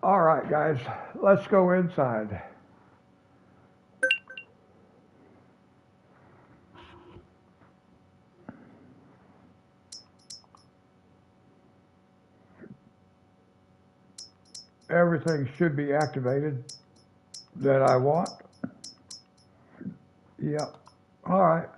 All right, guys, let's go inside. Everything should be activated that I want. Yep. All right.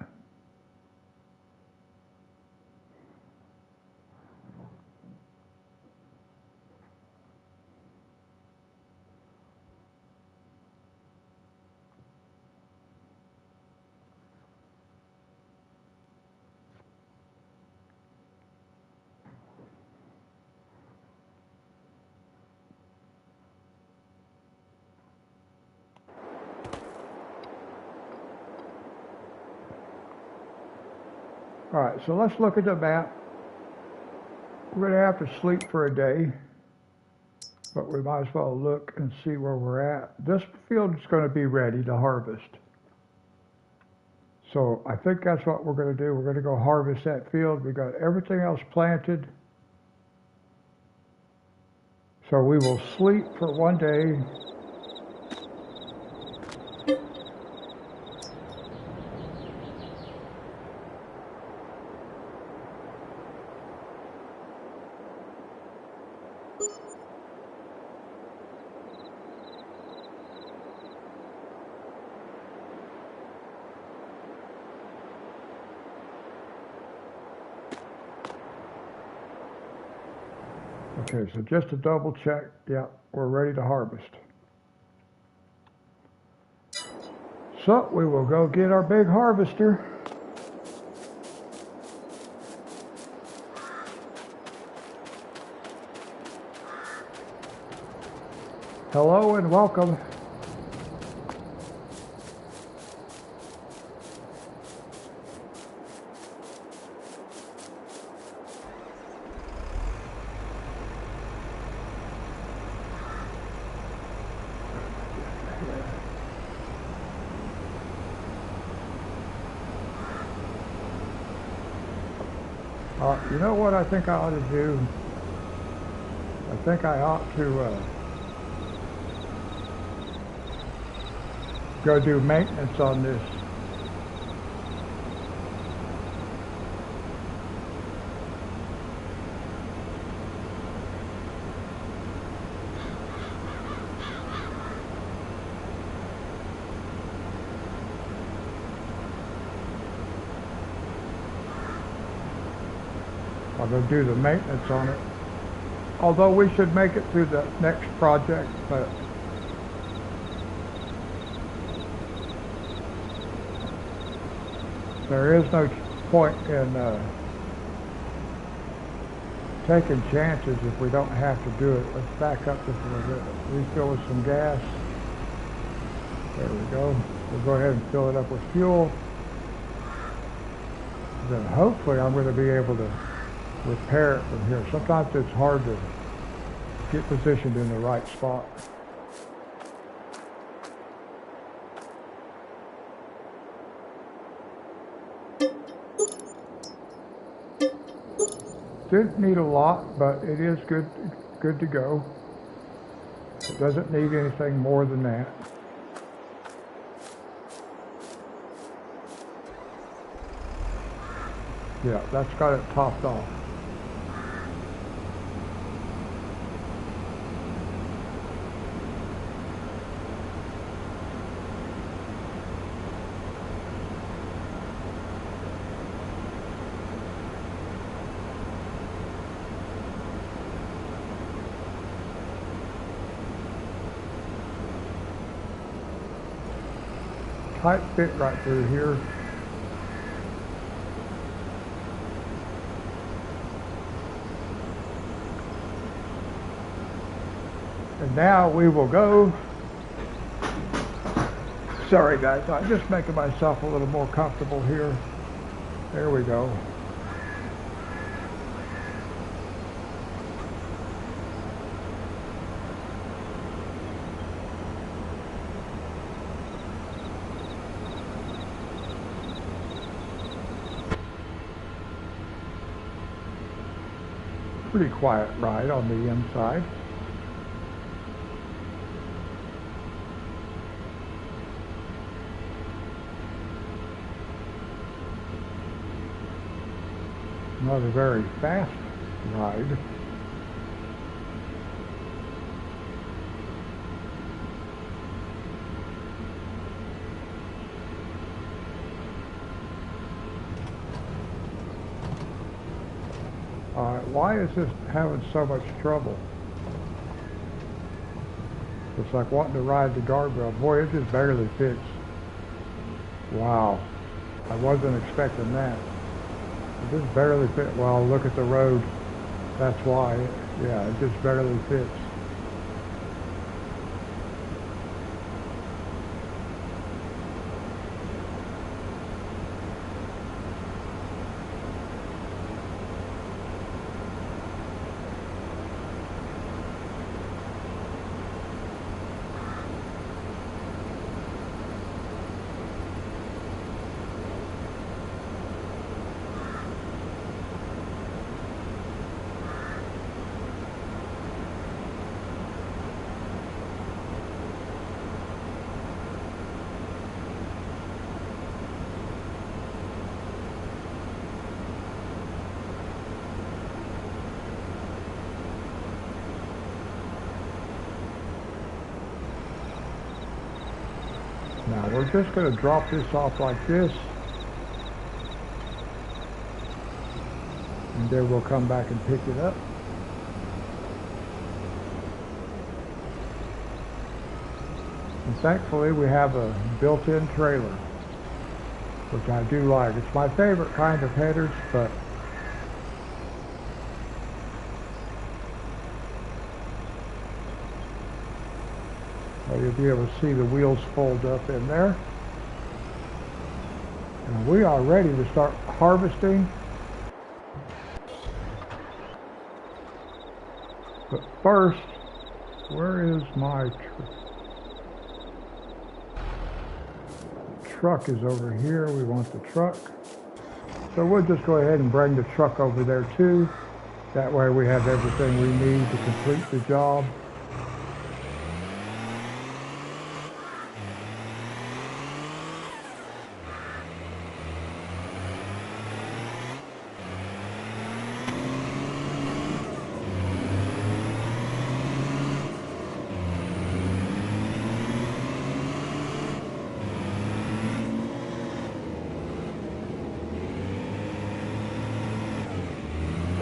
All right, so let's look at the map. We're going to have to sleep for a day, but we might as well look and see where we're at. This field is going to be ready to harvest. So I think that's what we're going to do. We're going to go harvest that field. We got everything else planted. So we will sleep for one day. Okay, so just to double check, yeah, we're ready to harvest. So we will go get our big harvester. Hello and welcome. You know what I think I ought to do? I think I ought to go do maintenance on this. I'm going to do the maintenance on it. Although we should make it through the next project, but there is no point in taking chances if we don't have to do it. Let's back up just a little bit. Refill with some gas. There we go. We'll go ahead and fill it up with fuel. Then hopefully I'm going to be able to repair it from here. Sometimes it's hard to get positioned in the right spot. Didn't need a lot, but it is good to go. It doesn't need anything more than that. Yeah, that's got it topped off. Tight fit right through here. And now we will go. Sorry guys, I'm just making myself a little more comfortable here. There we go. Pretty quiet ride on the inside. Not a very fast ride. Why is this having so much trouble? It's like wanting to ride the guardrail. Boy, it just barely fits. Wow. I wasn't expecting that. It just barely fit. Well, look at the road. That's why. Yeah, it just barely fits. Now we're just going to drop this off like this, and then we'll come back and pick it up. And thankfully we have a built-in trailer, which I do like. It's my favorite kind of headers, but you'll be able to see the wheels fold up in there. And we are ready to start harvesting. But first, where is my truck? Is over here. We want the truck. So we'll just go ahead and bring the truck over there too. That way we have everything we need to complete the job.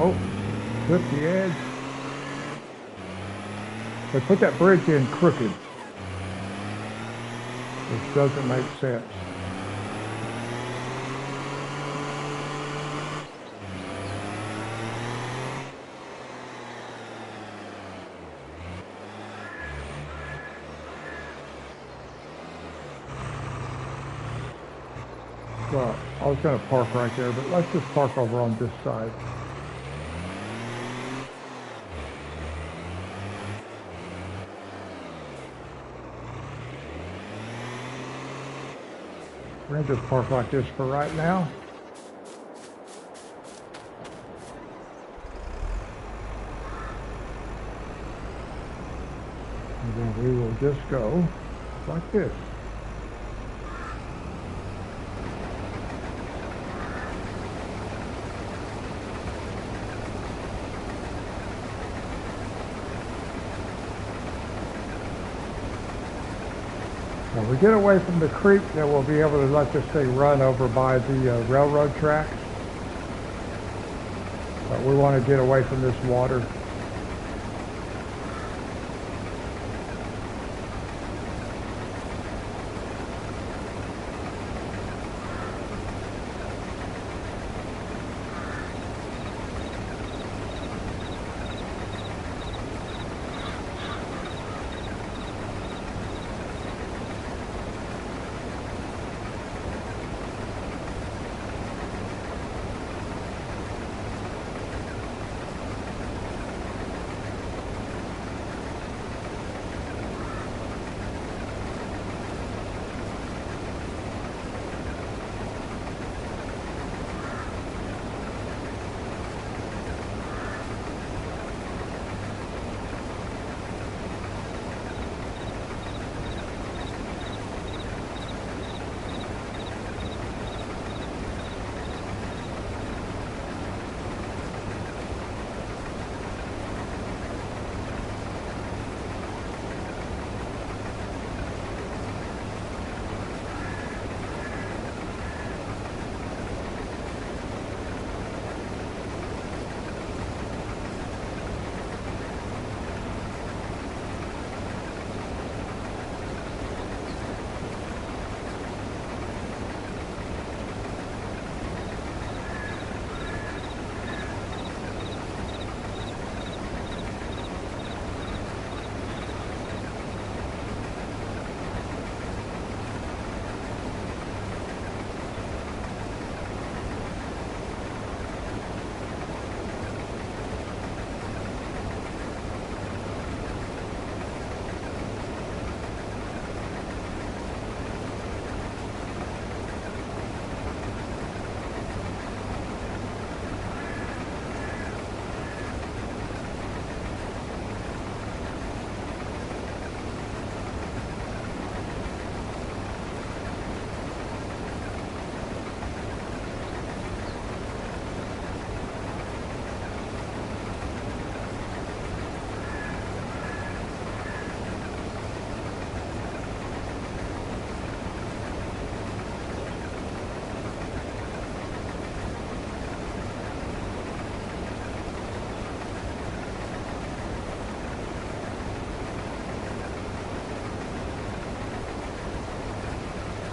Oh, flip the edge. They put that bridge in crooked, which doesn't make sense. Well, I was going to park right there, but let's just park over on this side. We're going to just park like this for right now. And then we will just go like this. When we get away from the creek, then we'll be able to let this thing run over by the railroad tracks. But we want to get away from this water.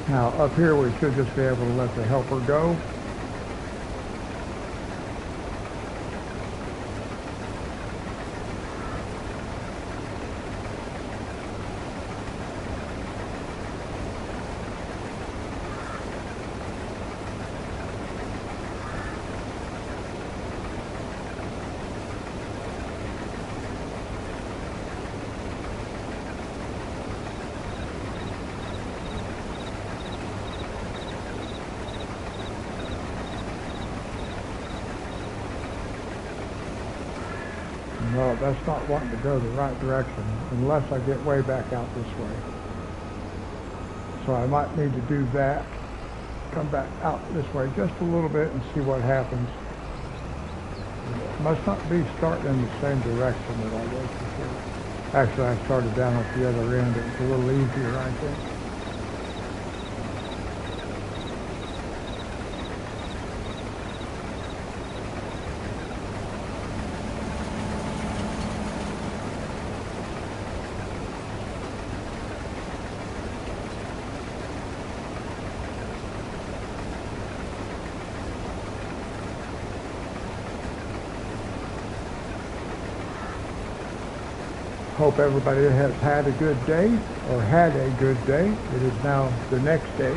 Now up here we should just be able to let the helper go. No, that's not wanting to go the right direction unless I get way back out this way. So I might need to do that. Come back out this way just a little bit and see what happens. It must not be starting in the same direction that I was before. Actually, I started down at the other end. It's a little easier, I think. Hope everybody has had a good day, or had a good day. It is now the next day.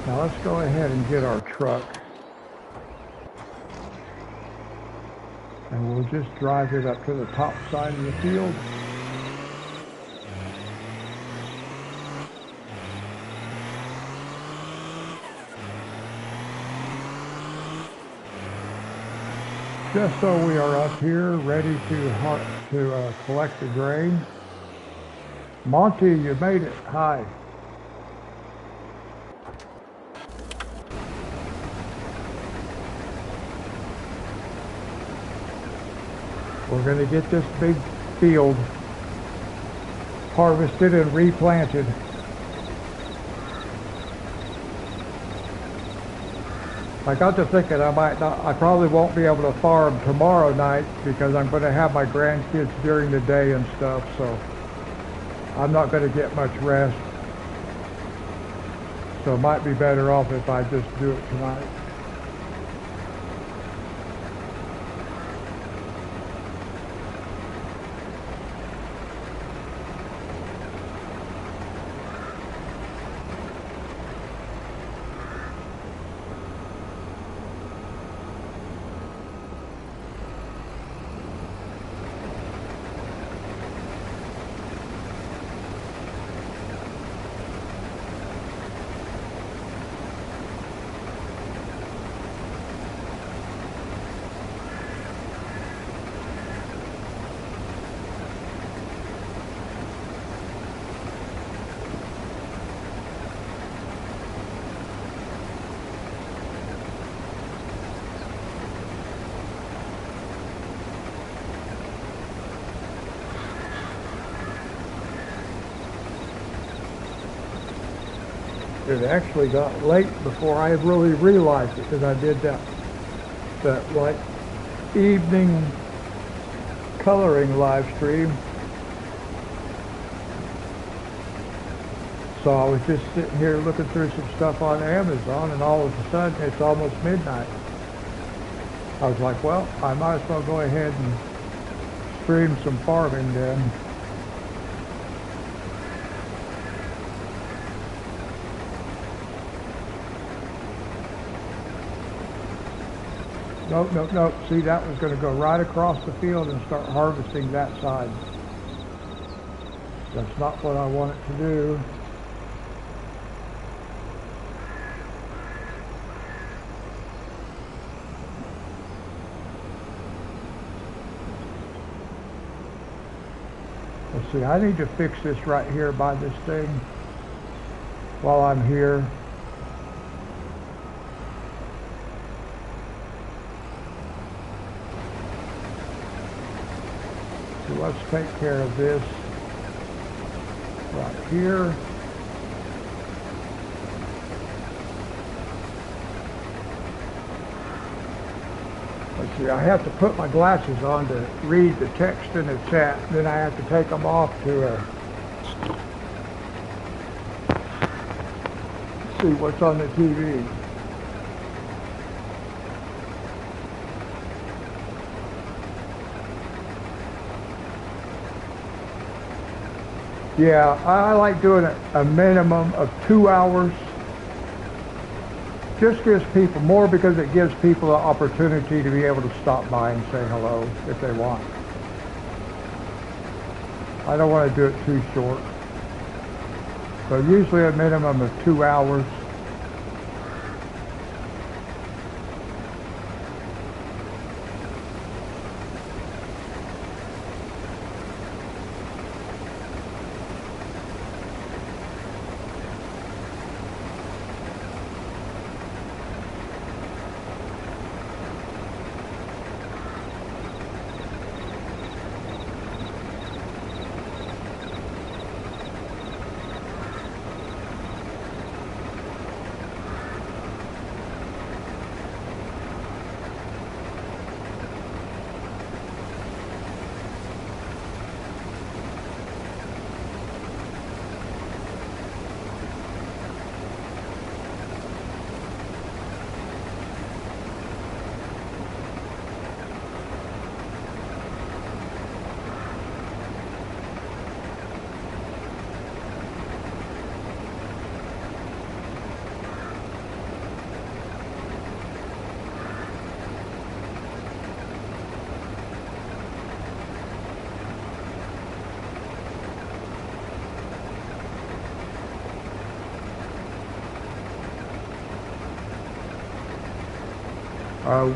Now let's go ahead and get our truck. And we'll just drive it up to the top side of the field. Just so we are up here ready to collect the grain. Monty, you made it. Hi. We're going to get this big field harvested and replanted. I got to thinking I probably won't be able to farm tomorrow night because I'm going to have my grandkids during the day and stuff, so I'm not going to get much rest. So it might be better off if I just do it tonight. It actually got late before I really realized it because I did that like evening coloring live stream. So I was just sitting here looking through some stuff on Amazon, and all of a sudden it's almost midnight. I was like, well, I might as well go ahead and stream some farming then. Nope, nope, nope. See, that was going to go right across the field and start harvesting that side. That's not what I want it to do. Let's see, I need to fix this right here by this thing while I'm here. So let's take care of this right here. Let's see, I have to put my glasses on to read the text in the chat, then I have to take them off to see what's on the TV. Yeah, I like doing a minimum of 2 hours. Just gives people more because it gives people an opportunity to be able to stop by and say hello if they want. I don't want to do it too short. So usually a minimum of 2 hours.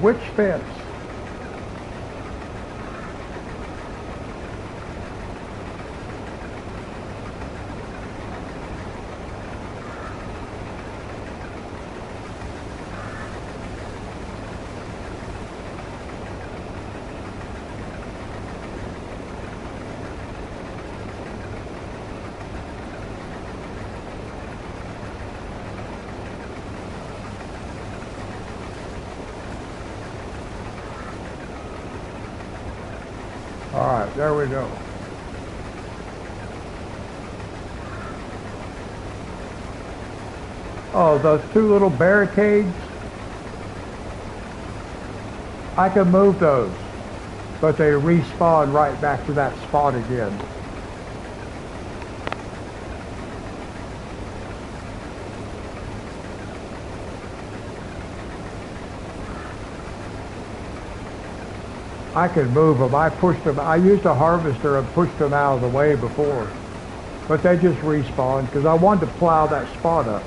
Which fence? All right, there we go. Oh, those two little barricades, I can move those, but they respawn right back to that spot again. I can move them. I pushed them. I used a harvester and pushed them out of the way before, but they just respawned because I wanted to plow that spot up.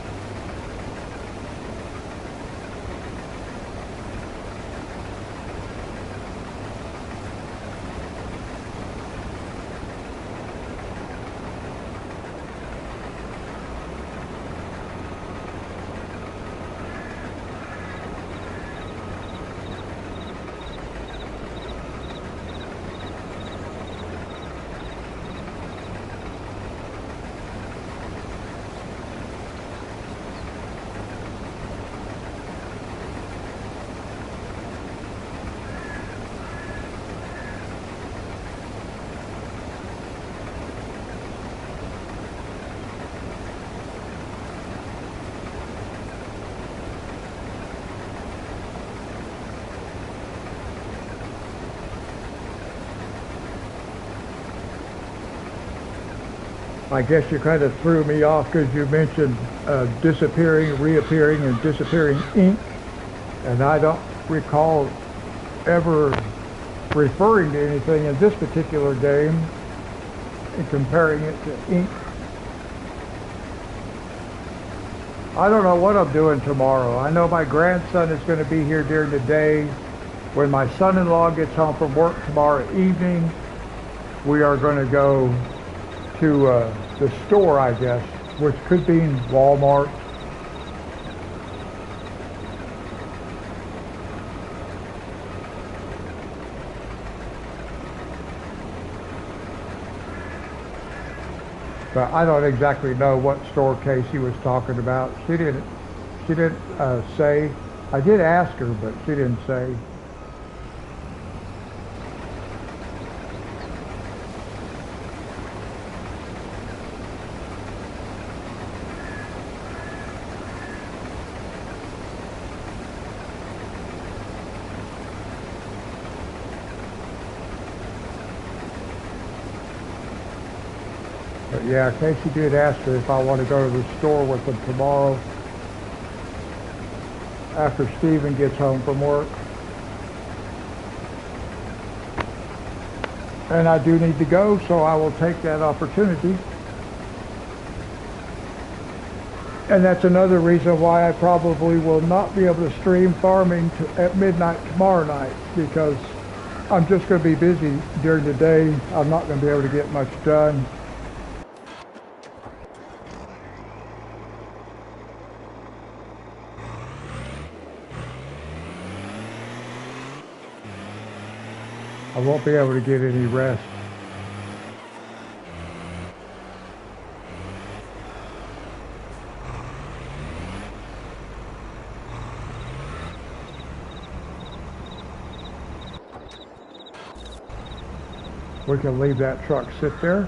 I guess you kind of threw me off because you mentioned disappearing, reappearing, and disappearing ink. And I don't recall ever referring to anything in this particular game and comparing it to ink. I don't know what I'm doing tomorrow. I know my grandson is going to be here during the day. When my son-in-law gets home from work tomorrow evening, we are going to go to the store, I guess, which could be Walmart. But I don't exactly know what store Casey was talking about. She didn't say. I did ask her, but she didn't say. But yeah, Casey did ask her if I want to go to the store with them tomorrow after Steven gets home from work. And I do need to go, so I will take that opportunity. And that's another reason why I probably will not be able to stream farming at midnight tomorrow night, because I'm just going to be busy during the day. I'm not going to be able to get much done. I won't be able to get any rest. We can leave that truck sit there.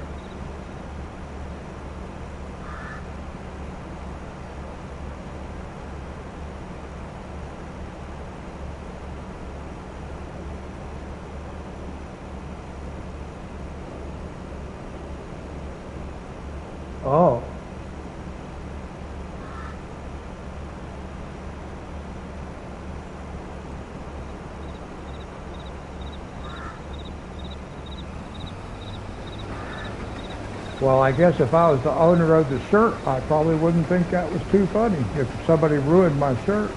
Oh. Well, I guess if I was the owner of the shirt, I probably wouldn't think that was too funny if somebody ruined my shirt.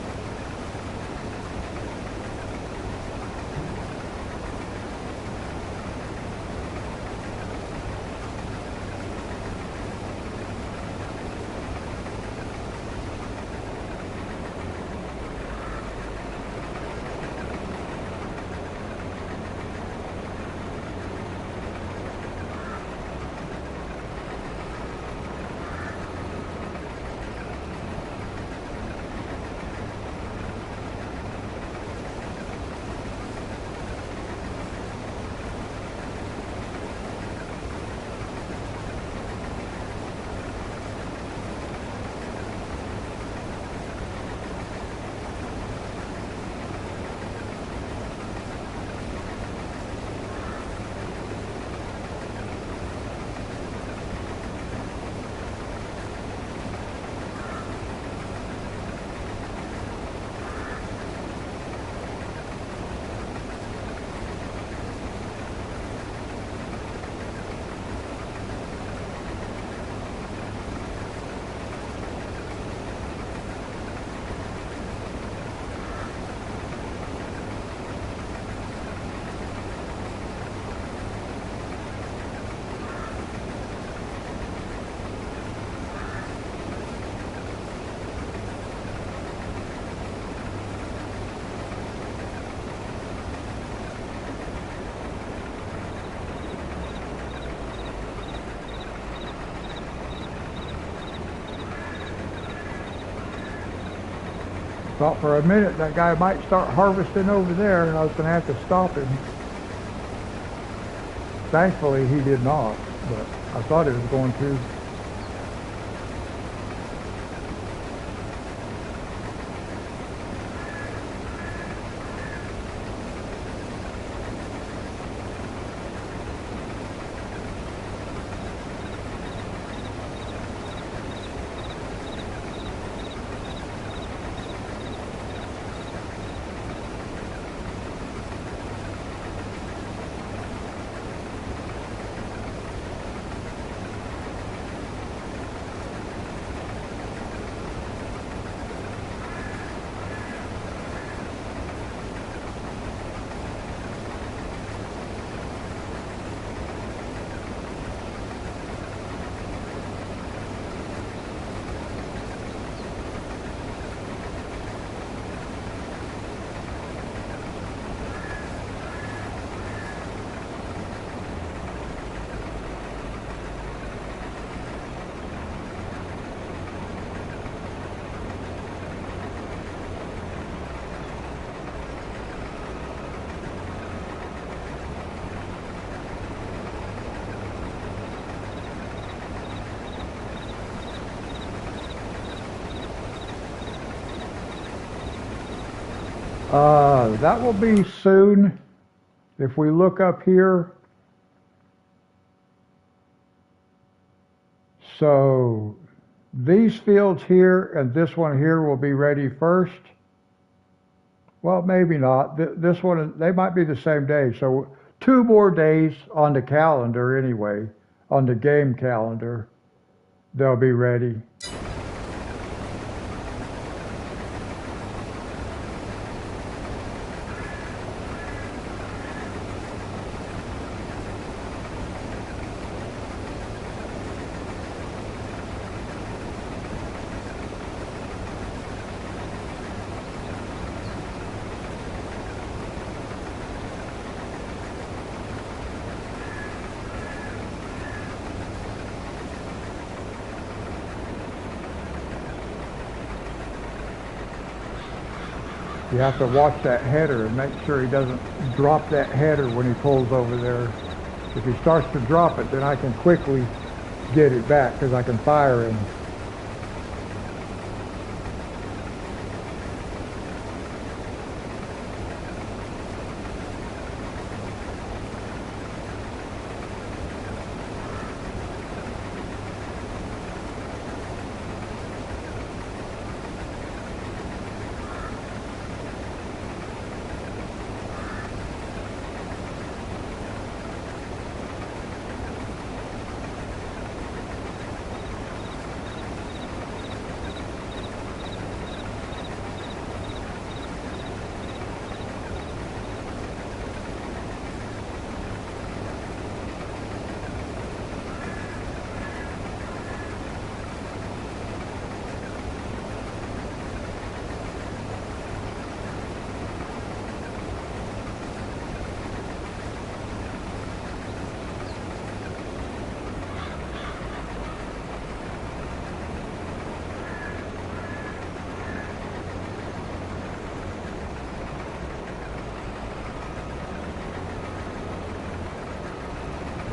Thought for a minute that guy might start harvesting over there and I was going to have to stop him. Thankfully he did not, but I thought he was going to. That will be soon. If we look up here, so these fields here and this one here will be ready first. Well, maybe not. This one, they might be the same day. So 2 more days on the calendar anyway, on the game calendar, they'll be ready. You have to watch that header and make sure he doesn't drop that header when he pulls over there. If he starts to drop it, then I can quickly get it back because I can fire him.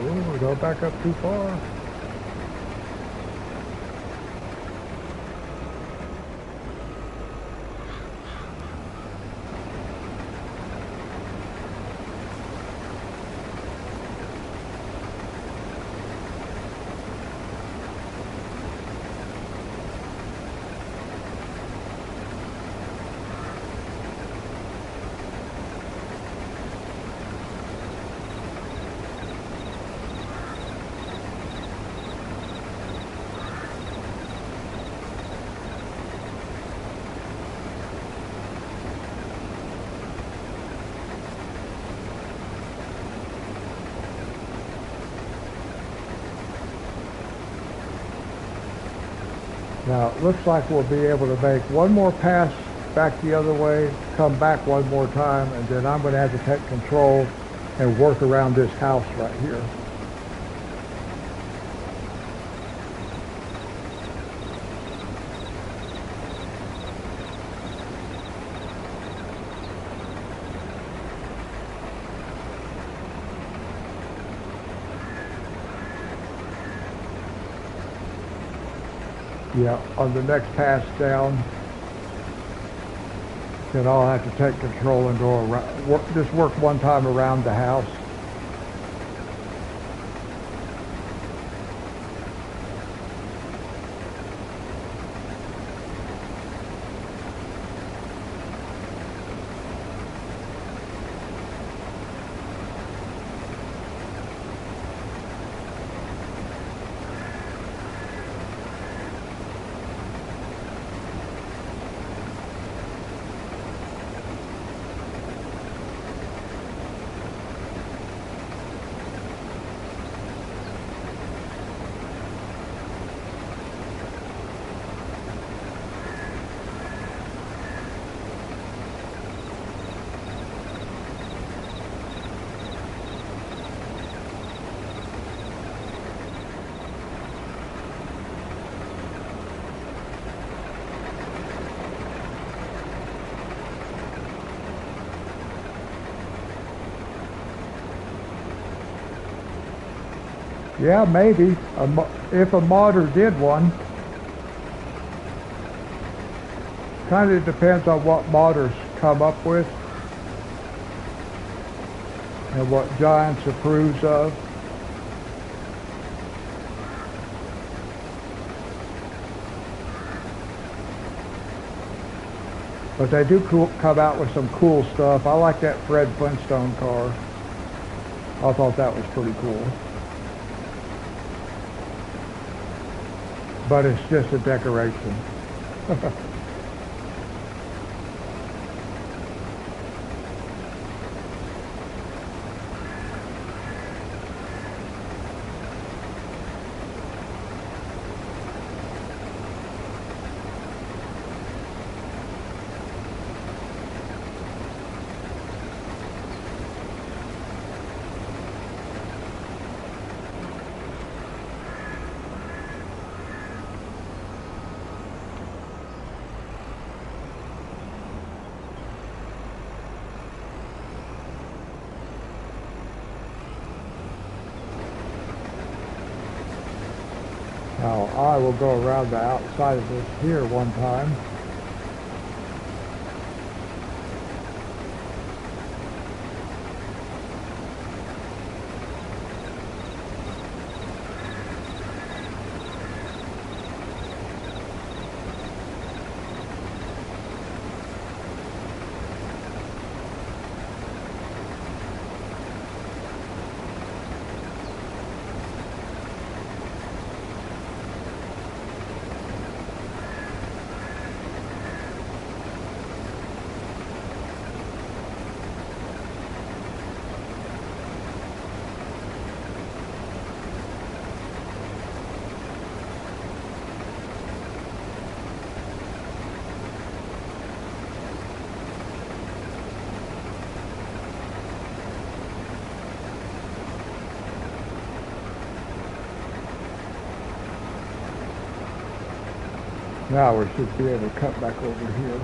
Ooh, don't back up too far. Now it looks like we'll be able to make one more pass back the other way, come back one more time, and then I'm going to have to take control and work around this house right here. Yeah, on the next pass down, then I'll have to take control and go around, just work one time around the house. Yeah, maybe, if a modder did one. Kind of depends on what modders come up with and what Giants approves of. But they do come out with some cool stuff. I like that Fred Flintstone car. I thought that was pretty cool. But it's just a decoration. Now I will go around the outside of this here one time. Now we should be able to cut back over here.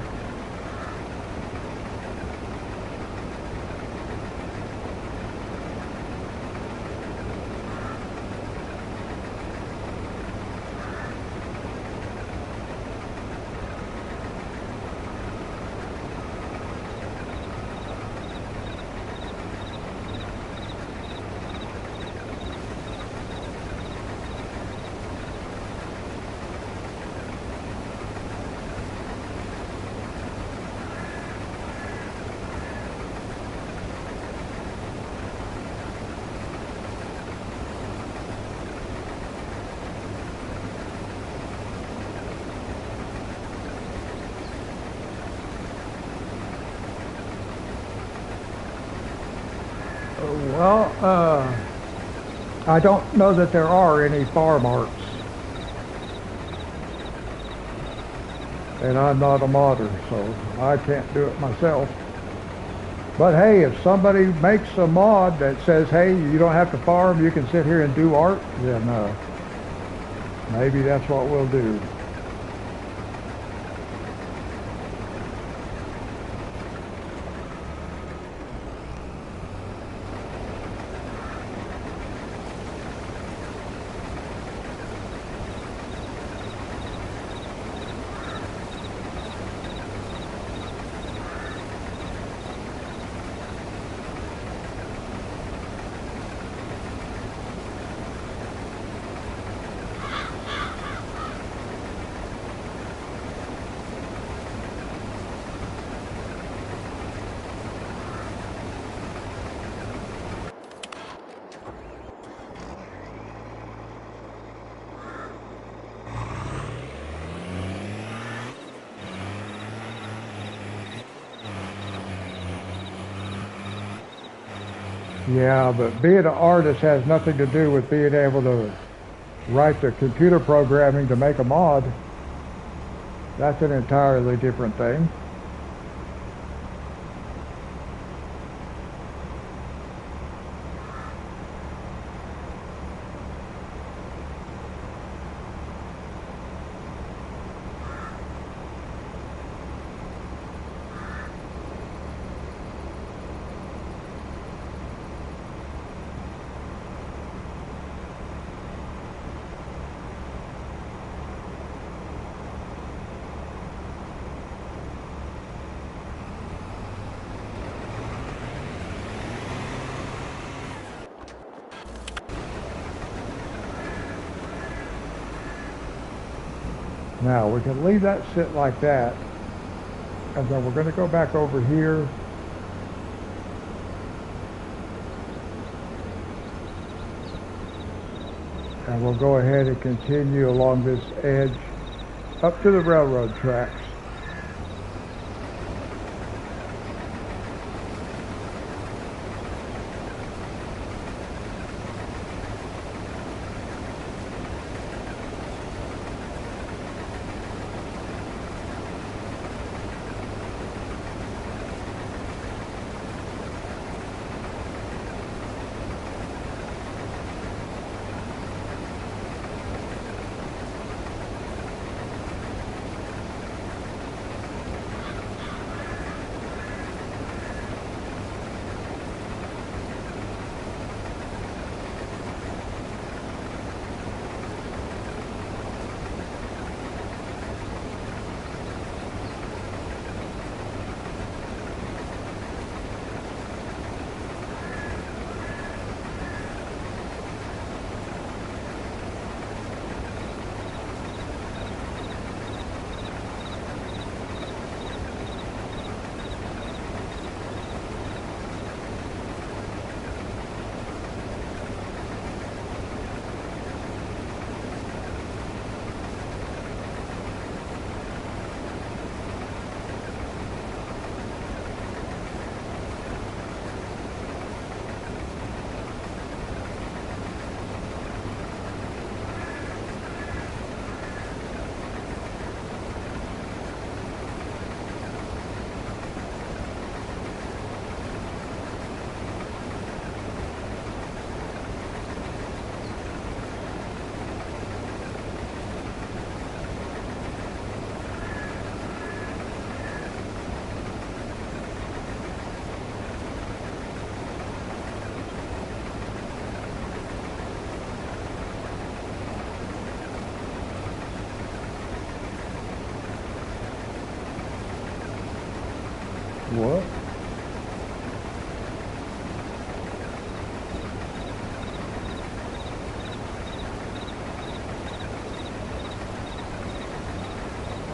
Well, I don't know that there are any farm arts. And I'm not a modder, so I can't do it myself. But hey, if somebody makes a mod that says, hey, you don't have to farm, you can sit here and do art, then maybe that's what we'll do. Yeah, but being an artist has nothing to do with being able to write the computer programming to make a mod. That's an entirely different thing. Now we can leave that sit like that, and then we're going to go back over here and we'll go ahead and continue along this edge up to the railroad tracks. What?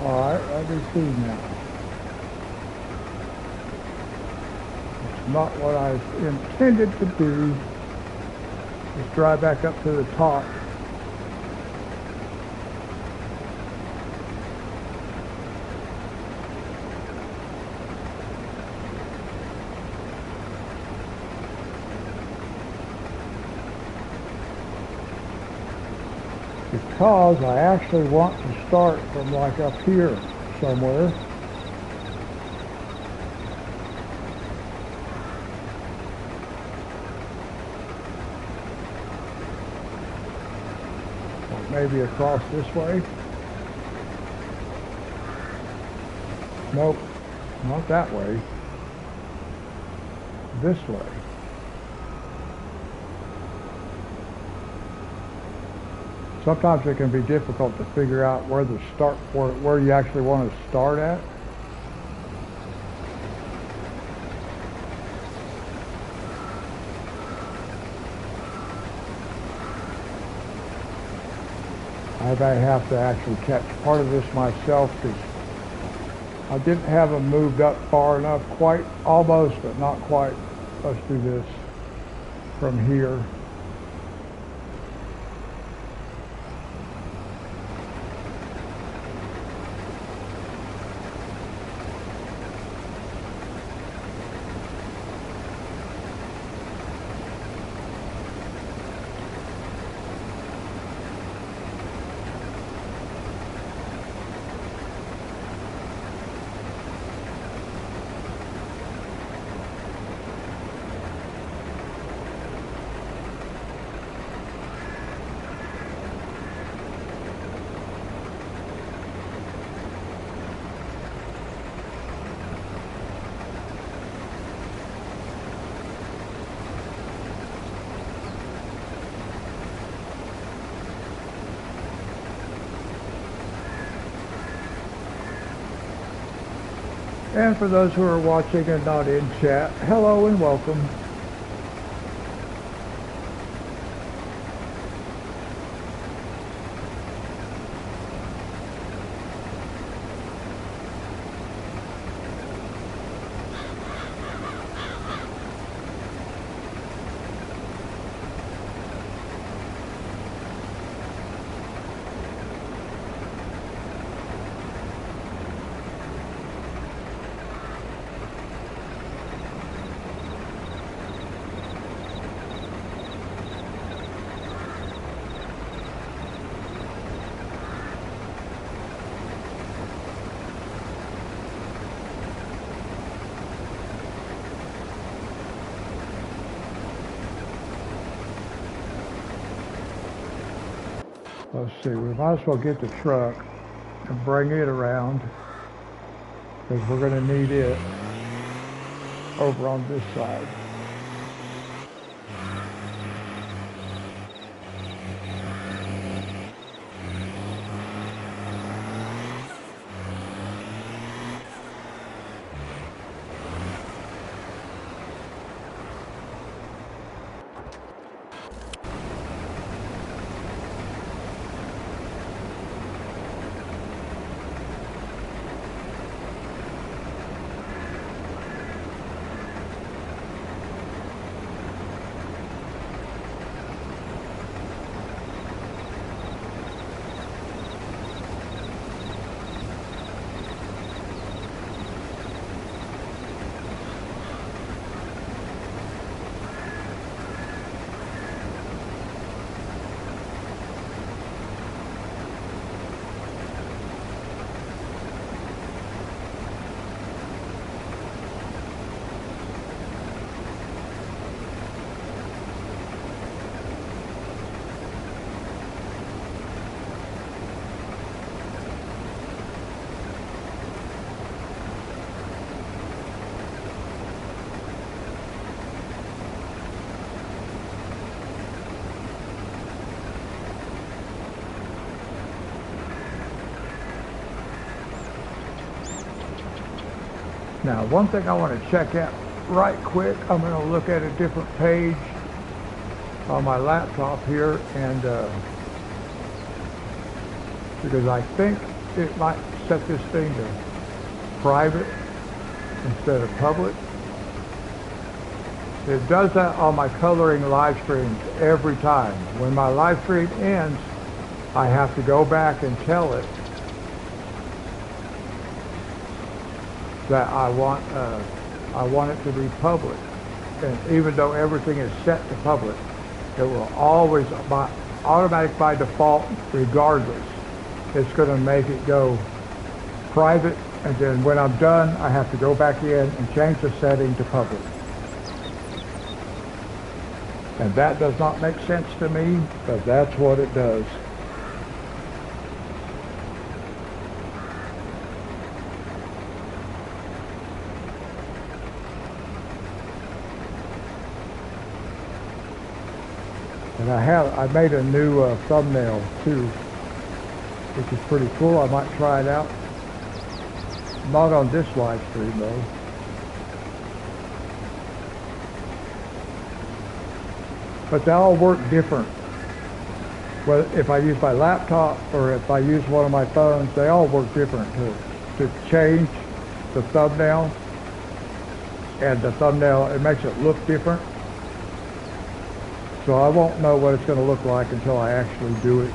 Alright, let me see now. It's not what I intended to do. Just drive back up to the top. Because I actually want to start from like up here somewhere. Or maybe across this way. Nope, not that way. This way. Sometimes it can be difficult to figure out where where you actually want to start at. I may have to actually catch part of this myself because I didn't have them moved up far enough, quite almost, but not quite. Let's do this from here. And for those who are watching and not in chat, hello and welcome. Let's see, we might as well get the truck and bring it around because we're going to need it over on this side. Now, one thing I want to check out right quick, I'm going to look at a different page on my laptop here, and because I think it might set this thing to private instead of public. It does that on my coloring live streams every time. When my live stream ends, I have to go back and tell it that I want it to be public. And even though everything is set to public, it will always, automatic by default, regardless, it's going to make it go private, and then when I'm done, I have to go back in and change the setting to public. And that does not make sense to me, but that's what it does. And I made a new thumbnail too, which is pretty cool. I might try it out. Not on this live stream though. But they all work different. Well, if I use my laptop or if I use one of my phones, they all work different to change the thumbnail. And the thumbnail, it makes it look different. So I won't know what it's going to look like until I actually do it.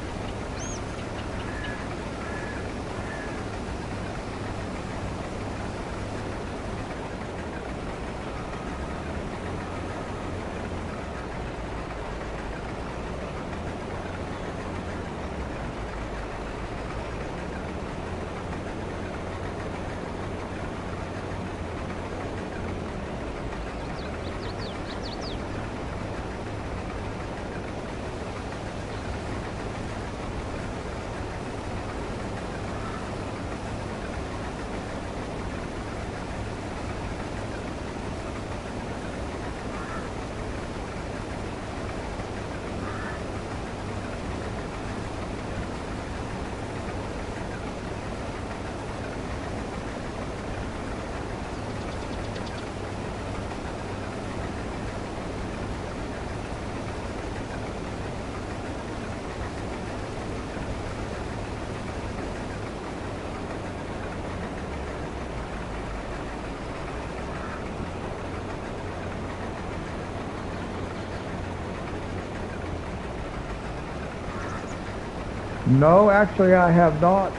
No, actually I have not.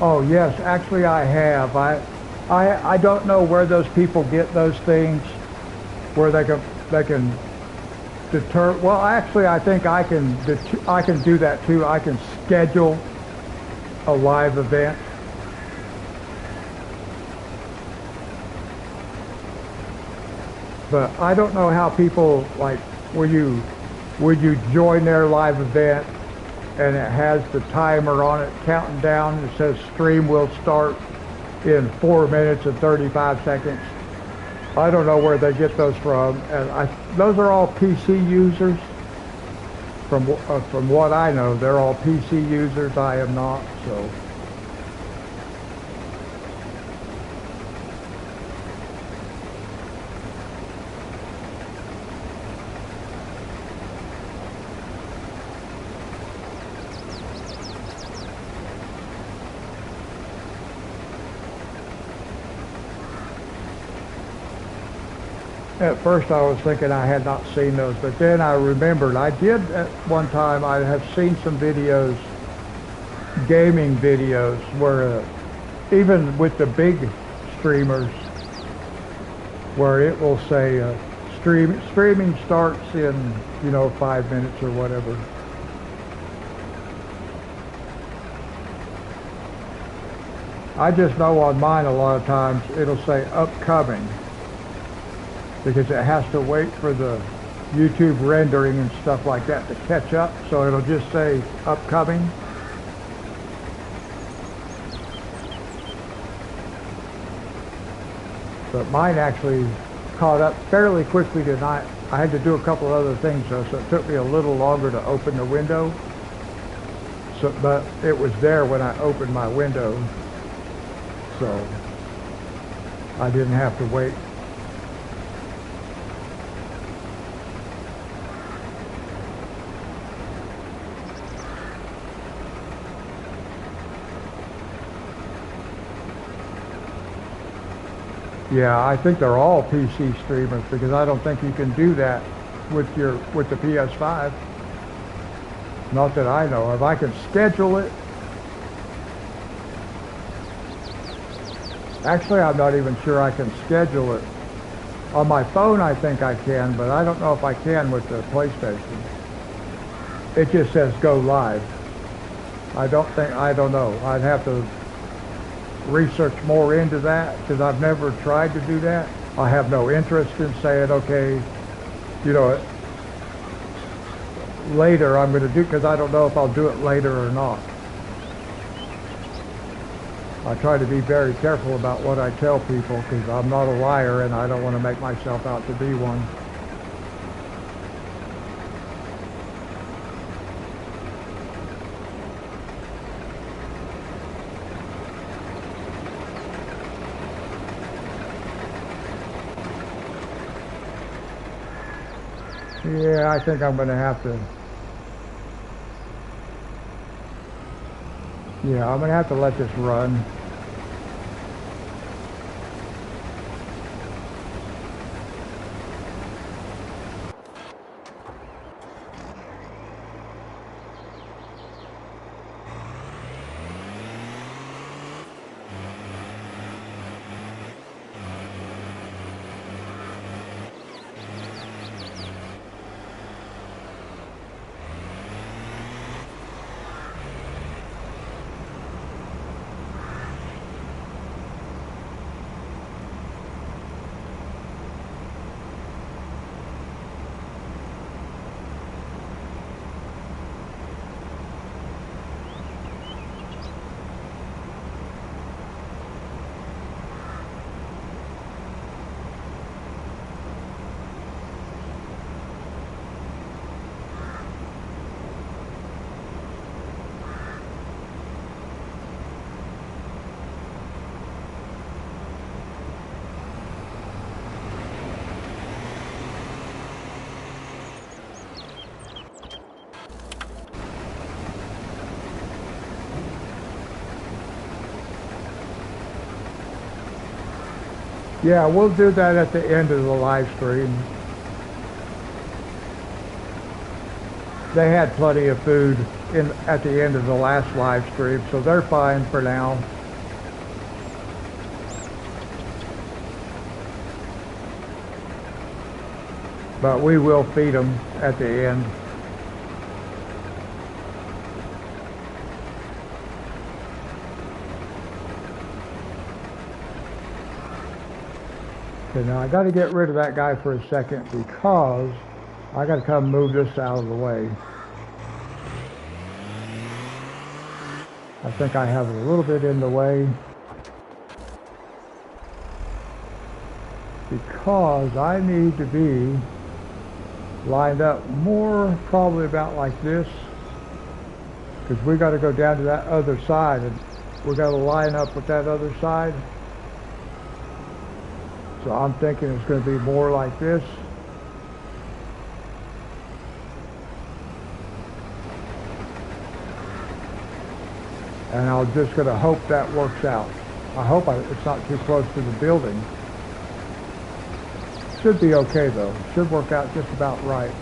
Oh yes, actually I have. I don't know where those people get those things, where they can deter. Well, actually I think I can do that too. I can schedule a live event. But I don't know how people, like, would you join their live event and it has the timer on it counting down. It says stream will start in 4 minutes and 35 seconds. I don't know where they get those from, and those are all PC users. From what I know, they're all PC users. I am not, so. At first I was thinking I had not seen those, but then I remembered I did at one time. I have seen some videos, gaming videos, where even with the big streamers, where it will say streaming starts in 5 minutes or whatever. I just know on mine a lot of times it'll say upcoming, because it has to wait for the YouTube rendering and stuff like that to catch up, so it'll just say upcoming. But mine actually caught up fairly quickly tonight. I had to do a couple other things though, so it took me a little longer to open the window. But it was there when I opened my window, so I didn't have to wait. Yeah, I think they're all PC streamers, because I don't think you can do that with the PS5. Not that I know of. I can schedule it. Actually, I'm not even sure I can schedule it. On my phone I think I can, but I don't know if I can with the PlayStation. It just says go live. I don't know. I'd have to research more into that, because I've never tried to do that. I have no interest in saying, okay, later I'm going to do, because I don't know if I'll do it later or not. I try to be very careful about what I tell people, because I'm not a liar and I don't want to make myself out to be one. Yeah, I think I'm going to have to. Yeah, I'm going to have to let this run. Yeah, we'll do that at the end of the live stream. They had plenty of food at the end of the last live stream, so they're fine for now. But we will feed them at the end. Okay, now I got to get rid of that guy for a second because I got to come move this out of the way. I think I have it a little bit in the way because I need to be lined up more probably about like this, because we got to go down to that other side and we got to line up with that other side. So I'm thinking it's going to be more like this. And I'm just going to hope that works out. I hope it's not too close to the building. Should be okay though. Should work out just about right.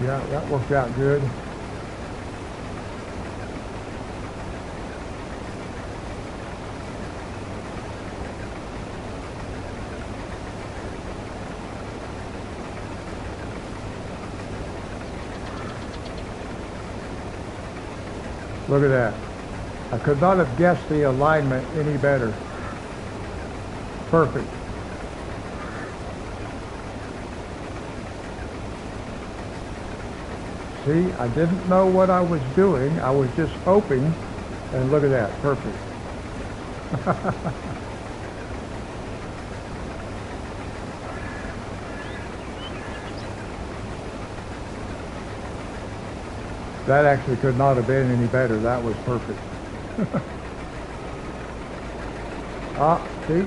Yeah, that worked out good. Look at that. I could not have guessed the alignment any better. Perfect. See, I didn't know what I was doing. I was just hoping, and look at that, perfect. That actually could not have been any better. That was perfect. See,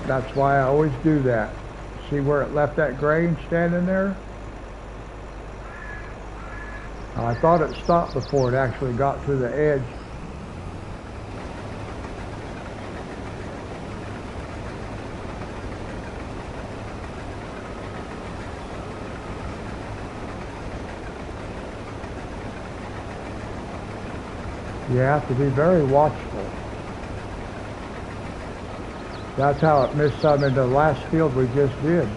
that's why I always do that. See where it left that grain standing there? I thought it stopped before it actually got to the edge. You have to be very watchful. That's how it missed some in the last field we just did.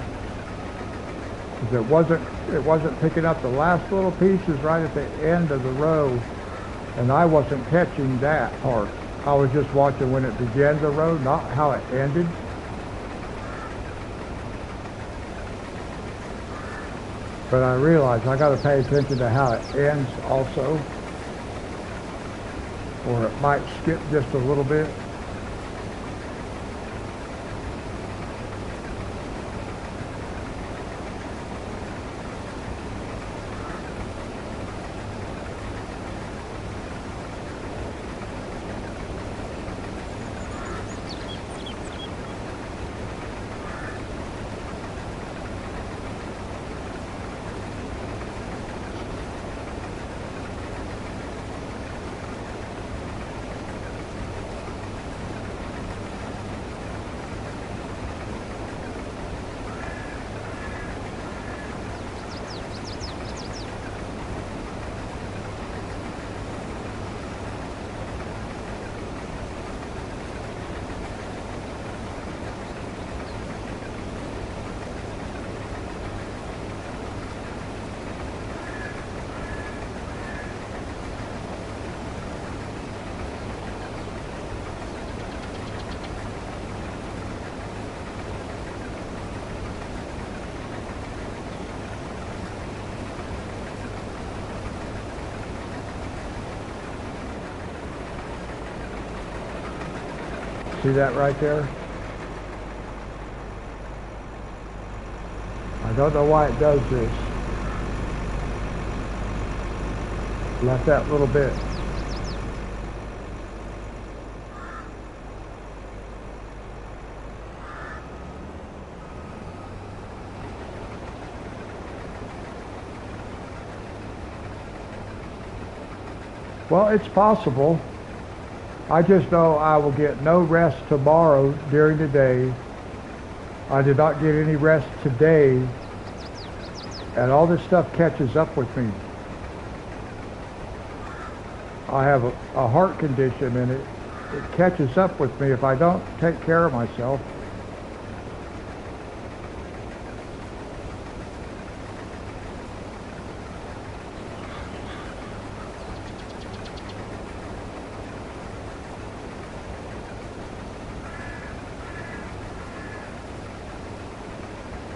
Because it wasn't picking up the last little pieces right at the end of the row, and I wasn't catching that part. I was just watching when it began the row, not how it ended. But I realized I got to pay attention to how it ends also, or it might skip just a little bit. See that right there? I don't know why it does this. Left that little bit. Well, it's possible. I just know I will get no rest tomorrow during the day. I did not get any rest today and all this stuff catches up with me. I have a heart condition, and it catches up with me if I don't take care of myself.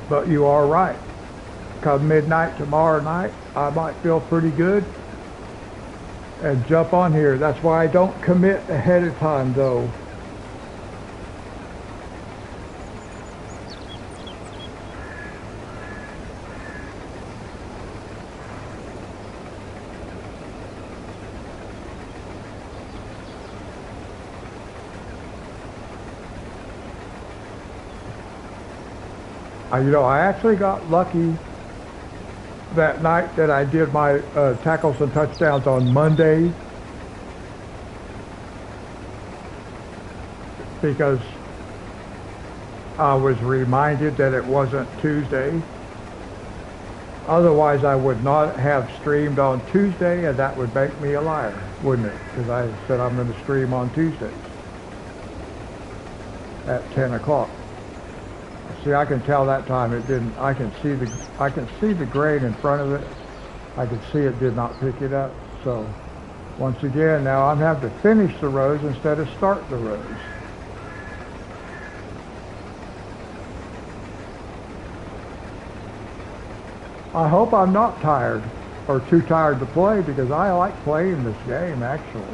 But you are right. Come midnight tomorrow night, I might feel pretty good and jump on here. That's why I don't commit ahead of time, though. I actually got lucky that night that I did my tackles and touchdowns on Monday, because I was reminded that it wasn't Tuesday. Otherwise, I would not have streamed on Tuesday, and that would make me a liar, wouldn't it? Because I said I'm going to stream on Tuesdays at 10 o'clock. See, I can tell that time it didn't. I can see the grain in front of it. I could see it did not pick it up. So once again, now I'm having to finish the rows instead of start the rows. I hope I'm not tired or too tired to play, because I like playing this game, actually.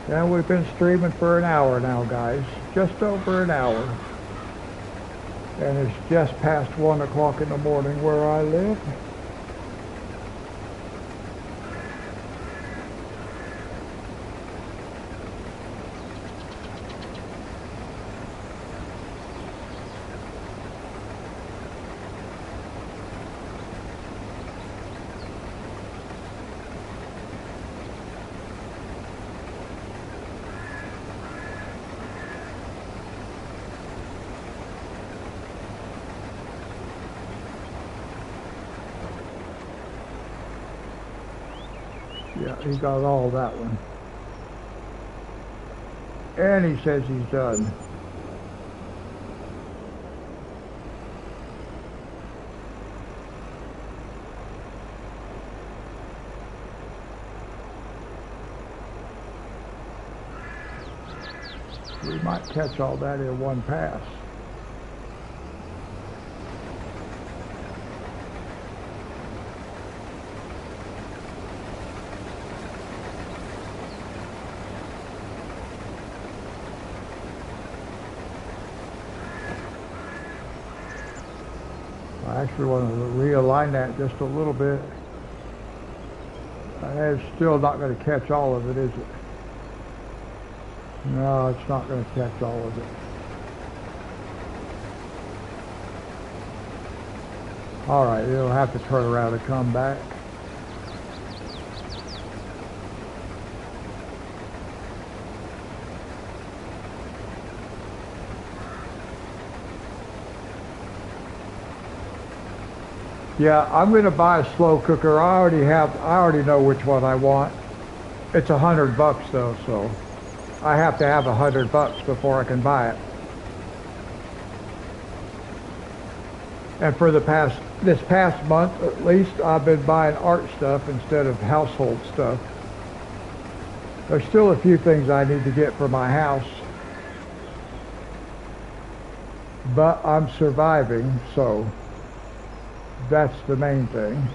And we've been streaming for an hour now, guys. Just over an hour. And it's just past 1 o'clock in the morning where I live. Yeah, he got all that one. And he says he's done. We might catch all that in one pass. I actually want to realign that just a little bit. It's still not going to catch all of it, is it? No, it's not going to catch all of it. All right, it'll have to turn around and come back. Yeah, I'm going to buy a slow cooker. I already know which one I want. It's $100 though, so I have to have $100 before I can buy it. And for this past month at least, I've been buying art stuff instead of household stuff. There's still a few things I need to get for my house, but I'm surviving, so that's the main thing.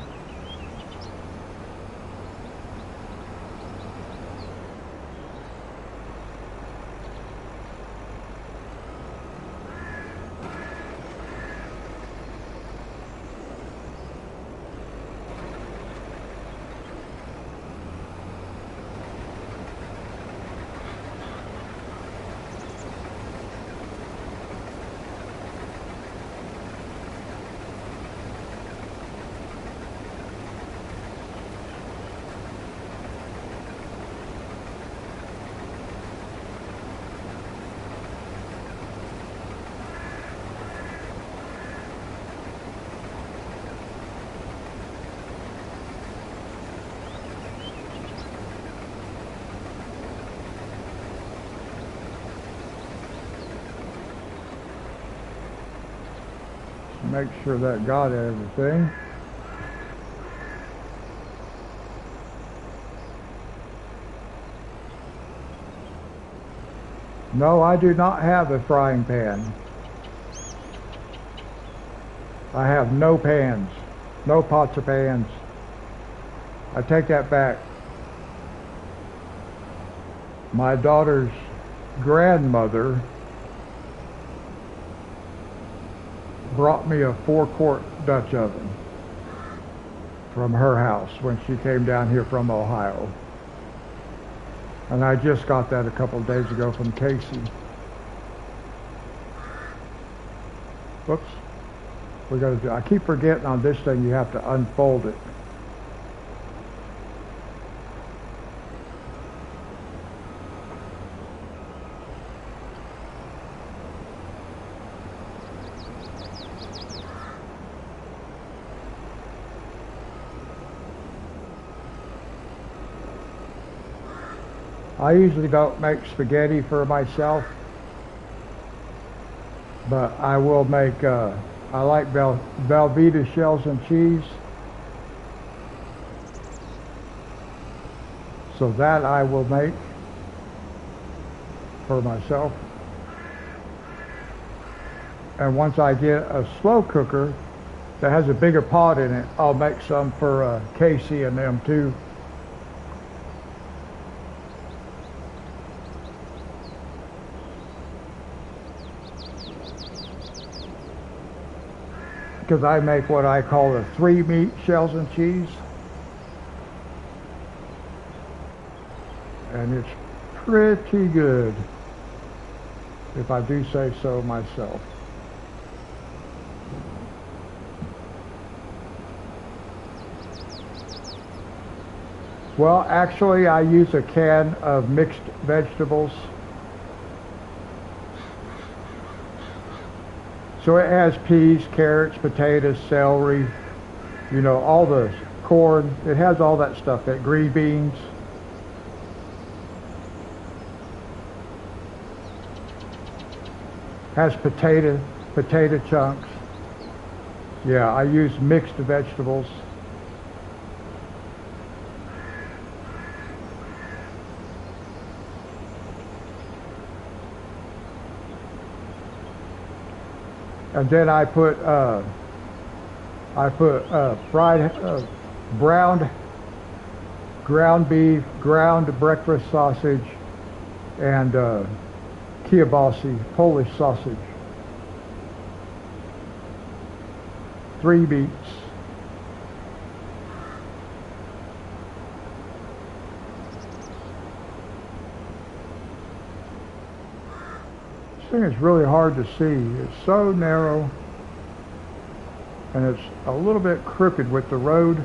Make sure that got everything. No, I do not have a frying pan. I have no pans, no pots or pans. I take that back. My daughter's grandmother brought me a 4-quart Dutch oven from her house when she came down here from Ohio. And I just got that a couple of days ago from Casey. Whoops. I keep forgetting on this thing you have to unfold it. I usually don't make spaghetti for myself, but I will make, I like Velveeta shells and cheese. So that I will make for myself. And once I get a slow cooker that has a bigger pot in it, I'll make some for Casey and them too. Because I make what I call the 3-meat shells and cheese. And it's pretty good, if I do say so myself. Well, actually, I use a can of mixed vegetables. So it has peas, carrots, potatoes, celery, you know, all the corn. It has all that stuff, green beans. Has potato chunks. Yeah, I use mixed vegetables. And then I put fried browned ground beef, ground breakfast sausage, and kielbasa, Polish sausage. 3 beets. This thing is really hard to see. It's so narrow, and it's a little bit crooked with the road.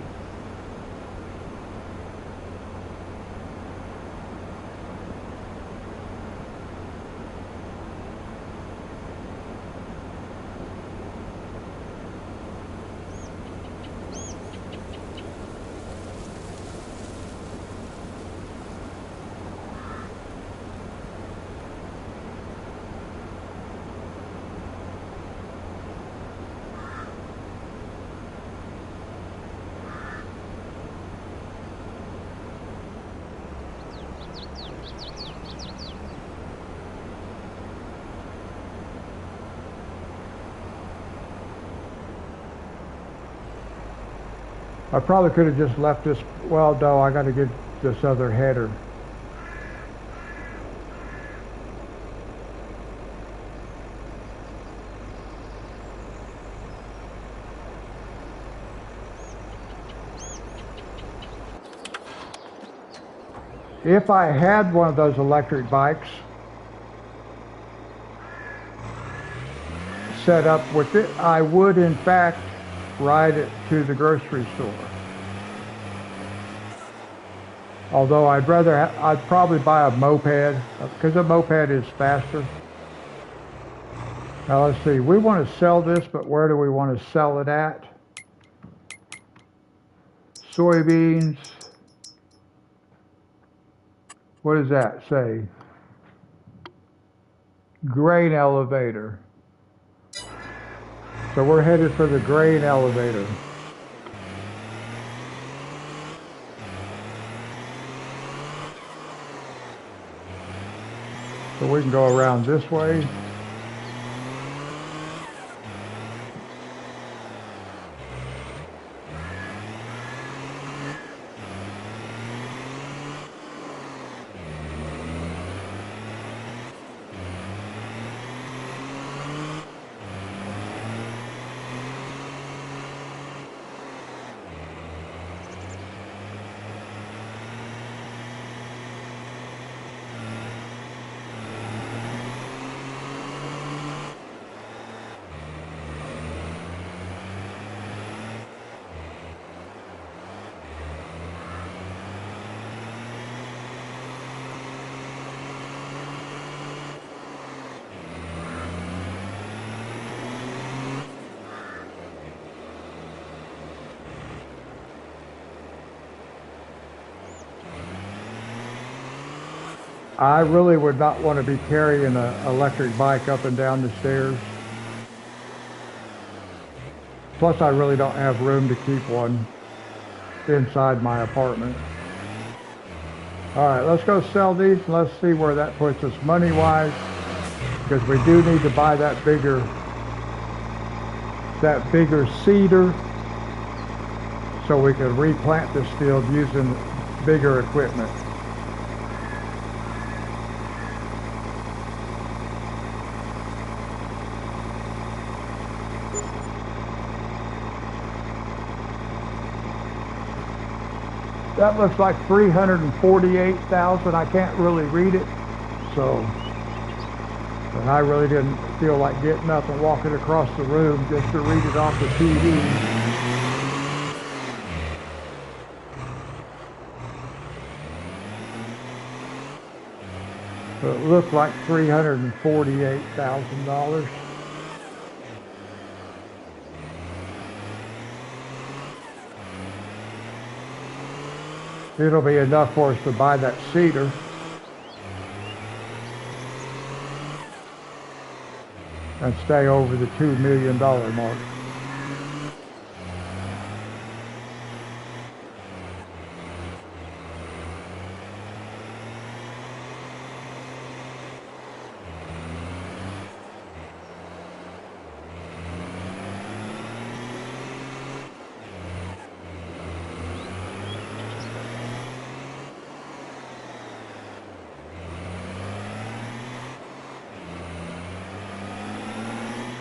I probably could have just left this, well, no, I got to get this other header. If I had one of those electric bikes set up with it, I would in fact ride it to the grocery store. Although I'd probably buy a moped, because a moped is faster. Now let's see, we want to sell this, but where do we want to sell it at? Soybeans. What does that say? Grain elevator. So we're headed for the grain elevator. So we can go around this way. I really would not want to be carrying an electric bike up and down the stairs. Plus, I really don't have room to keep one inside my apartment. All right, let's go sell these and let's see where that puts us money-wise, because we do need to buy that bigger cedar so we can replant this field using bigger equipment. That looks like 348,000. I can't really read it, so, and I really didn't feel like getting up and walking across the room just to read it off the TV. But it looked like $348,000. It'll be enough for us to buy that cedar. And stay over the $2 million mark.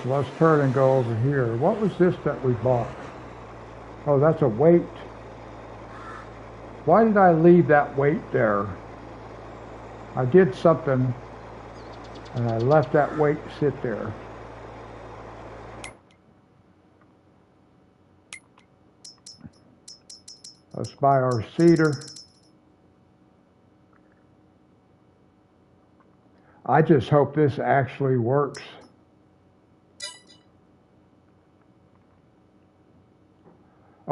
Let's turn and go over here. What was this that we bought? Oh, that's a weight. Why did I leave that weight there? I did something and I left that weight sit there. Let's buy our cedar. I just hope this actually works.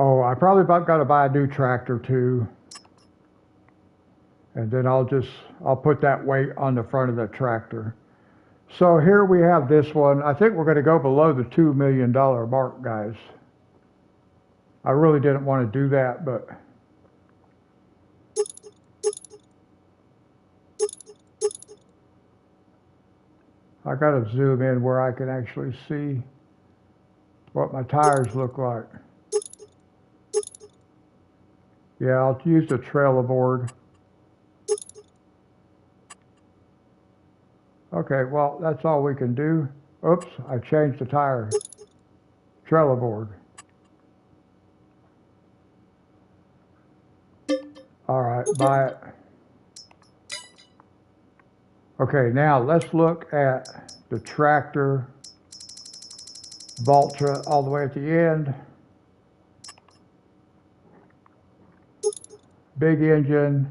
Oh, I probably got to buy a new tractor too. And then I'll put that weight on the front of the tractor. So here we have this one. I think we're going to go below the $2 million mark, guys. I really didn't want to do that, but I got to zoom in where I can actually see what my tires look like. Yeah, I'll use the trailer board. Okay, well, that's all we can do. Oops, I changed the tire. Trailer board. All right, buy it. Okay, now let's look at the tractor, Valtra all the way at the end. Big engine.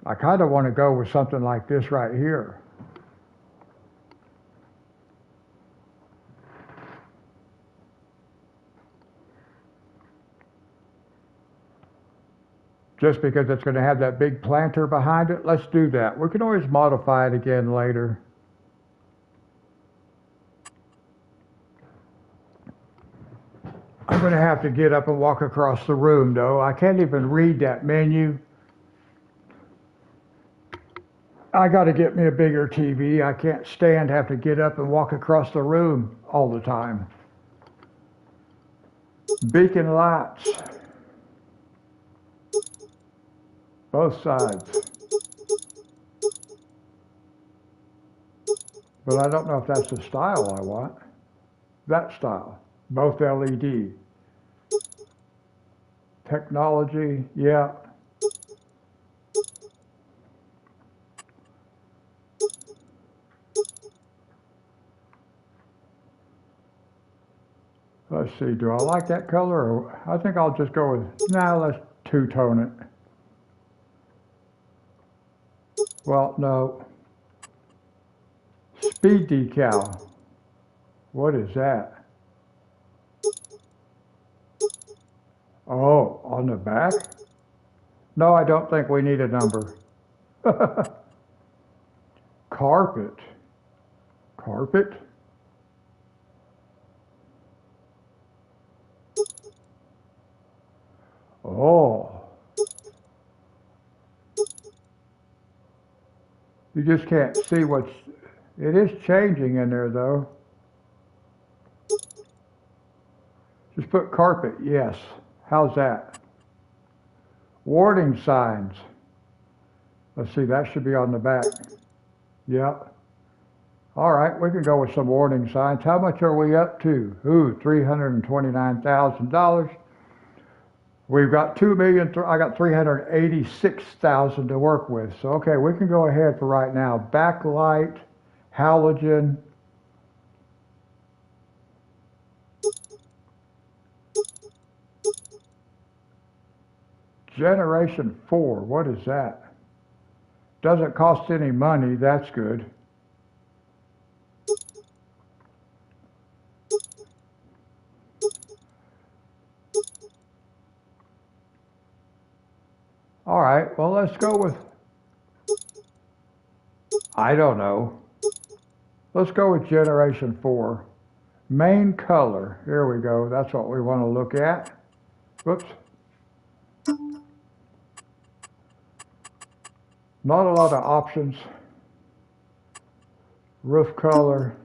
I kind of want to go with something like this right here. just because it's going to have that big planter behind it. Let's do that. We can always modify it again later. I'm going to have to get up and walk across the room, though. I can't even read that menu. I got to get me a bigger TV. I can't stand have to get up and walk across the room all the time. Beacon lights. Both sides. But I don't know if that's the style I want. That style. Both LED. Technology, yeah. Let's see, do I like that color? Or I think I'll just go with, let's two-tone it. Well, no. Speed decal. What is that? Oh, on the back? No, I don't think we need a number. Carpet. Carpet? Oh. You just can't see it is changing in there though. Just put carpet, yes. How's that? Warning signs. Let's see, that should be on the back. Yep. All right, we can go with some warning signs. How much are we up to? Ooh, $329,000. We've got $2 million. I got $386,000 to work with. So okay, we can go ahead for right now. Backlight, halogen. Generation 4. What is that? Doesn't cost any money. That's good. All right, well, let's go with, I don't know. Let's go with Generation 4. Main color. Here we go. That's what we want to look at. Whoops. Not a lot of options. Roof color.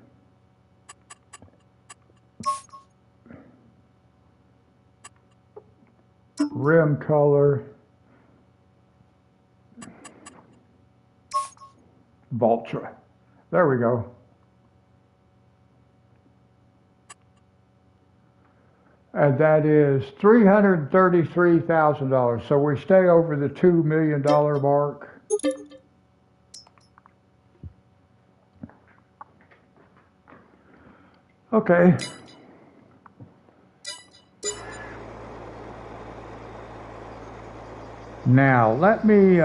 Rim color. Vultra. There we go. And that is $333,000. So we stay over the $2 million mark. Okay. Now let me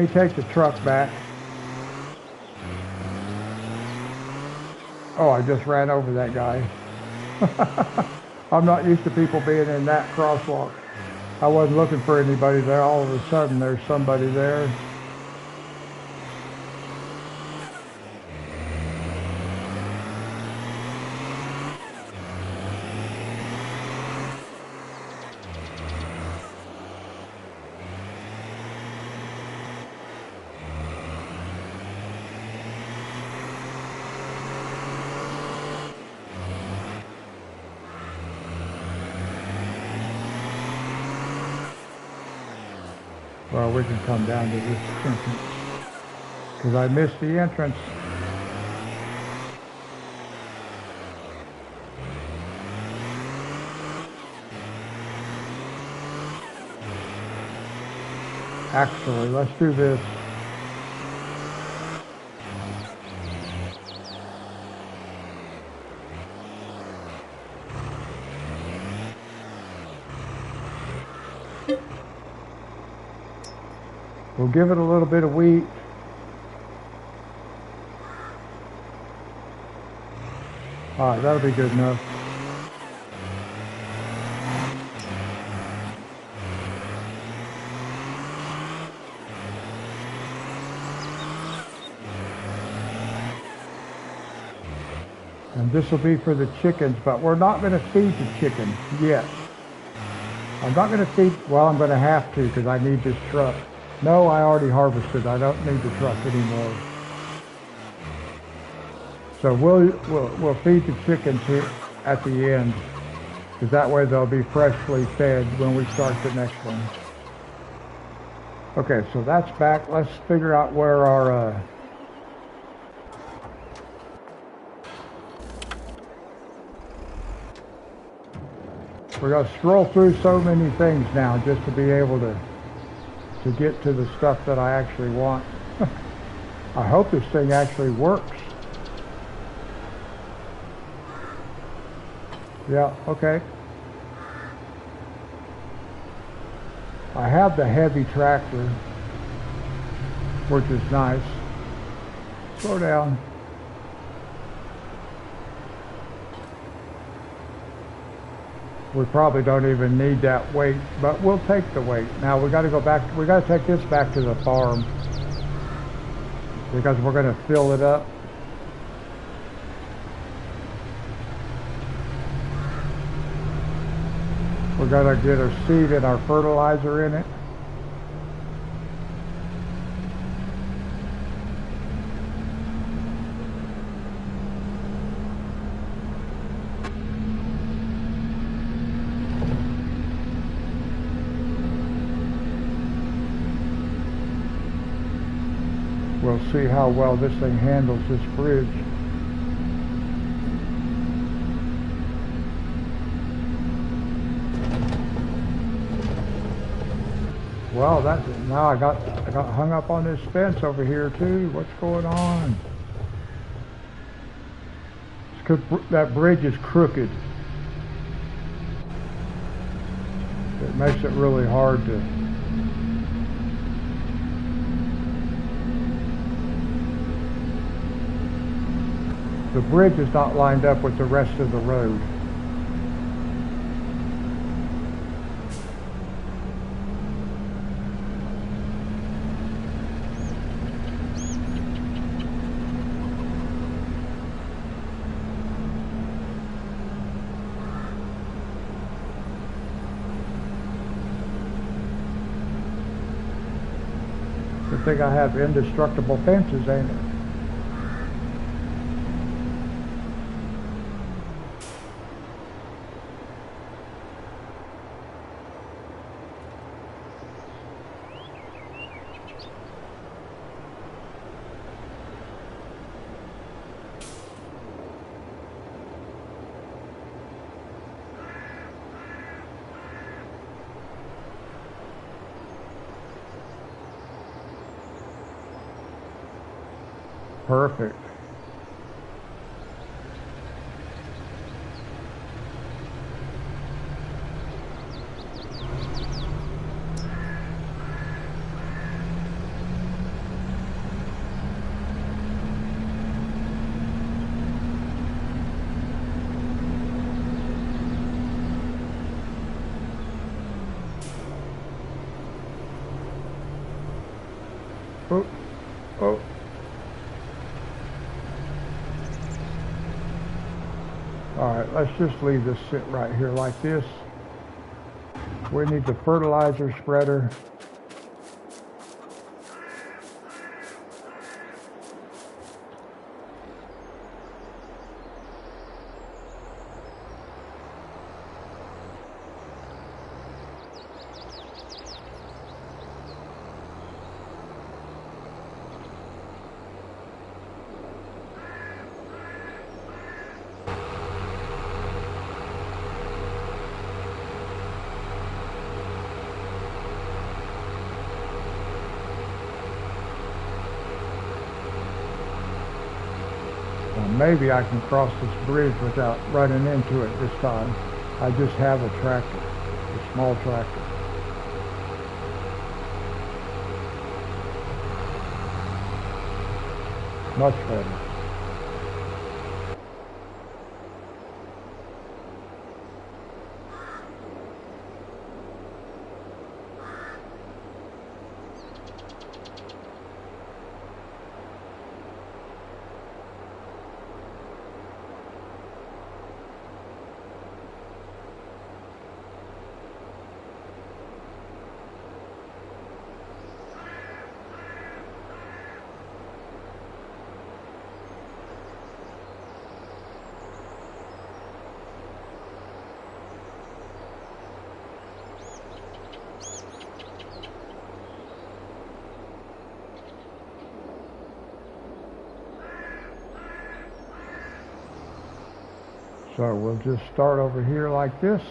take the truck back. Oh, I just ran over that guy. I'm not used to people being in that crosswalk. I wasn't looking for anybody there. All of a sudden, there's somebody there. Well, we can come down to this entrance because I missed the entrance. Actually, let's do this. We'll give it a little bit of wheat. All right, that'll be good enough. And this will be for the chickens, but we're not going to feed the chickens yet. I'm not going to feed, well, I'm going to have to because I need this truck. No, I already harvested. I don't need the truck anymore. So we'll feed the chickens here at the end, because that way they'll be freshly fed when we start the next one. Okay, so that's back. Let's figure out where our we're going to scroll through so many things now just to be able to get to the stuff that I actually want. I hope this thing actually works. Yeah, okay. I have the heavy tractor, which is nice. Slow down. We probably don't even need that weight, but we'll take the weight. Now we got to go back, we got to take this back to the farm because we're going to fill it up. We're going to get our seed and our fertilizer in it. We'll see how well this thing handles this bridge. Well, now I got hung up on this fence over here too. What's going on? It's 'cause that bridge is crooked. It makes it really hard to. The bridge is not lined up with the rest of the road. Good thing I have indestructible fences, ain't it? Perfect. Oh, oh. All right, let's just leave this sit right here like this. We need the fertilizer spreader. Maybe I can cross this bridge without running into it this time. I just have a tractor, a small tractor. Much better. So we'll just start over here like this.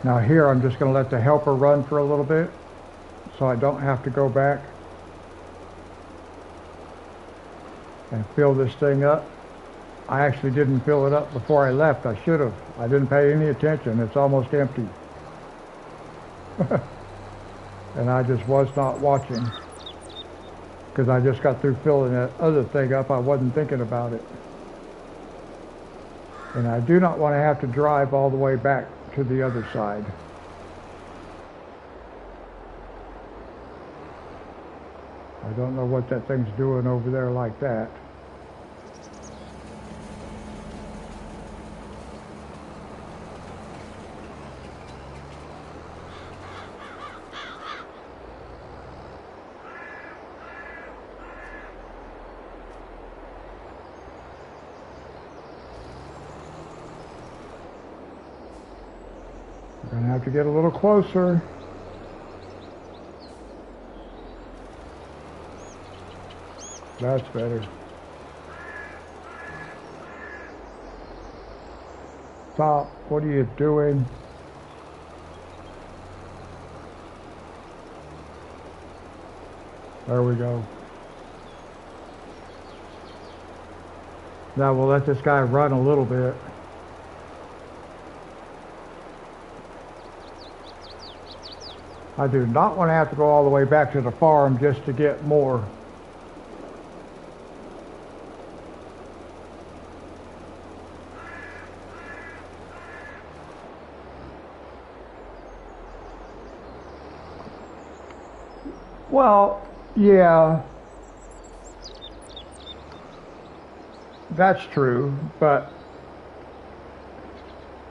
Now here I'm just going to let the helper run for a little bit so I don't have to go back and fill this thing up. I actually didn't fill it up before I left. I should have. I didn't pay any attention. It's almost empty. And I just was not watching because I just got through filling that other thing up. I wasn't thinking about it. And I do not want to have to drive all the way back to the other side. I don't know what that thing's doing over there like that. We're gonna have to get a little closer. That's better. Stop. What are you doing? There we go. Now we'll let this guy run a little bit. I do not want to have to go all the way back to the farm just to get more. Well, yeah, that's true, but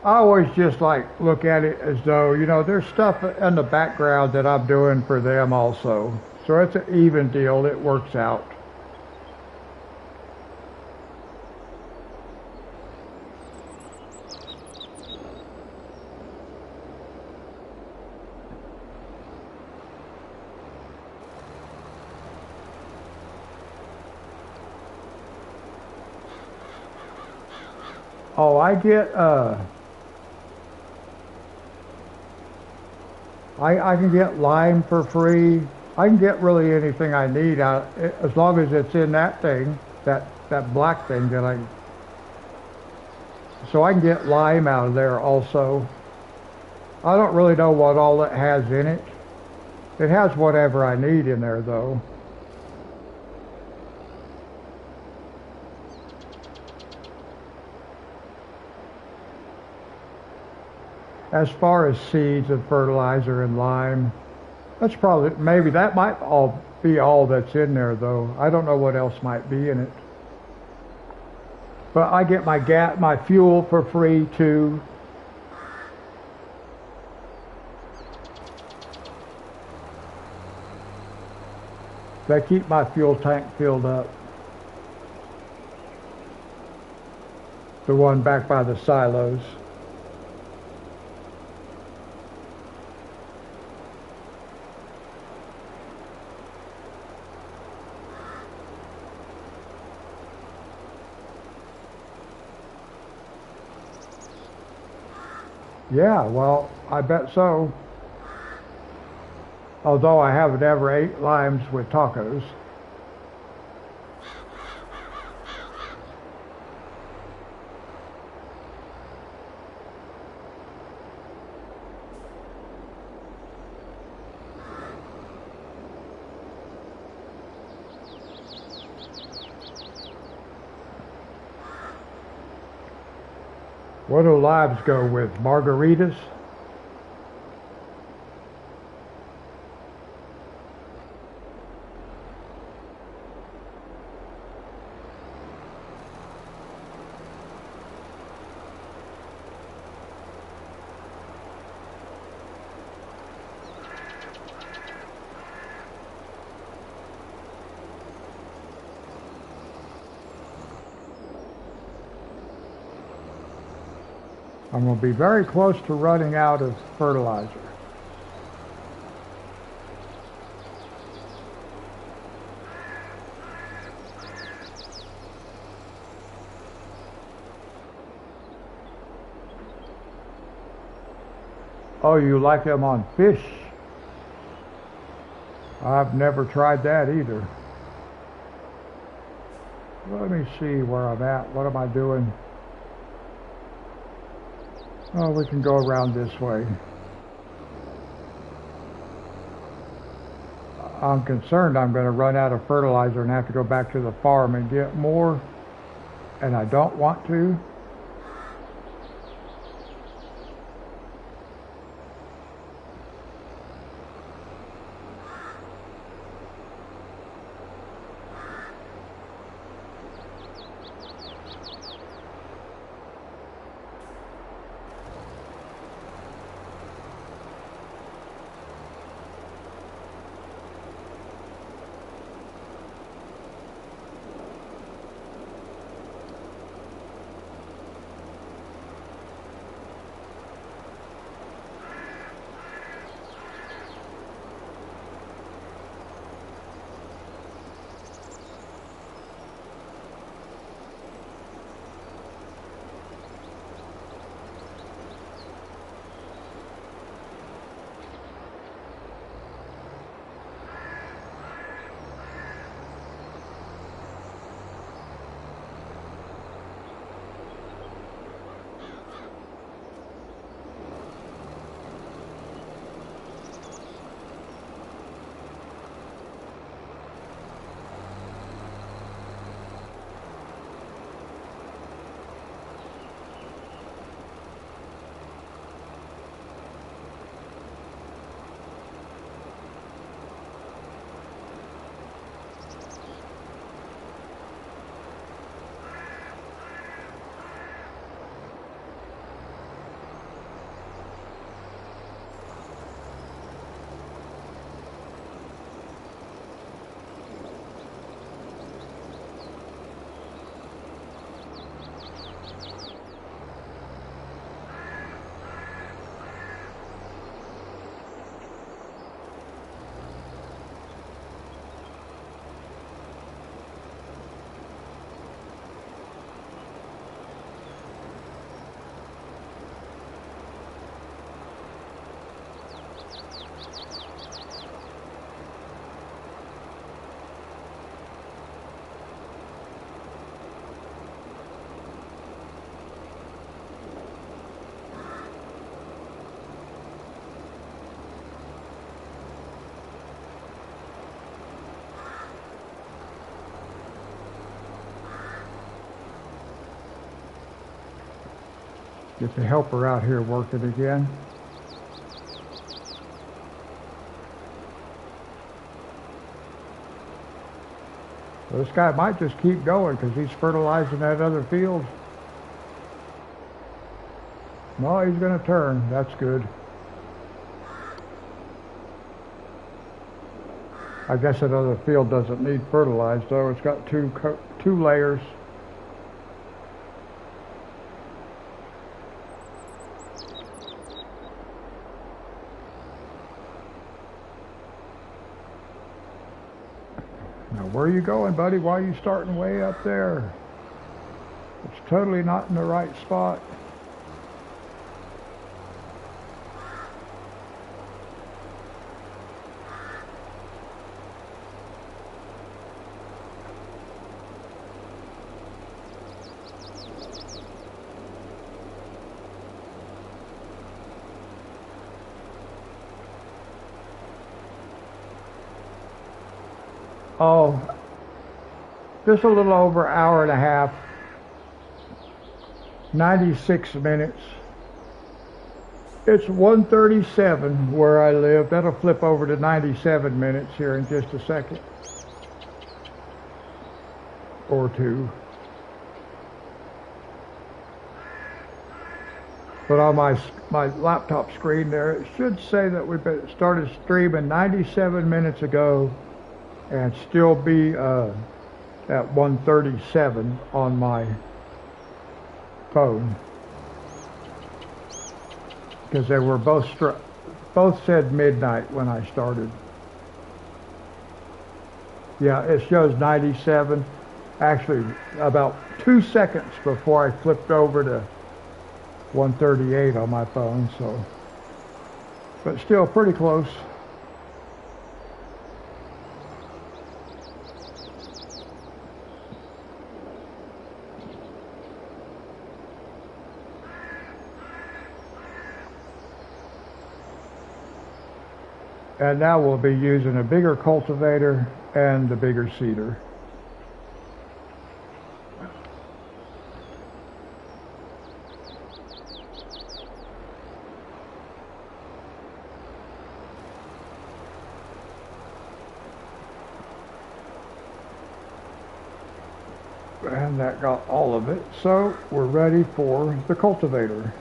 I always just like look at it as though, you know, there's stuff in the background that I'm doing for them also. So it's an even deal. It works out. Oh, I get I can get lime for free. I can get really anything I need out as long as it's in that thing, that black thing that I. So I can get lime out of there also. I don't really know what all it has in it. It has whatever I need in there though. As far as seeds and fertilizer and lime, That's probably, maybe that might all be all that's in there though. I don't know what else might be in it. But I get my fuel for free too. They keep my fuel tank filled up. The one back by the silos. Yeah, well, I bet so. Although I haven't ever ate limes with tacos. What do limes go with? Margaritas? I'm going to be very close to running out of fertilizer. Oh, you like them on fish? I've never tried that either. Let me see where I'm at. What am I doing? Oh, we can go around this way. I'm concerned I'm going to run out of fertilizer and have to go back to the farm and get more, and I don't want to. Get the helper out here working again. So this guy might just keep going because he's fertilizing that other field. No, he's going to turn. That's good. I guess that other field doesn't need fertilized, though. It's got two layers. Now, where are you going, buddy? Why are you starting way up there? It's totally not in the right spot. Oh, just a little over an hour and a half, 96 minutes. It's 1:37 where I live. That'll flip over to 97 minutes here in just a second or two. But on my laptop screen there, it should say that we started streaming 97 minutes ago and still be at 1:37 on my phone, because they were both said midnight when I started. Yeah, it shows 97. Actually, about 2 seconds before I flipped over to 138 on my phone. So, but still pretty close. And now we'll be using a bigger cultivator and the bigger seeder. And that got all of it. So we're ready for the cultivator.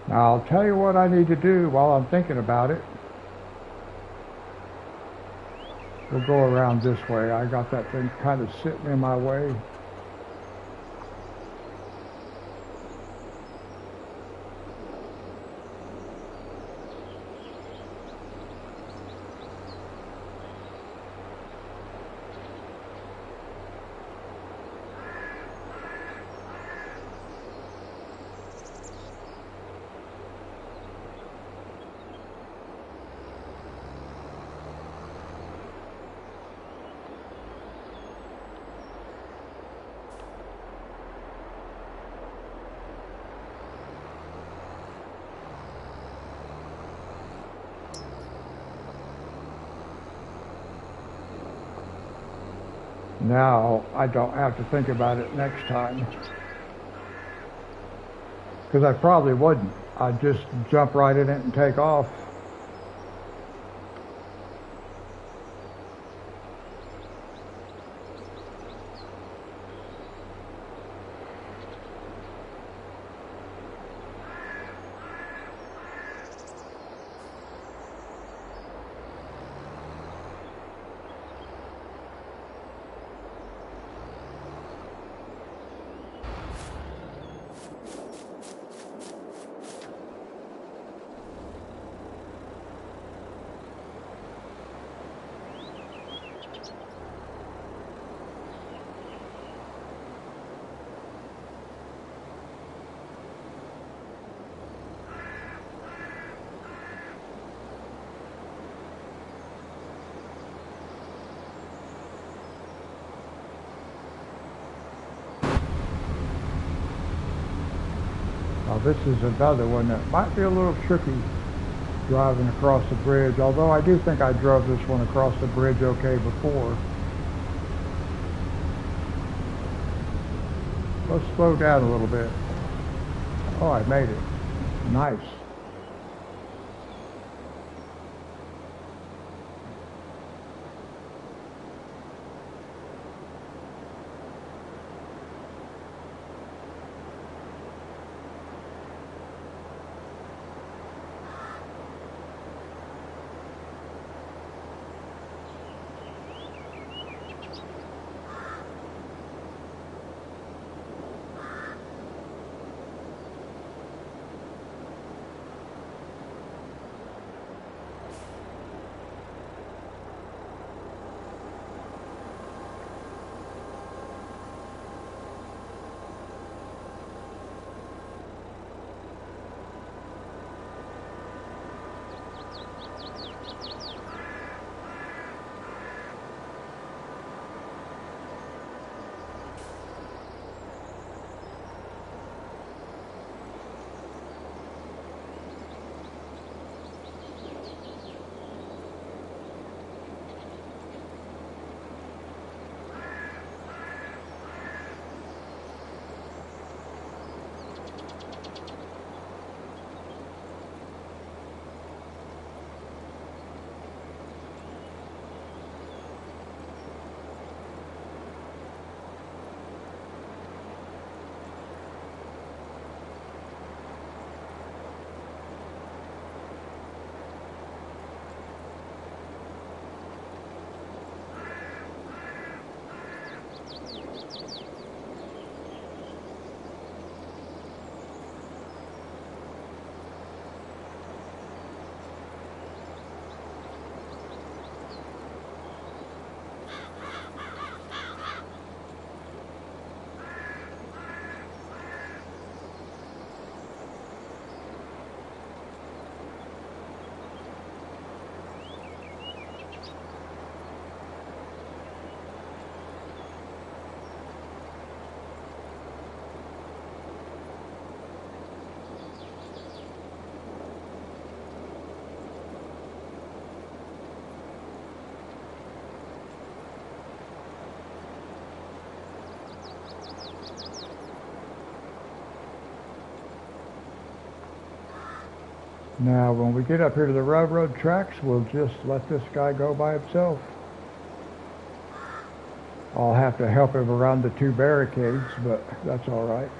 Now, I'll tell you what I need to do while I'm thinking about it. We'll go around this way. I got that thing kind of sitting in my way. Now I don't have to think about it next time. Because I probably wouldn't. I'd just jump right in it and take off. Now this is another one that might be a little tricky driving across the bridge, although I do think I drove this one across the bridge okay before. Let's slow down a little bit. Oh, I made it. Nice. Now, when we get up here to the railroad tracks, we'll just let this guy go by himself. I'll have to help him around the two barricades, but that's all right.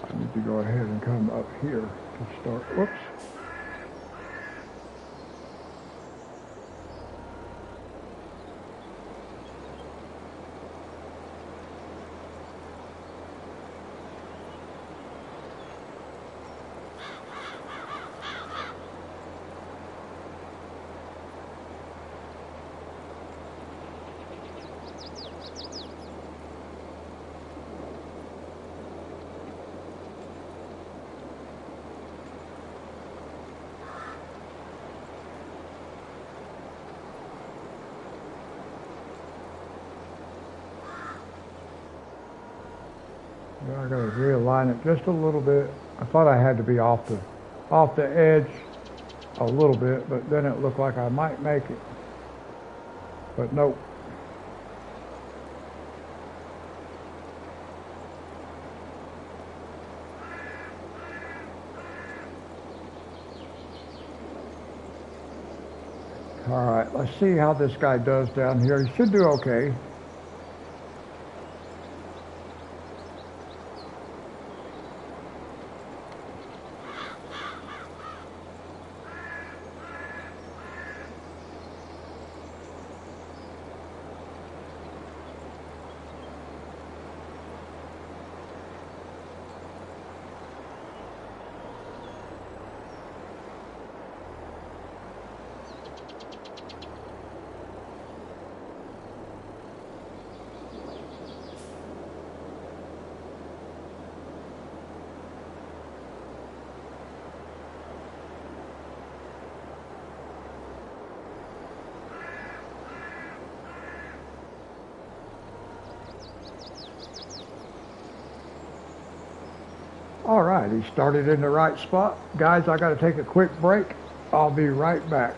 I need to go ahead and come up here to start. Whoops. I got to realign it just a little bit. I thought I had to be off the edge a little bit, but then it looked like I might make it. But nope. All right, let's see how this guy does down here. He should do okay. All right, he started in the right spot. Guys, I got to take a quick break. I'll be right back.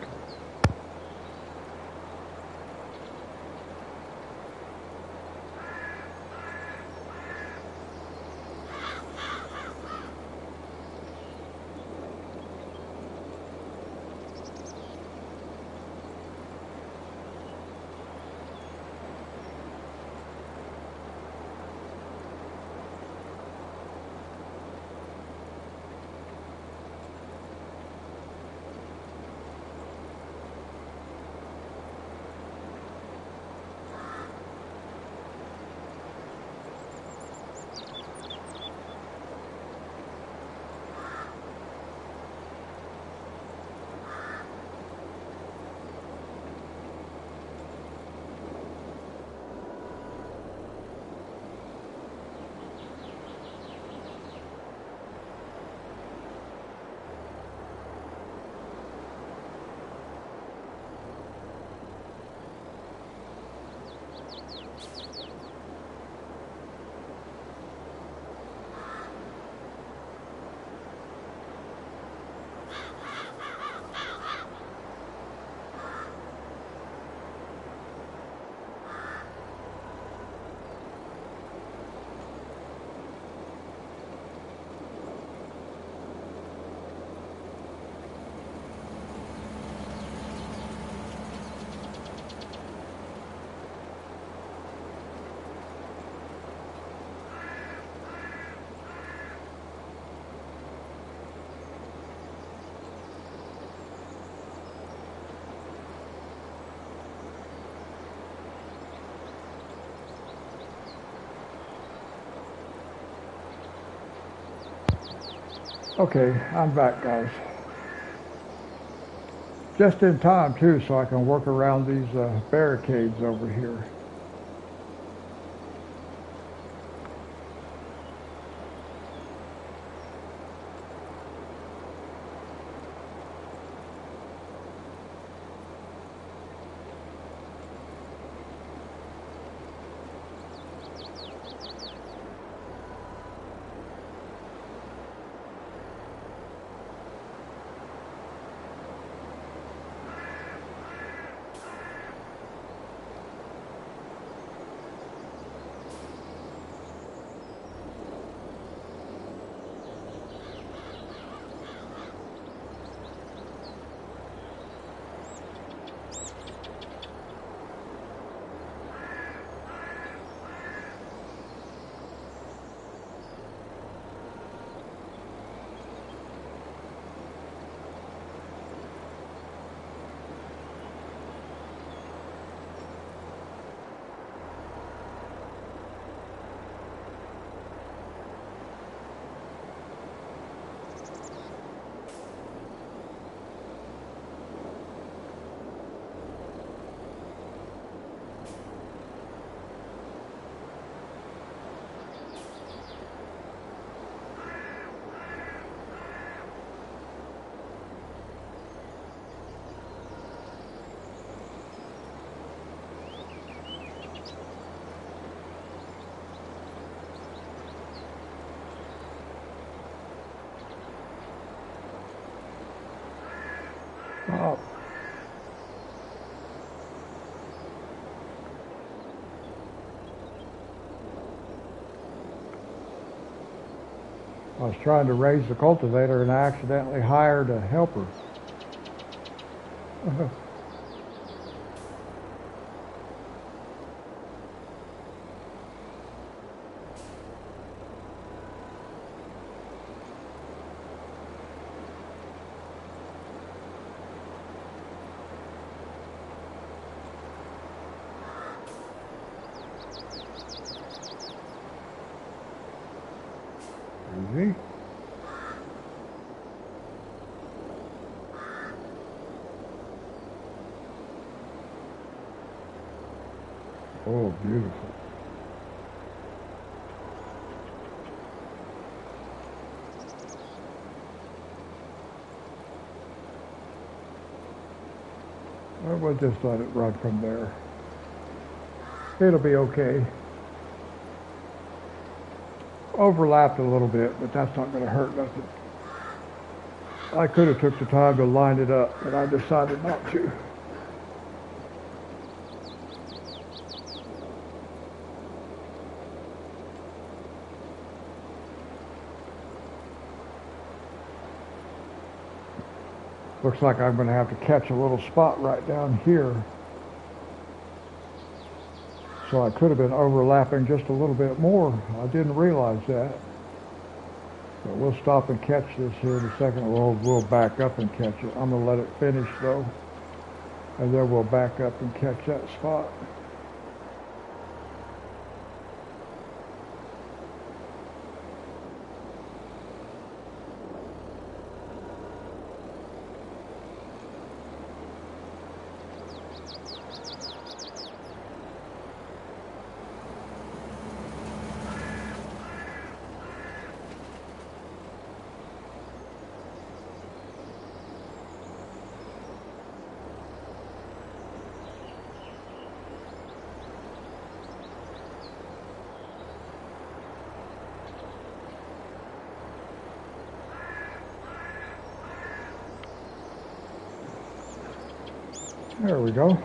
Okay, I'm back, guys. Just in time, too, so I can work around these barricades over here. I was trying to raise the cultivator and I accidentally hired a helper. Easy. Oh, beautiful. We'll just let it run from there. It'll be okay. Overlapped a little bit, but that's not going to hurt nothing. I could have took the time to line it up, but I decided not to. Looks like I'm going to have to catch a little spot right down here. So I could have been overlapping just a little bit more. I didn't realize that. But we'll stop and catch this here in a second. We'll back up and catch it. I'm going to let it finish though. And then we'll back up and catch that spot. There we go.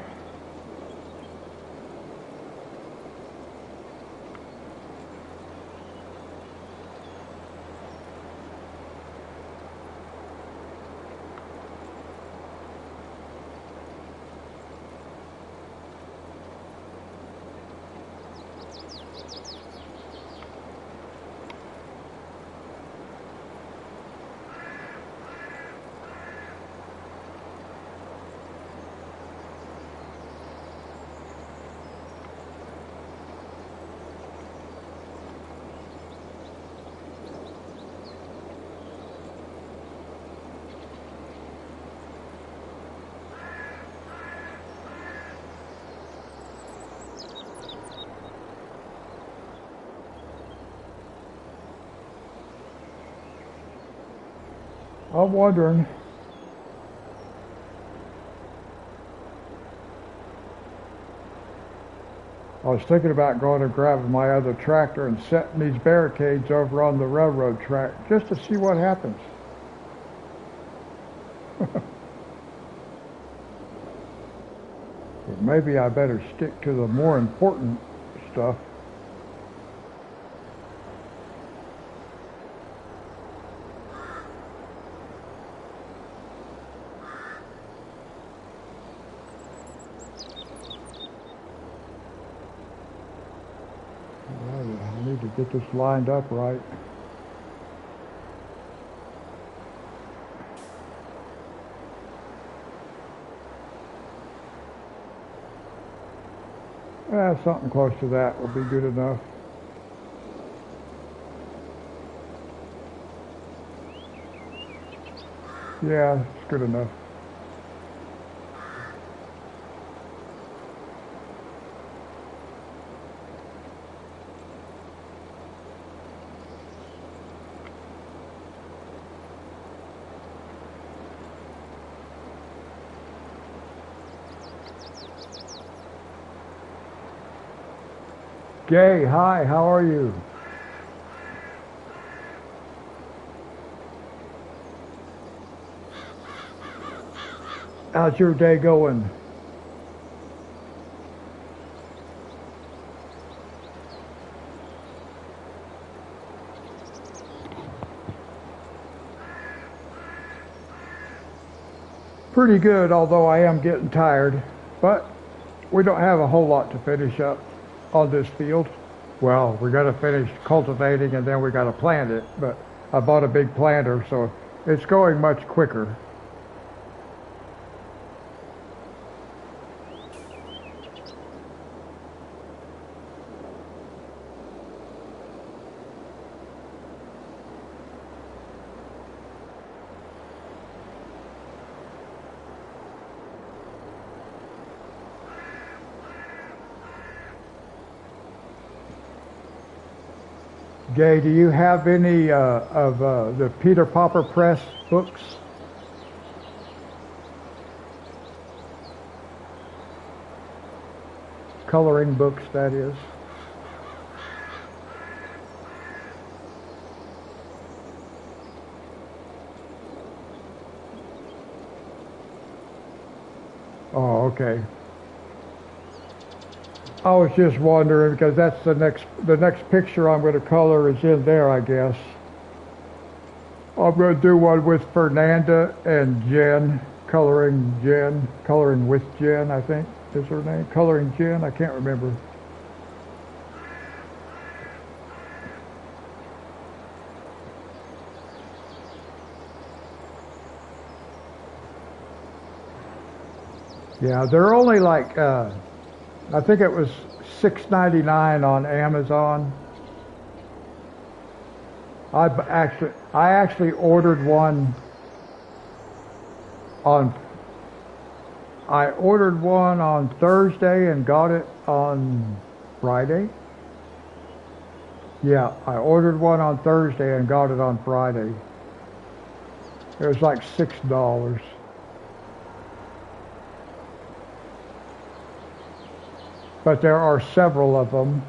I'm wondering. I was thinking about going and grabbing my other tractor and setting these barricades over on the railroad track just to see what happens. But maybe I better stick to the more important stuff. I need to get this lined up right. Something close to that will be good enough. Yeah, it's good enough. Gay, hi, how are you? How's your day going? pretty good, although I am getting tired. But we don't have a whole lot to finish up on this field. Well, we got to finish cultivating and then we got to plant it. But I bought a big planter, so it's going much quicker. Gay, do you have any of the Peter Popper Press books? Coloring books, that is. Oh, okay. I was just wondering because that's the next picture I'm going to color is in there, I guess. I'm going to do one with Fernanda and Jen, coloring with Jen, I think is her name. Coloring Jen, I can't remember. Yeah, they're only like I think it was $6.99 on Amazon. I actually ordered one on Thursday and got it on Friday. Yeah, I ordered one on Thursday and got it on Friday. It was like $6. But there are several of them.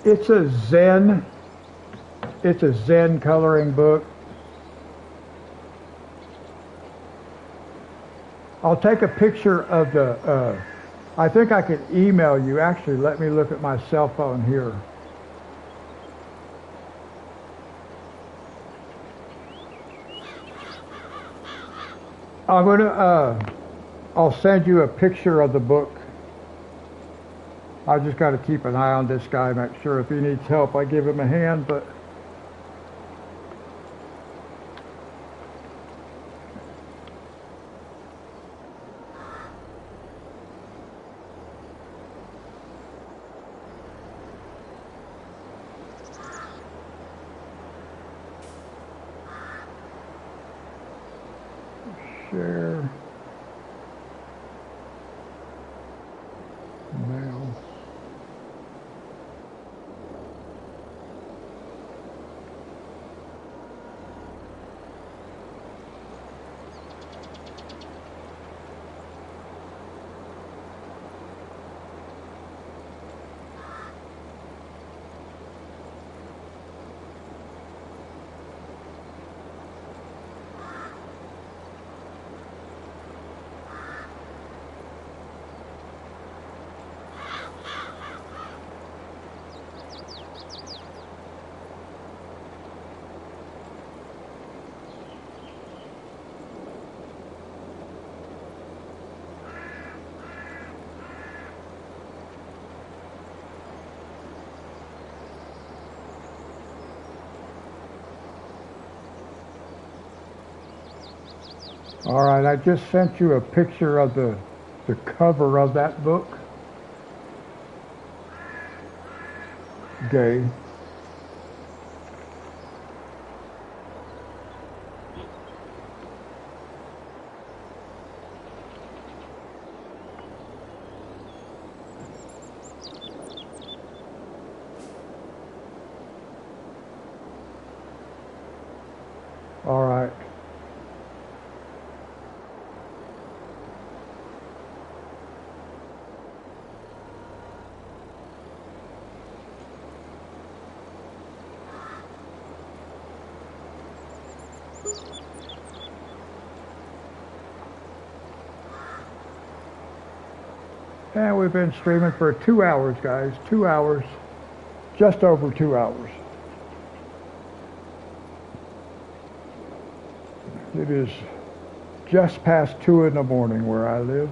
It's a Zen coloring book. I'll take a picture of the, I think I can email you. Actually, let me look at my cell phone here. I'll send you a picture of the book. I just got to keep an eye on this guy, make sure if he needs help, I give him a hand, but share now. All right, I just sent you a picture of the cover of that book. Gay. All right. And we've been streaming for 2 hours, guys. 2 hours. Just over 2 hours. It is just past 2 in the morning where I live.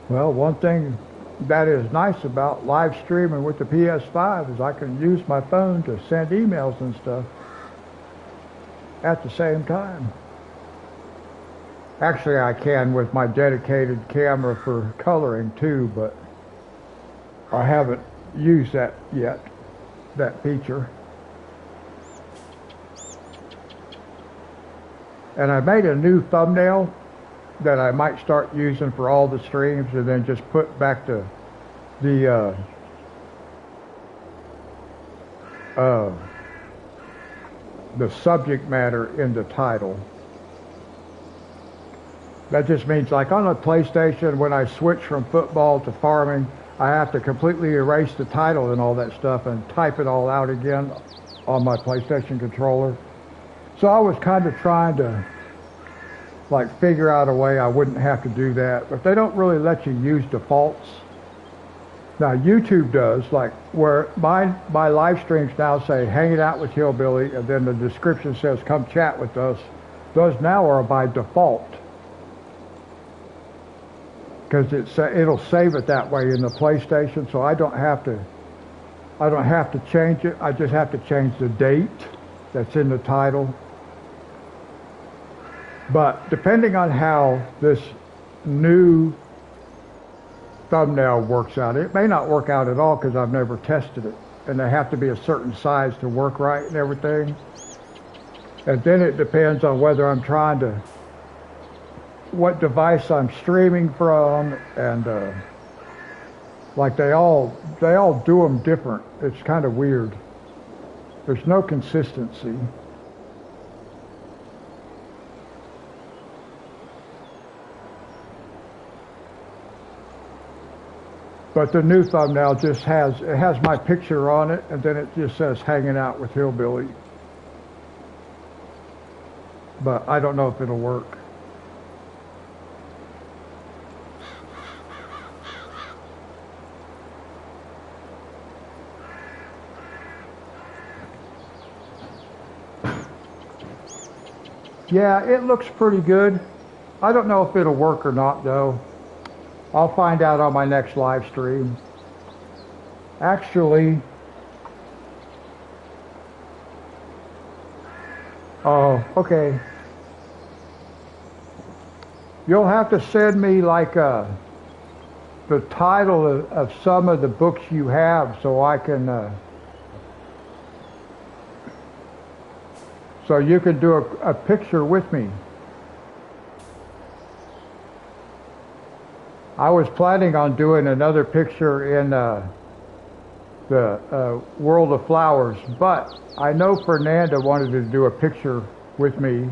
Well, one thing that is nice about live streaming with the PS5 is I can use my phone to send emails and stuff at the same time. Actually, I can with my dedicated camera for coloring too, but I haven't used that yet, that feature. And I made a new thumbnail that I might start using for all the streams, and then just put back the subject matter in the title. That just means, like on a PlayStation, when I switch from football to farming, I have to completely erase the title and all that stuff and type it all out again on my PlayStation controller. So I was kind of trying to like figure out a way I wouldn't have to do that. But they don't really let you use defaults. Now YouTube does, like where my live streams now say hanging out with Hillbilly, and then the description says come chat with us. Those now are by default, because it'll save it that way in the PlayStation, so I don't have to change it. I just have to change the date that's in the title. But depending on how this new thumbnail works out, it may not work out at all because I've never tested it, and they have to be a certain size to work right and everything. And then it depends on whether I'm trying to, what device I'm streaming from, and like they all do them different. It's kind of weird. There's no consistency. But the new thumbnail just has my picture on it, and then it just says hanging out with Hillbilly. But I don't know if it'll work. Yeah, it looks pretty good. I don't know if it'll work or not though. I'll find out on my next live stream. Actually, oh, okay. You'll have to send me like the title of some of the books you have, so I can, so you can do a picture with me. I was planning on doing another picture the World of Flowers, but I know Fernanda wanted to do a picture with me,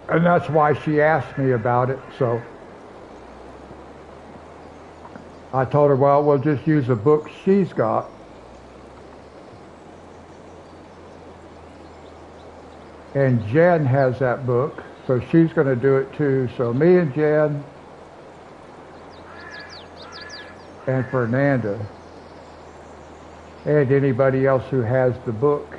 and that's why she asked me about it. So I told her, well, we'll just use a book she's got. And Jen has that book, so she's going to do it too. So me and Jen and Fernanda and anybody else who has the book.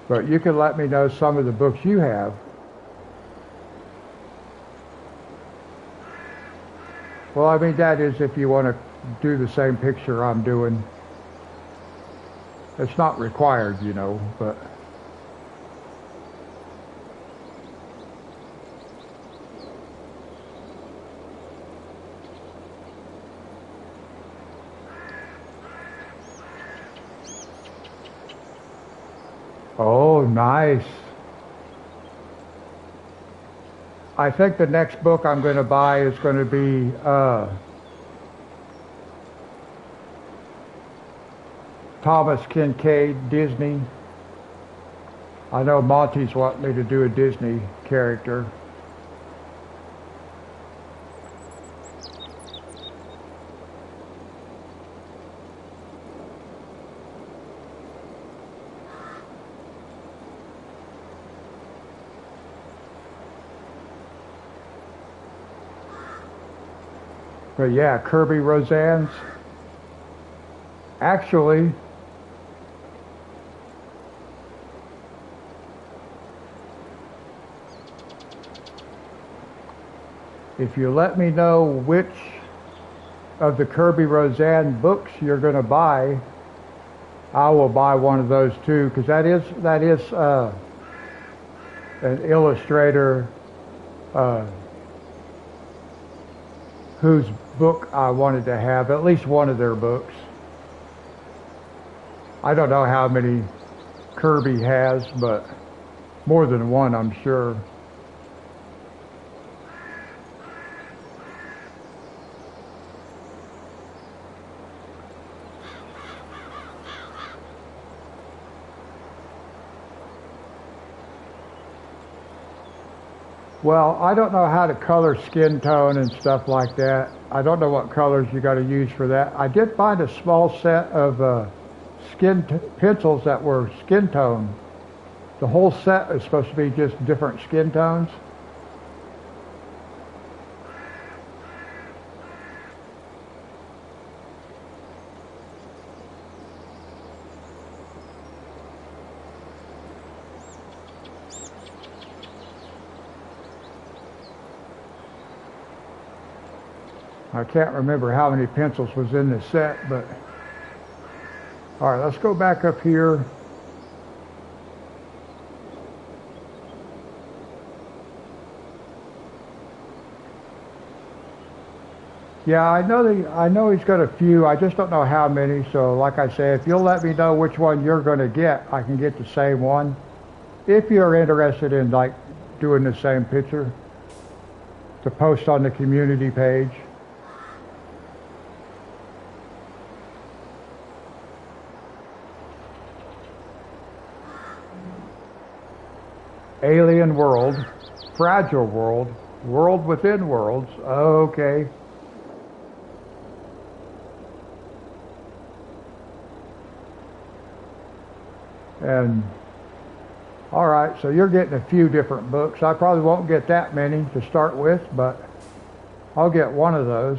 But you can let me know some of the books you have. Well, I mean, that is if you want to do the same picture I'm doing. It's not required, you know, but... Oh, nice. I think the next book I'm going to buy is going to be Thomas Kincaid, Disney. I know Monty's wanting me to do a Disney character. But yeah, Kirby Roseanne's. Actually, if you let me know which of the Kirby Roseanne books you're going to buy, I will buy one of those too, because that is an illustrator whose book I wanted to have, at least one of their books. I don't know how many Kirby has, but more than one, I'm sure. Well, I don't know how to color skin tone and stuff like that. I don't know what colors you got to use for that. I did find a small set of pencils that were skin tone. The whole set is supposed to be just different skin tones. I can't remember how many pencils was in this set, but all right, let's go back up here. Yeah, I know he's got a few. I just don't know how many. So, like I say, if you'll let me know which one you're going to get, I can get the same one. If you're interested in like doing the same picture to post on the community page. Alien world, fragile world, world within worlds. Okay. And all right, so you're getting a few different books. I probably won't get that many to start with, but I'll get one of those.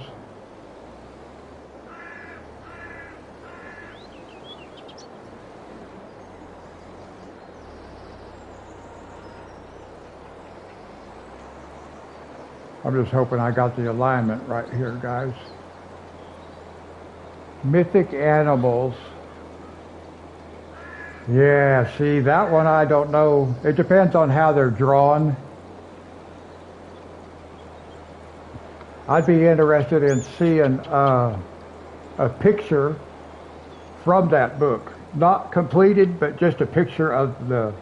I'm just hoping I got the alignment right here, guys. Mythic animals. Yeah, see, that one I don't know. It depends on how they're drawn. I'd be interested in seeing a picture from that book. Not completed, but just a picture of the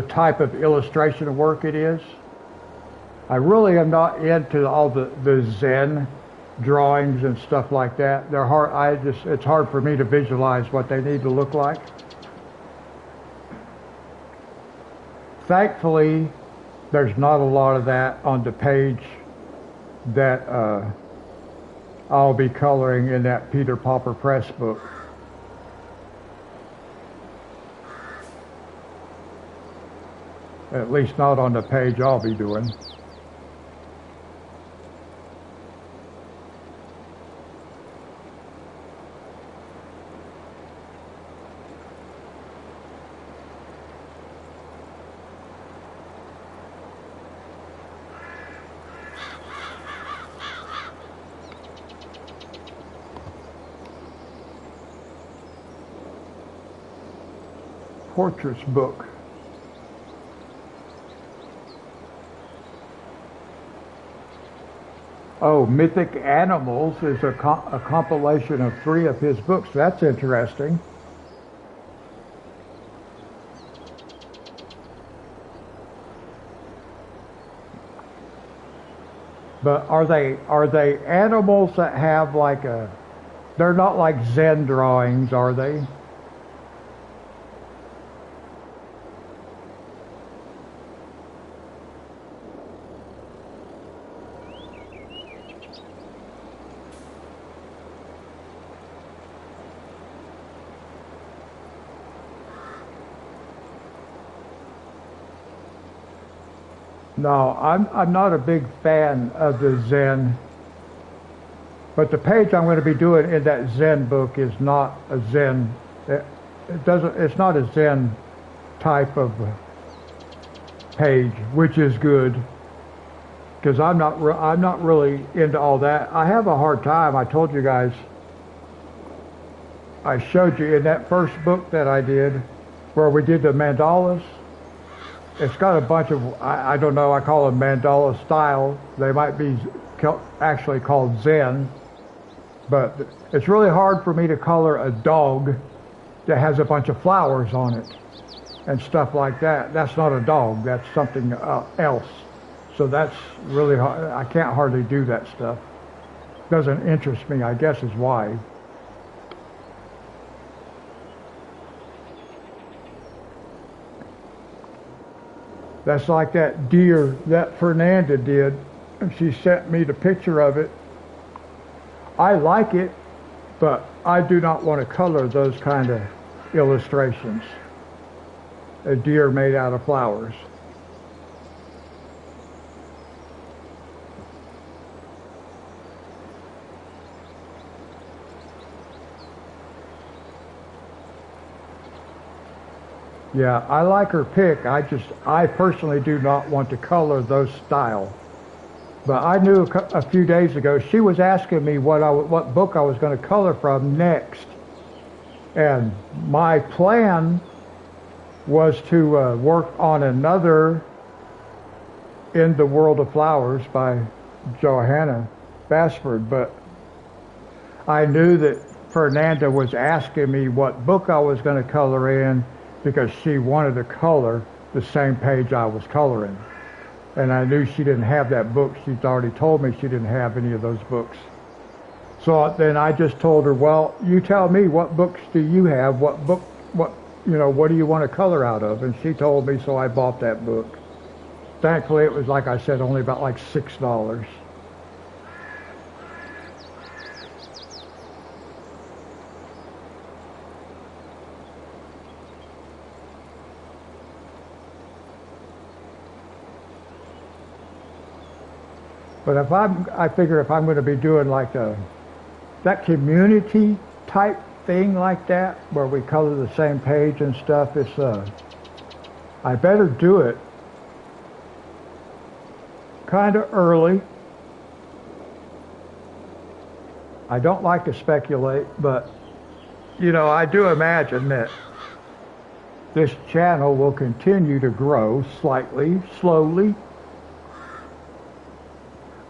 type of illustration work it is. I really am not into all the Zen drawings and stuff like that. They're hard. It's hard for me to visualize what they need to look like. Thankfully, there's not a lot of that on the page that I'll be coloring in that Peter Pauper Press book. At least not on the page I'll be doing. Portraits book. Oh, Mythic Animals is a compilation of 3 of his books. That's interesting. But are they animals that have like a? They're not like Zen drawings, are they? No, I'm not a big fan of the Zen, but the page I'm going to be doing in that Zen book is not a Zen. It's not a Zen type of page, which is good, because I'm not really into all that. I have a hard time. I told you guys. I showed you in that first book that I did, where we did the mandalas. It's got a bunch of, I don't know, I call them mandala style. They might be actually called Zen, but it's really hard for me to color a dog that has a bunch of flowers on it and stuff like that. That's not a dog, that's something else. So that's really hard. I can't hardly do that stuff. Doesn't interest me, I guess is why. That's like that deer that Fernanda did. She sent me the picture of it. I like it, but I do not want to color those kind of illustrations. A deer made out of flowers. Yeah, I like her pick. I personally do not want to color those style. But I knew a few days ago she was asking me what book I was going to color from next, and my plan was to work on another In the World of Flowers by Johanna Basford. But I knew that Fernanda was asking me what book I was going to color in, because she wanted to color the same page I was coloring. And I knew she didn't have that book. She'd already told me she didn't have any of those books. So then I just told her, well, you tell me, what books do you have? What do you want to color out of? And she told me, so I bought that book. Thankfully, it was, like I said, only about like $6. But I figure if I'm going to be doing like that community type thing like that, where we color the same page and stuff, I better do it kind of early. I don't like to speculate, but I do imagine that this channel will continue to grow slightly, slowly.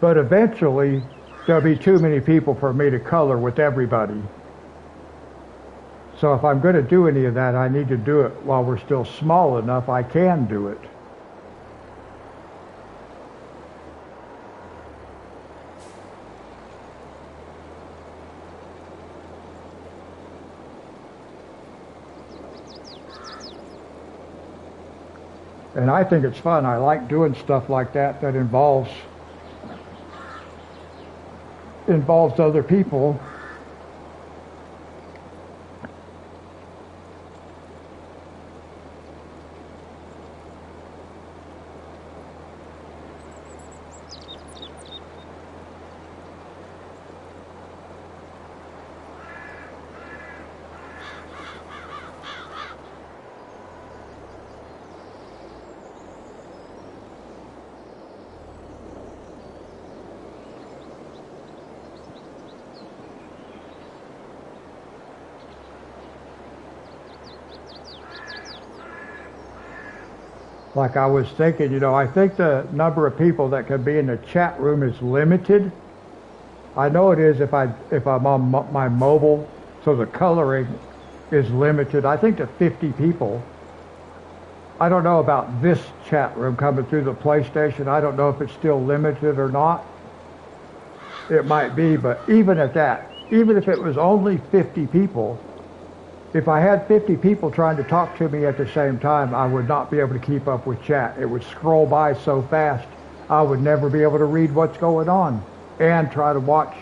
But eventually, there'll be too many people for me to color with everybody. So if I'm going to do any of that, I need to do it while we're still small enough I can do it. And I think it's fun. I like doing stuff like that involves other people. Like I was thinking, I think the number of people that can be in the chat room is limited. I know it is if I'm on my mobile, so the coloring is limited. I think to 50 people. I don't know about this chat room coming through the PlayStation. I don't know if it's still limited or not. It might be, but even at that, even if it was only 50 people, if I had 50 people trying to talk to me at the same time, I would not be able to keep up with chat. It would scroll by so fast, I would never be able to read what's going on and try to watch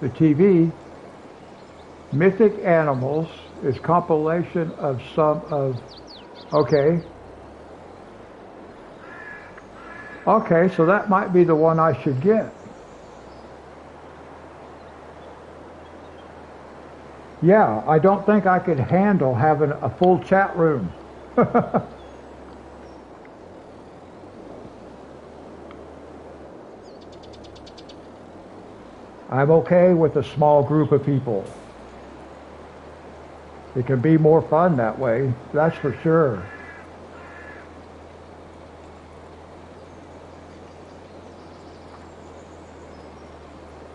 the TV. Mythic Animals is compilation of okay. Okay, so that might be the one I should get. Yeah, I don't think I could handle having a full chat room. I'm okay with a small group of people. It can be more fun that way, that's for sure.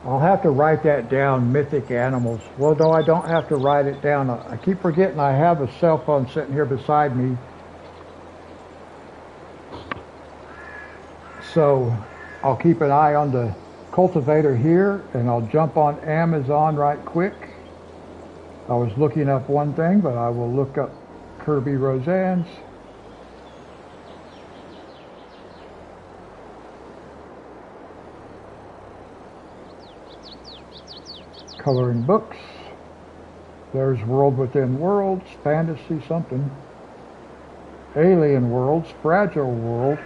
I'll have to write that down, Mythic Animals. Well, no, I don't have to write it down. I keep forgetting I have a cell phone sitting here beside me. So I'll keep an eye on the cultivator here, and I'll jump on Amazon right quick. I was looking up one thing, but I will look up Kirby Roseanne's. Coloring books. There's World Within Worlds, Fantasy something. Alien Worlds, Fragile World.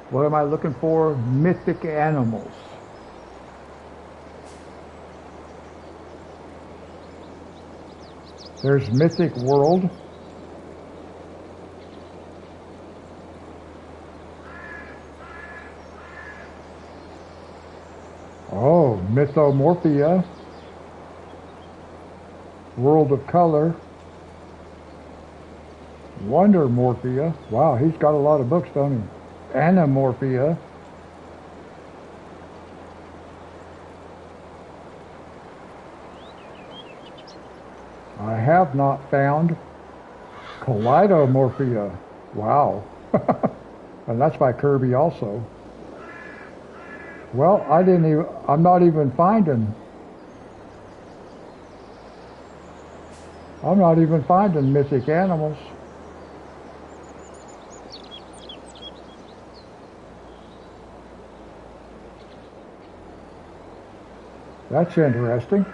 What am I looking for? Mythic Animals. There's Mythic World. Oh, Mythomorphia, World of Color, Wondermorphia. Wow, he's got a lot of books, don't he? Anamorphia. I have not found Kaleidomorphia. Wow. And that's by Kirby also. Well, I'm not even finding Mythic Animals. That's interesting.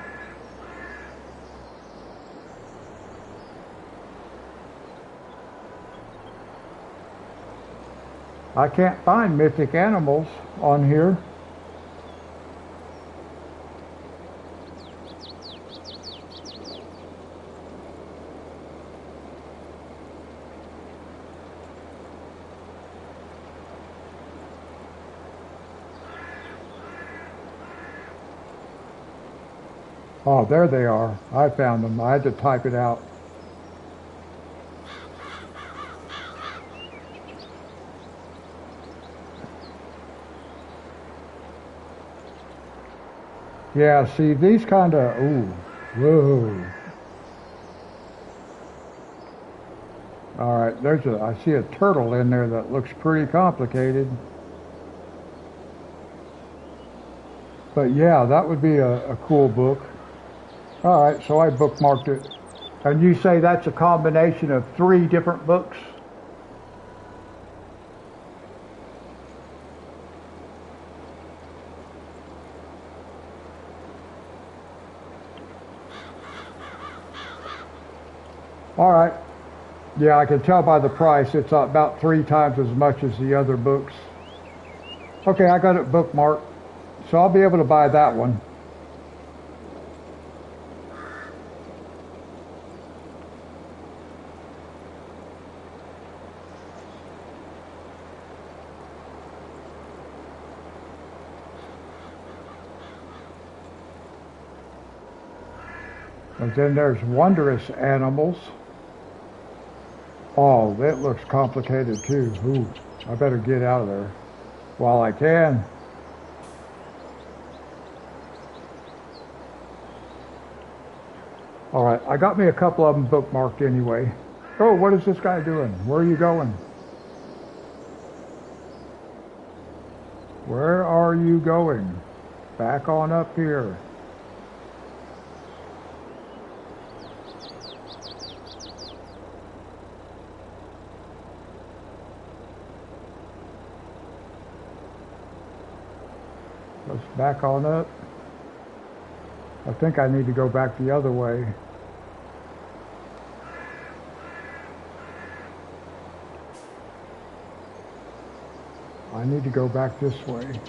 I can't find Mythic Animals on here. Oh, there they are. I found them. I had to type it out. Yeah, see, these kind of, ooh, whoa. All right, I see a turtle in there that looks pretty complicated. But yeah, that would be a cool book. All right, so I bookmarked it. And you say that's a combination of three different books? All right. Yeah, I can tell by the price it's about three times as much as the other books. Okay, I got it bookmarked. So I'll be able to buy that one. And then there's Wondrous Animals. Oh, that looks complicated too. Ooh, I better get out of there while I can. All right, I got me a couple of them bookmarked anyway. Oh, what is this guy doing? Where are you going? Where are you going? Back on up here. Let's back on up. I think I need to go back the other way. I need to go back this way.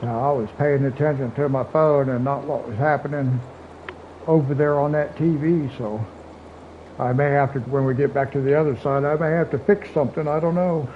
Now, I was paying attention to my phone and not what was happening over there on that TV, so I may have to, when we get back to the other side, I may have to fix something. I don't know.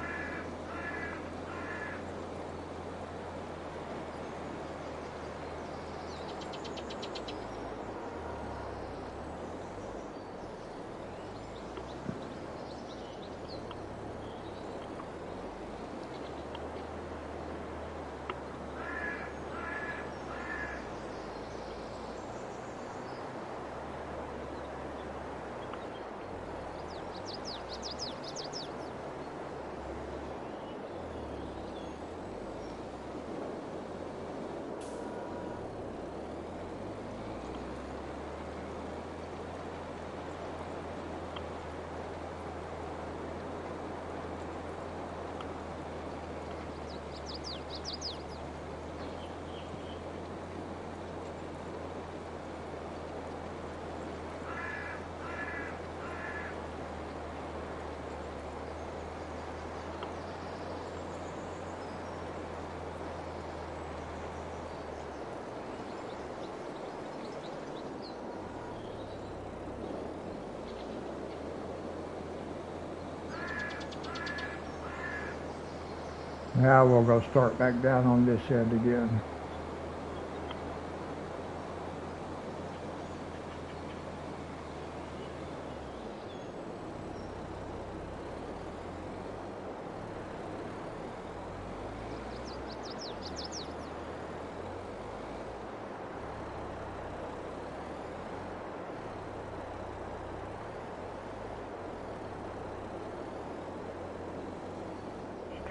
Now we'll go start back down on this end again.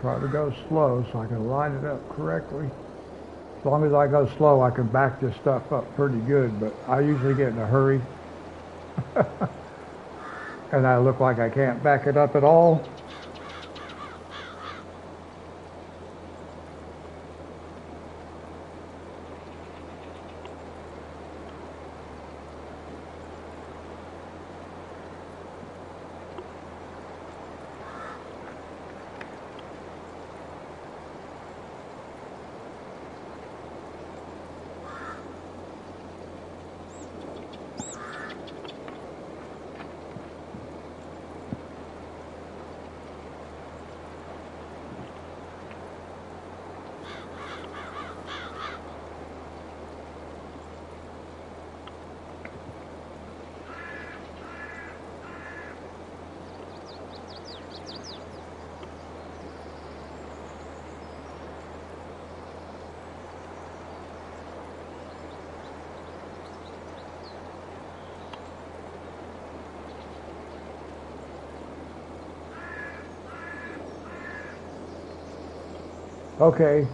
Try to go slow so I can line it up correctly. As long as I go slow, I can back this stuff up pretty good, but I usually get in a hurry. And I look like I can't back it up at all. Okay.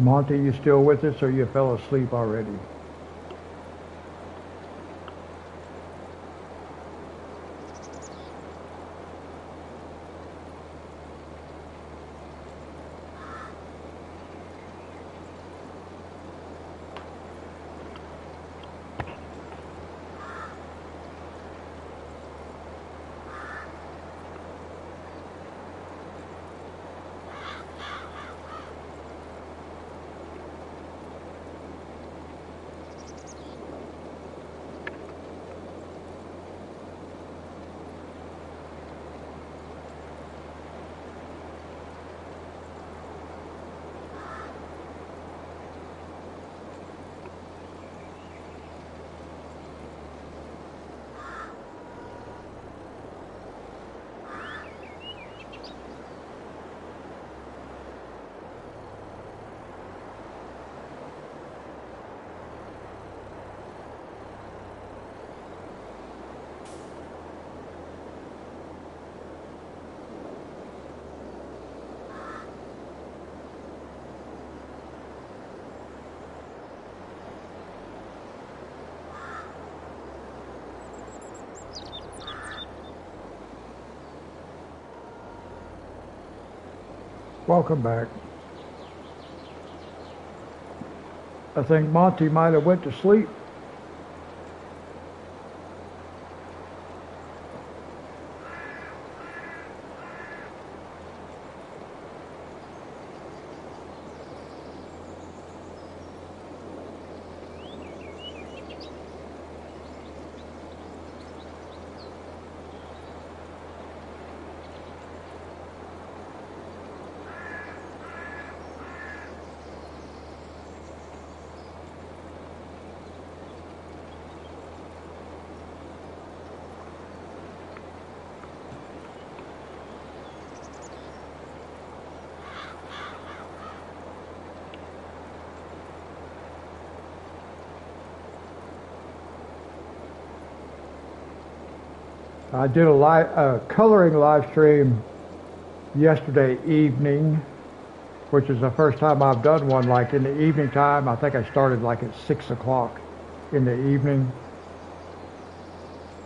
Monty, you still with us or you fell asleep already? Welcome back. I think Monty might have went to sleep. I did a coloring live stream yesterday evening, which is the first time I've done one like in the evening time. I think I started like at 6 o'clock in the evening.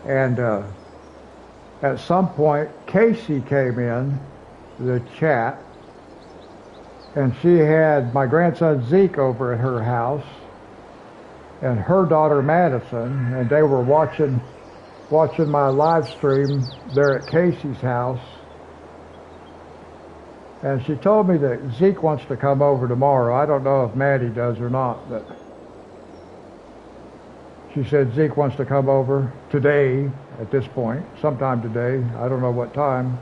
And at some point, Casey came in the chat, and she had my grandson Zeke over at her house, and her daughter Madison, and they were watching my live stream there at Casey's house. And she told me that Zeke wants to come over tomorrow. I don't know if Maddie does or not, but she said Zeke wants to come over today at this point, sometime today. I don't know what time.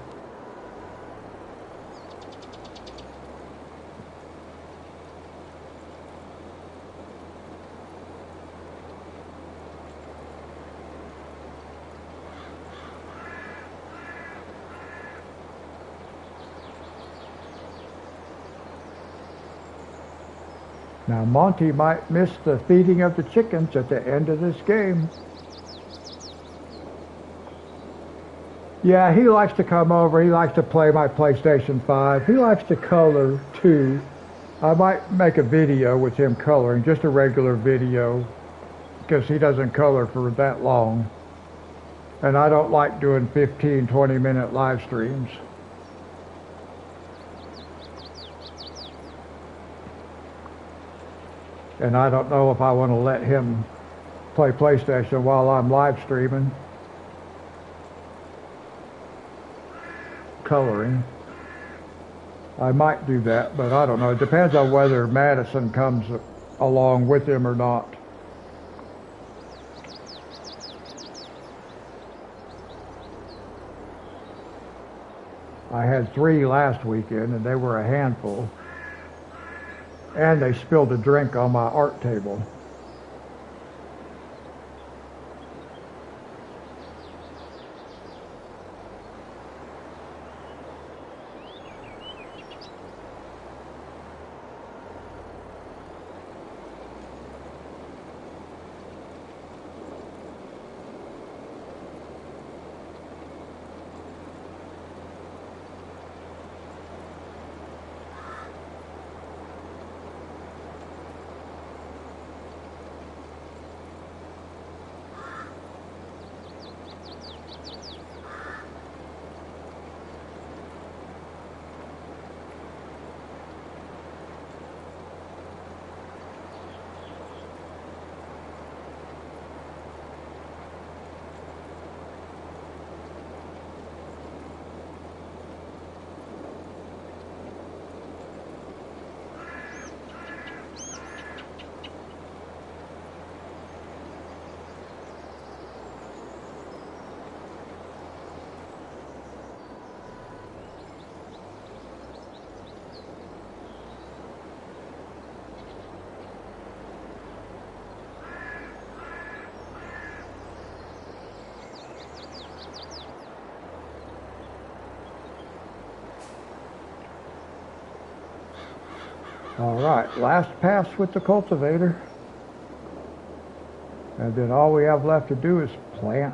Now Monty might miss the feeding of the chickens at the end of this game. Yeah, he likes to come over. He likes to play my PlayStation 5. He likes to color too. I might make a video with him coloring, just a regular video, because he doesn't color for that long. And I don't like doing 15, 20-minute live streams. And I don't know if I want to let him play PlayStation while I'm live streaming, coloring. I might do that, but I don't know. It depends on whether Madison comes along with him or not. I had 3 last weekend, and they were a handful. And they spilled a drink on my art table. All right, last pass with the cultivator. And then all we have left to do is plant.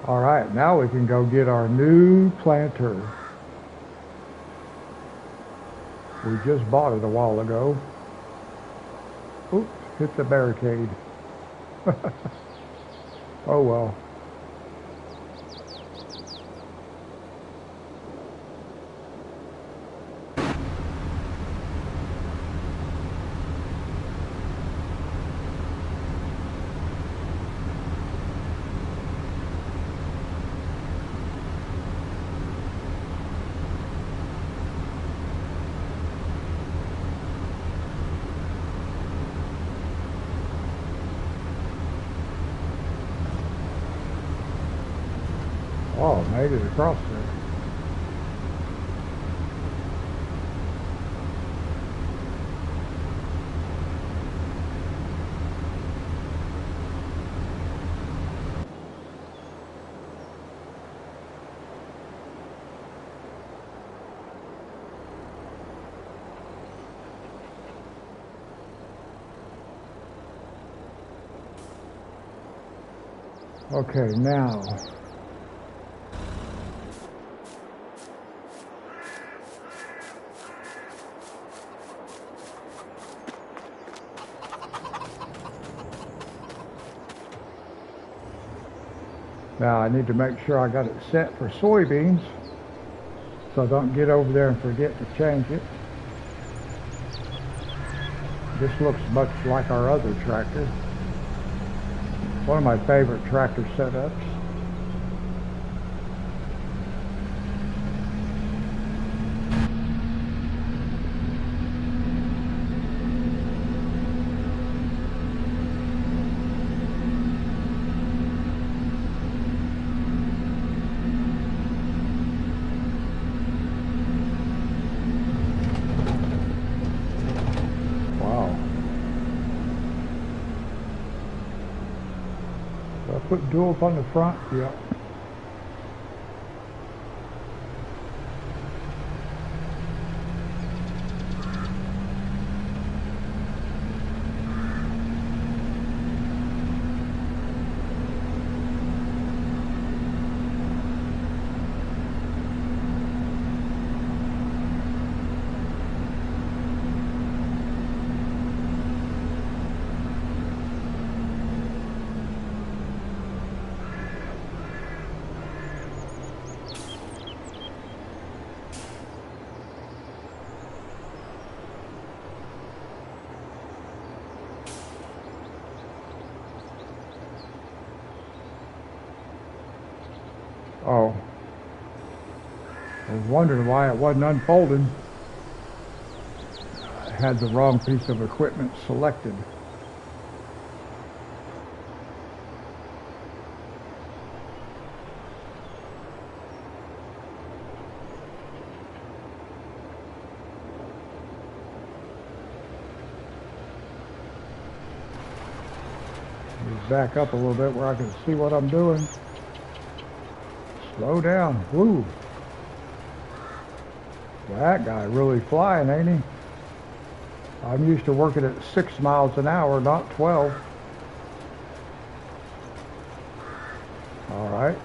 All right, now we can go get our new planter. We just bought it a while ago. Oops, hit the barricade. Oh well. Oh, made it across there. Okay, now. Now I need to make sure I got it set for soybeans, so don't get over there and forget to change it. This looks much like our other tractor. One of my favorite tractor setups. Put duals on the front, yeah. Oh, I was wondering why it wasn't unfolding. I had the wrong piece of equipment selected. Back up a little bit where I can see what I'm doing. Slow down. Woo. That guy really flying, ain't he? I'm used to working at 6 miles an hour, not 12. All right.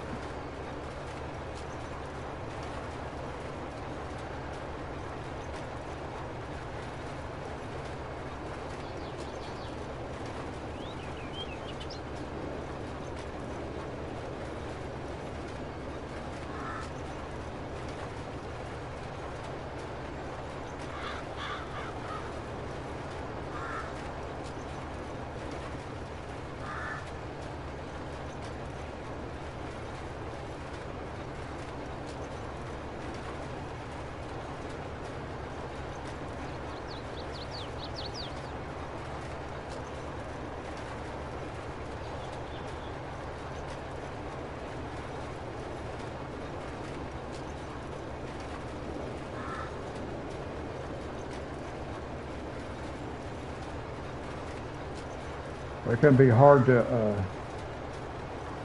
It can be hard to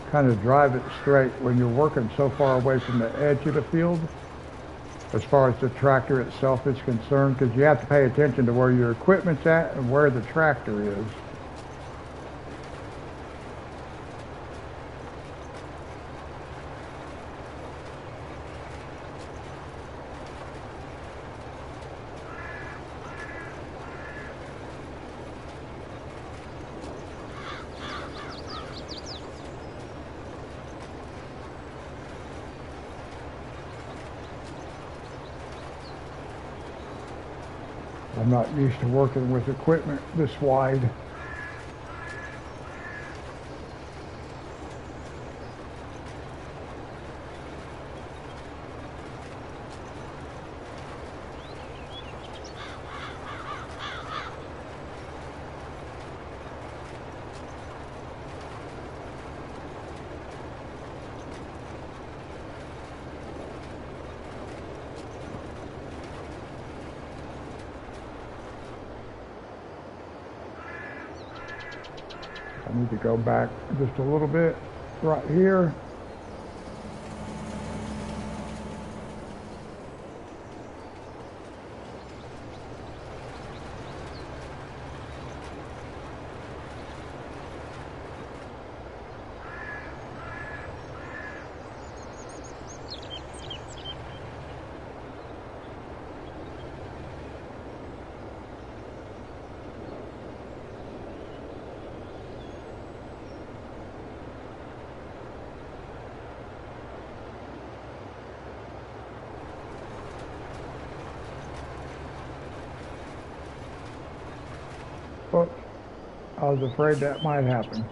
kind of drive it straight when you're working so far away from the edge of the field as far as the tractor itself is concerned, because you have to pay attention to where your equipment's at and where the tractor is. I'm not used to working with equipment this wide. I need to go back just a little bit right here. But I was afraid that might happen.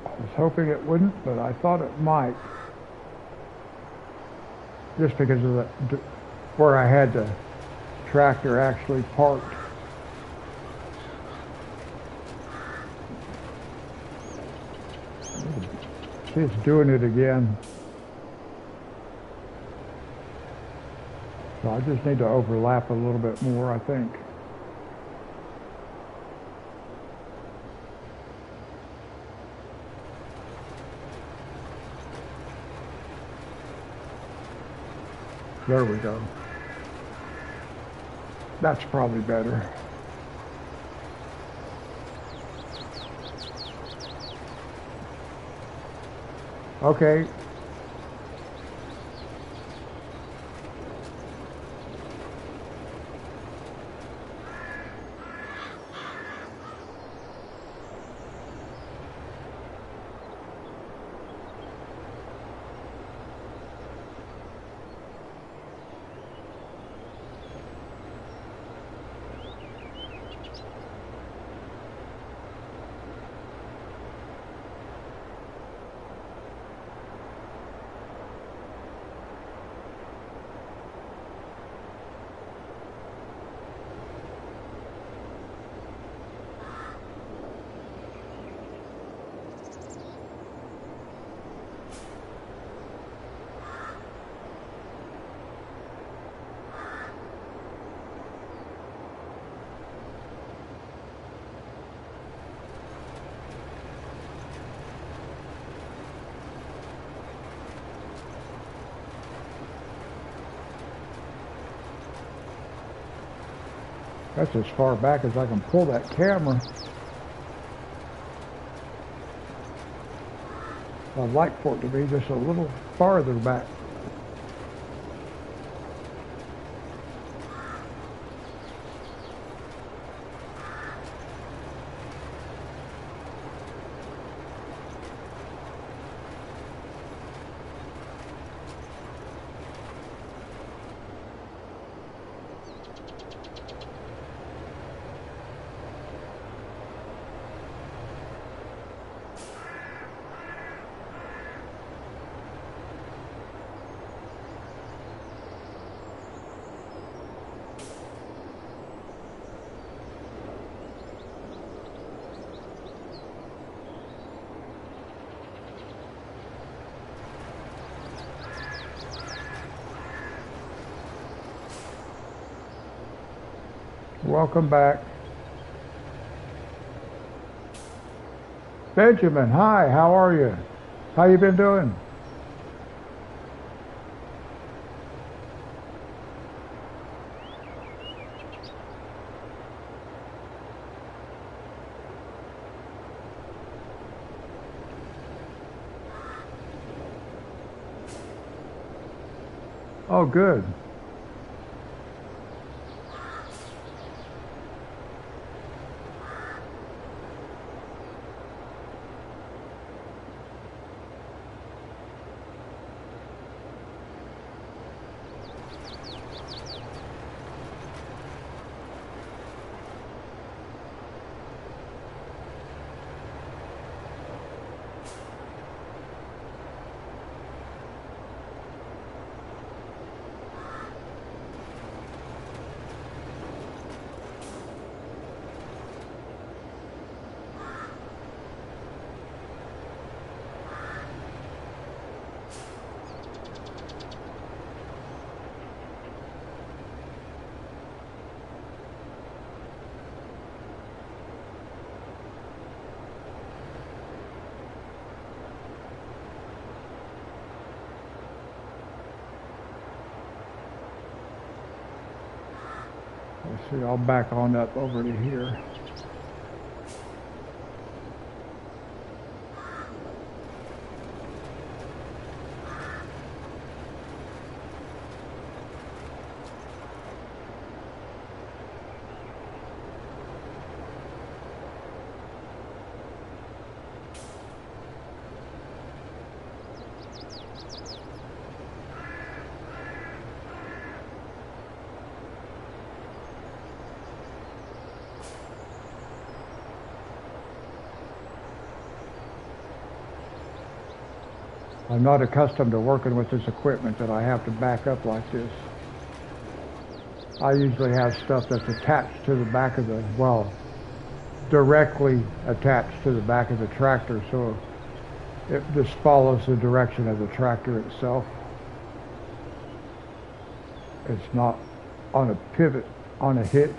I was hoping it wouldn't, but I thought it might. Just because of where I had the tractor actually parked. See, it's doing it again. So I just need to overlap a little bit more, I think. There we go. That's probably better. Okay. That's as far back as I can pull that camera. I'd like for it to be just a little farther back. Welcome back. Benjamin, hi, how are you? How you been doing? Oh, good. Let's see, I'll back on up over to here. I'm not accustomed to working with this equipment that I have to back up like this. I usually have stuff that's attached to the back of the, well, directly attached to the back of the tractor, so it just follows the direction of the tractor itself. It's not on a pivot, on a hitch.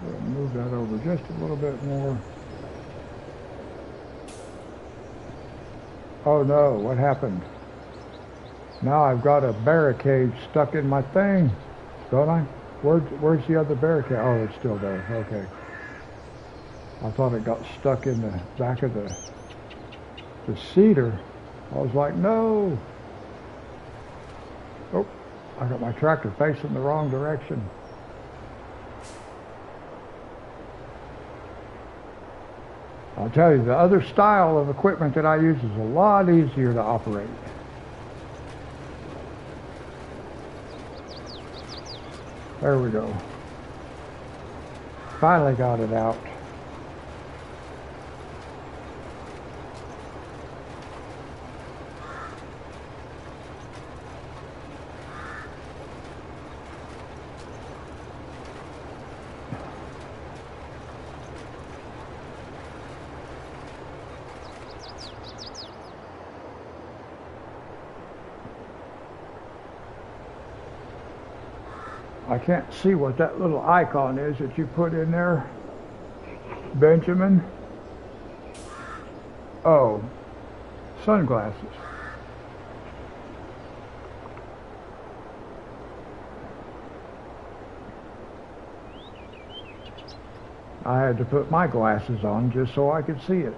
We'll move that over just a little bit more. Oh no, what happened? Now I've got a barricade stuck in my thing, don't I? Where's the other barricade? Oh, it's still there. Okay. I thought it got stuck in the back of the cedar. I was like, no. Oh, I got my tractor facing the wrong direction. I'll tell you, the other style of equipment that I use is a lot easier to operate. There we go. Finally got it out. I can't see what that little icon is that you put in there, Benjamin. Oh, sunglasses. I had to put my glasses on just so I could see it.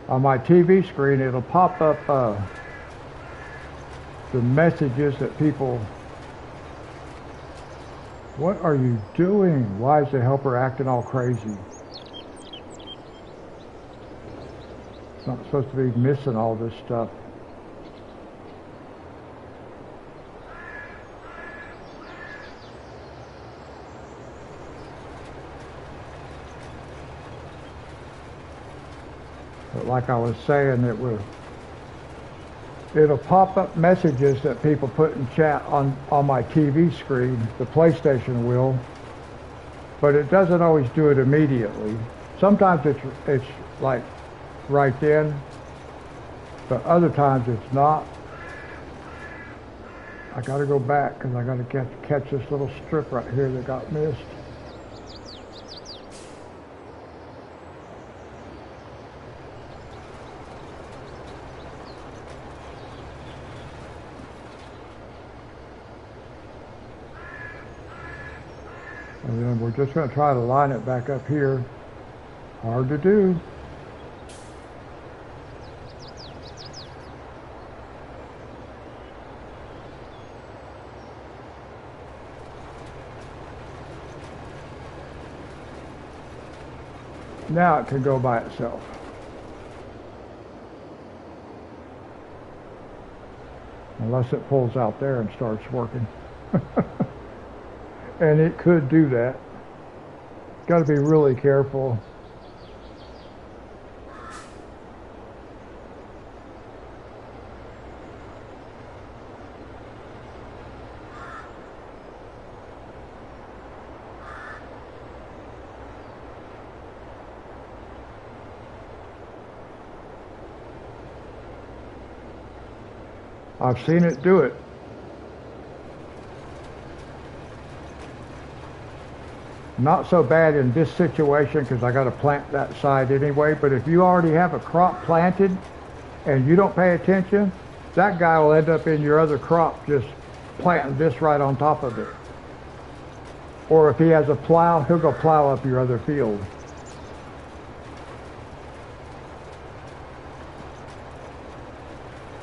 On my TV screen, it'll pop up the messages that people, what are you doing? Why is the helper acting all crazy? It's not supposed to be missing all this stuff. But like I was saying, it'll pop up messages that people put in chat on my TV screen. The PlayStation will, but it doesn't always do it immediately. Sometimes it's like right then, but other times it's not. I got to go back because I got to catch this little strip right here that got missed. And then we're just going to try to line it back up here. Hard to do. Now it can go by itself. Unless it pulls out there and starts working. And it could do that. Got to be really careful. I've seen it do it. Not so bad in this situation because I got to plant that side anyway, but if you already have a crop planted and you don't pay attention, that guy will end up in your other crop just planting this right on top of it. Or if he has a plow, he'll go plow up your other field.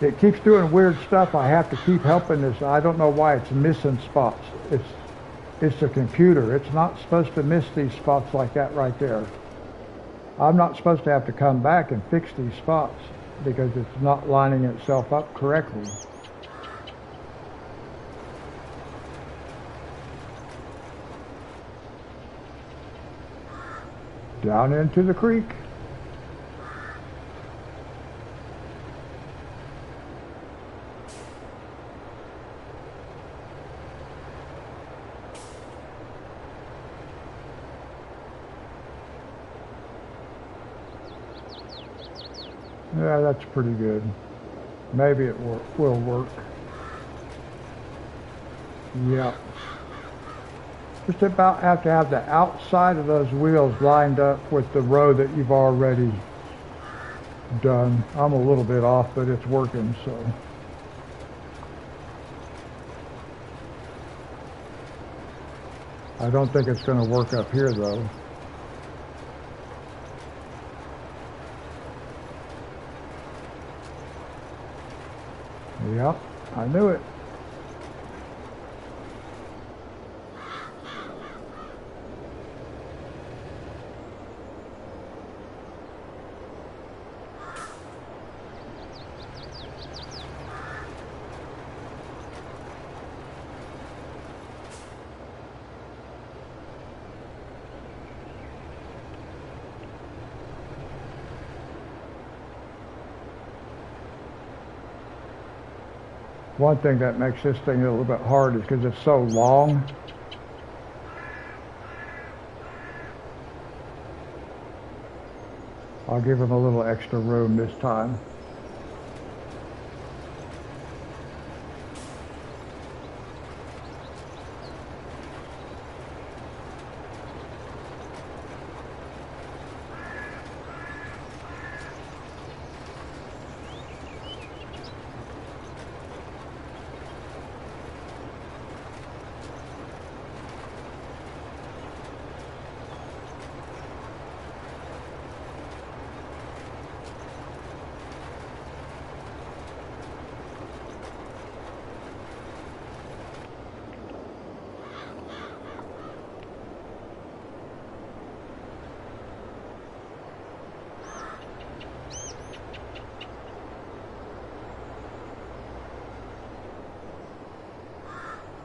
It keeps doing weird stuff. I have to keep helping this. I don't know why it's missing spots. It's the computer. It's not supposed to miss these spots like that right there. I'm not supposed to have to come back and fix these spots because it's not lining itself up correctly. Down into the creek. Yeah, that's pretty good. Maybe it will work. Yep. Just about have to have the outside of those wheels lined up with the row that you've already done. I'm a little bit off, but it's working, so. I don't think it's going to work up here, though. Yep, I knew it. One thing that makes this thing a little bit hard is because it's so long. I'll give him a little extra room this time.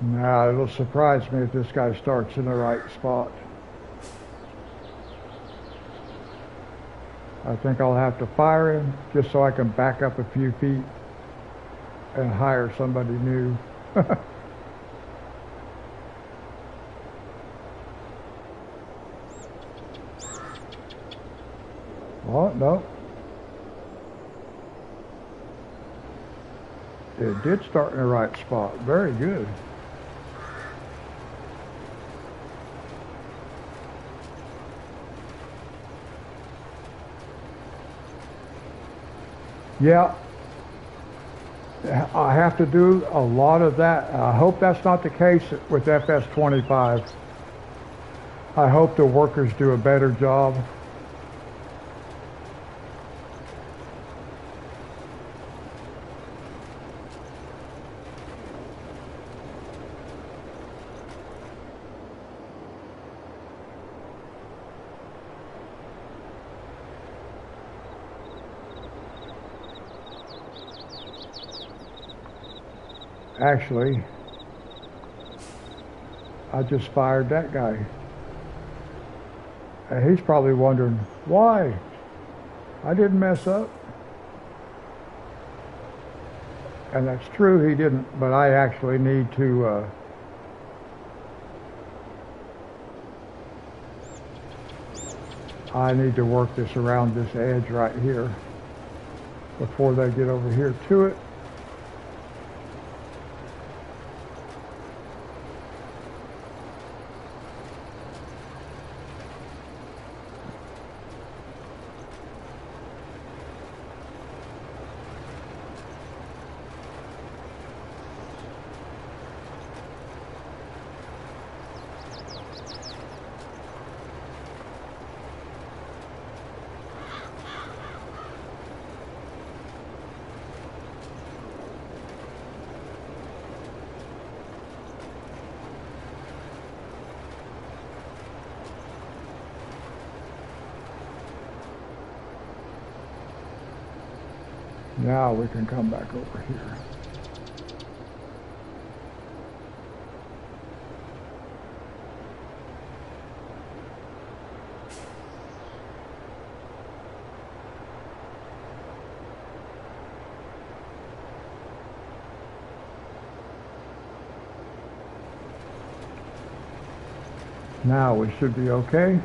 Now, it'll surprise me if this guy starts in the right spot. I think I'll have to fire him just so I can back up a few feet and hire somebody new. Oh, no. It did start in the right spot. Very good. Yeah, I have to do a lot of that. I hope that's not the case with FS25. I hope the workers do a better job. Actually, I just fired that guy. And he's probably wondering, why? I didn't mess up. And that's true, he didn't, but I actually need to I need to work this around this edge right here before they get over here to it. Now we can come back over here. Now we should be okay.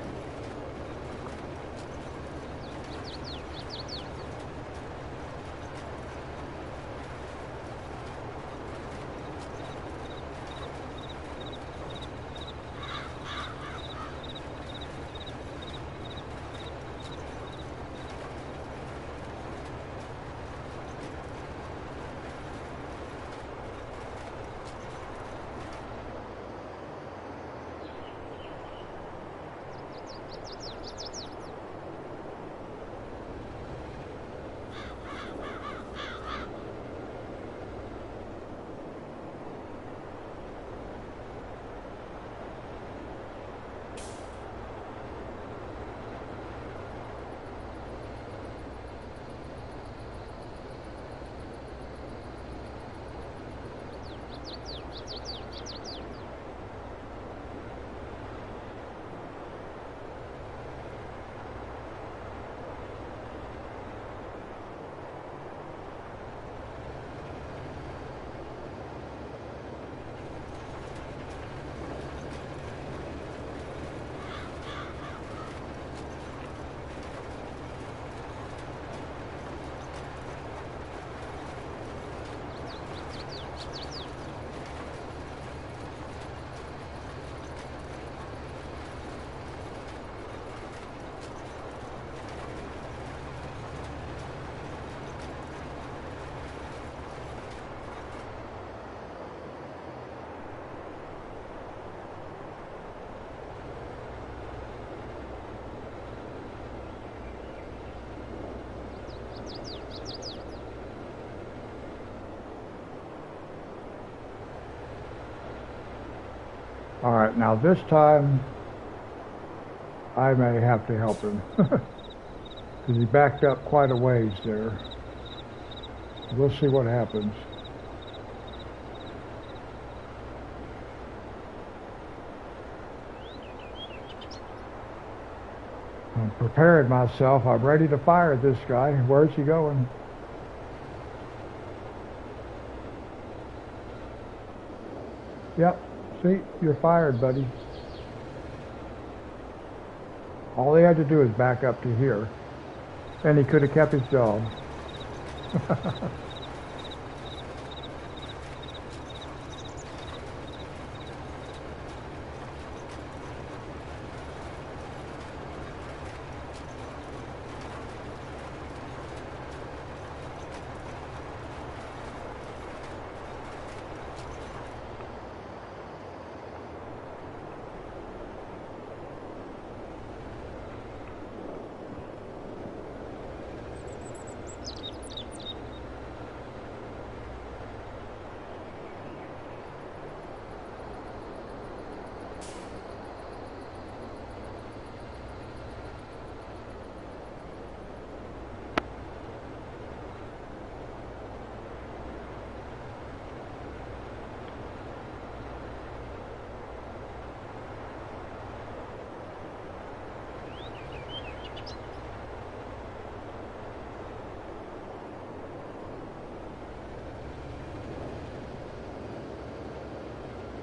All right, now this time I may have to help him because he backed up quite a ways there. We'll see what happens. I'm preparing myself. I'm ready to fire this guy. Where's he going? Yep. See, you're fired, buddy. All he had to do is back up to here, and he could have kept his job.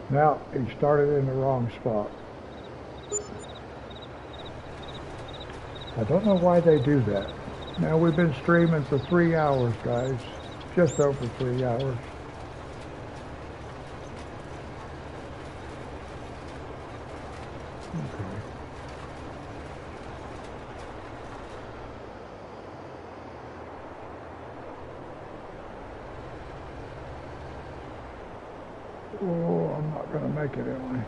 Now, he started in the wrong spot. I don't know why they do that. Now, we've been streaming for 3 hours, guys. Just over 3 hours. Okay. Oh, I'm not going to make it, am I?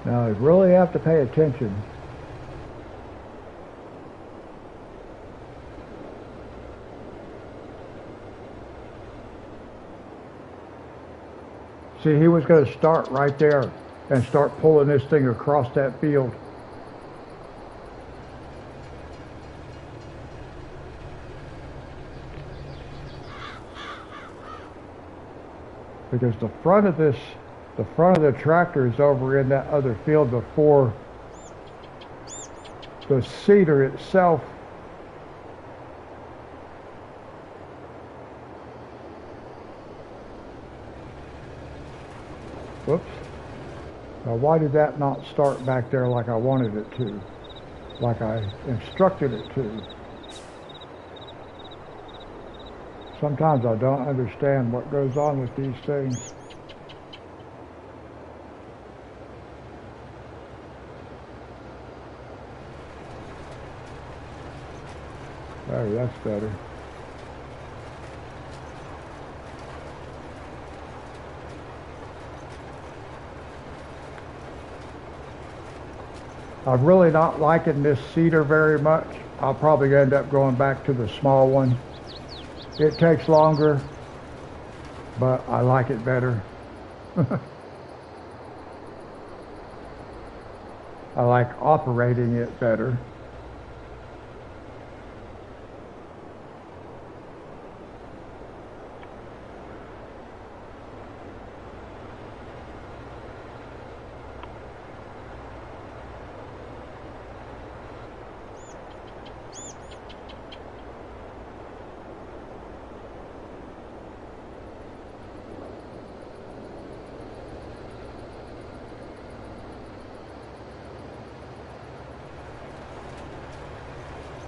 Now, you really have to pay attention. See, he was going to start right there and start pulling this thing across that field. Because the front of the tractor is over in that other field before the seeder itself. Whoops. Now why did that not start back there like I wanted it to? Like I instructed it to? Sometimes I don't understand what goes on with these things. Oh, that's better. I'm really not liking this seeder very much. I'll probably end up going back to the small one. It takes longer, but I like it better. I like operating it better.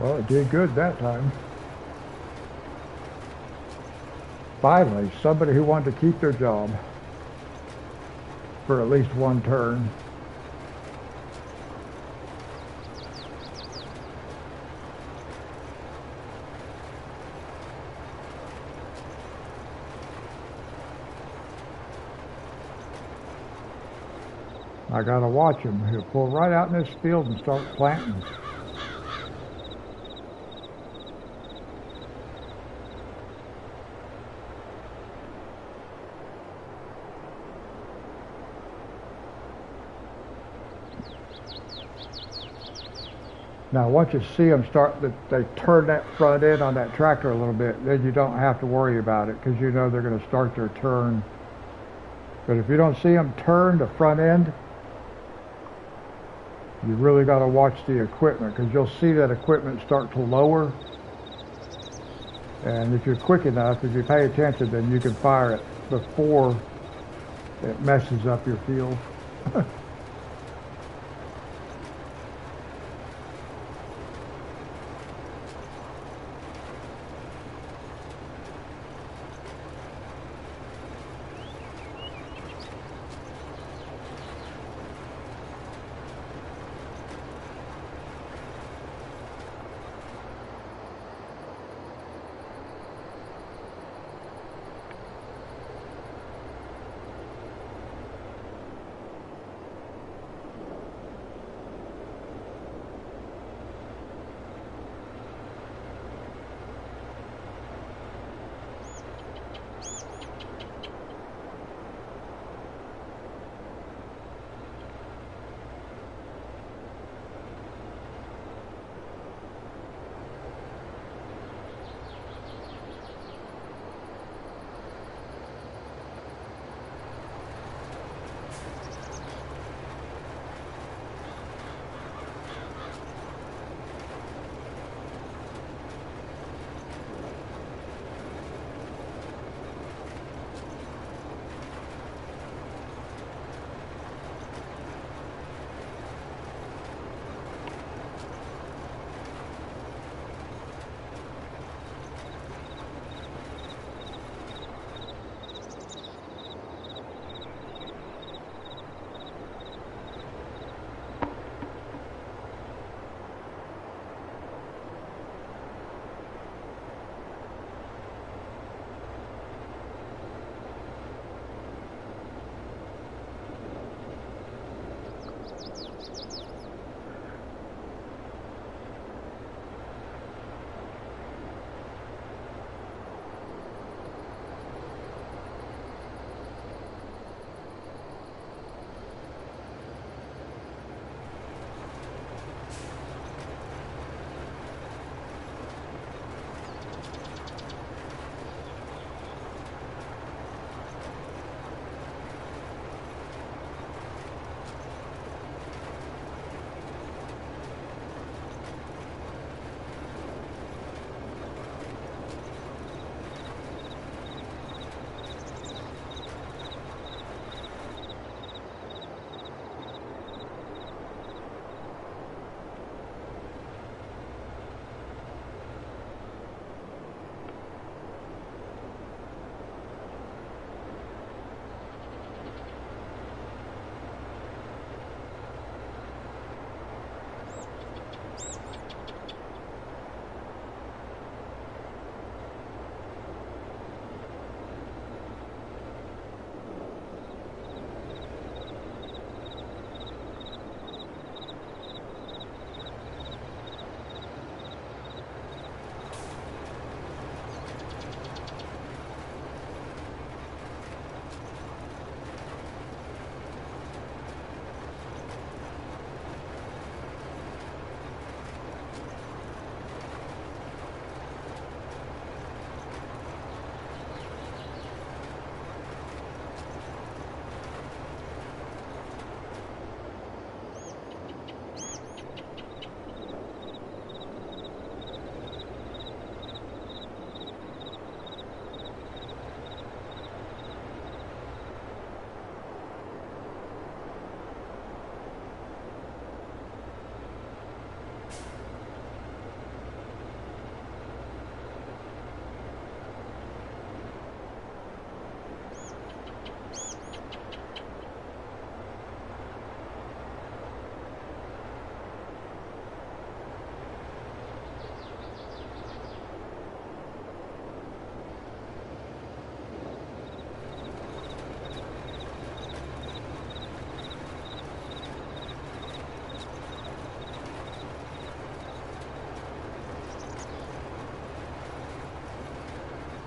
Well, it did good that time. Finally, somebody who wanted to keep their job for at least one turn. I gotta watch him. He'll pull right out in this field and start planting. Now, once you see them start, they turn that front end on that tractor a little bit, then you don't have to worry about it because you know they're going to start their turn. But if you don't see them turn the front end, you really got to watch the equipment because you'll see that equipment start to lower. And if you're quick enough, if you pay attention, then you can fire it before it messes up your field.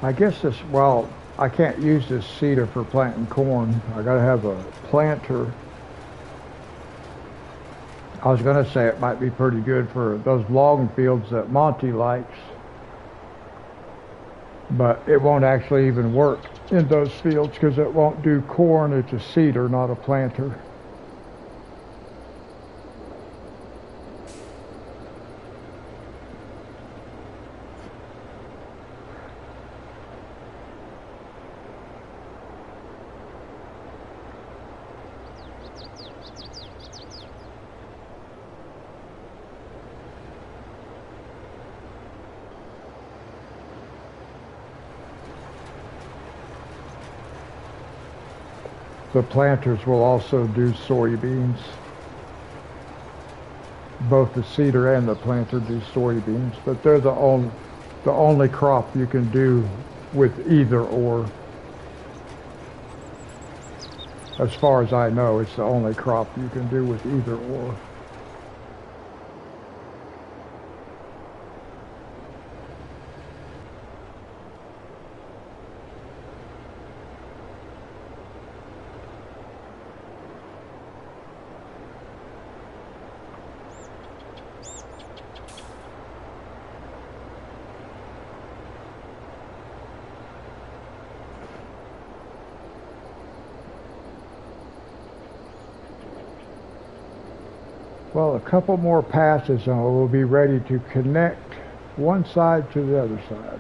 I guess this, well, I can't use this seeder for planting corn. I gotta have a planter. I was gonna say it might be pretty good for those long fields that Monty likes, but it won't actually even work in those fields because it won't do corn. It's a seeder, not a planter. The planters will also do soybeans. Both the seeder and the planter do soybeans, but they're the only crop you can do with either or. As far as I know, it's the only crop you can do with either or. Well, a couple more passes and we'll be ready to connect one side to the other side.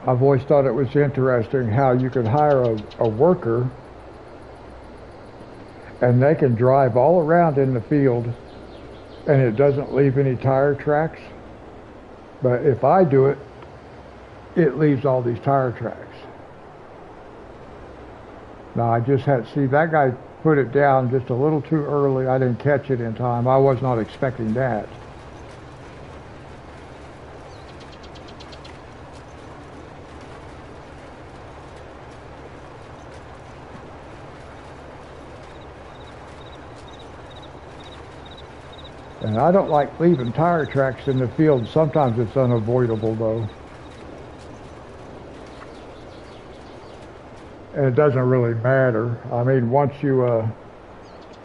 I've always thought it was interesting how you could hire a worker and they can drive all around in the field and it doesn't leave any tire tracks. But if I do it, it leaves all these tire tracks. Now I just had to see that guy put it down just a little too early. I didn't catch it in time. I was not expecting that. And I don't like leaving tire tracks in the field. Sometimes it's unavoidable though. And it doesn't really matter. I mean, once you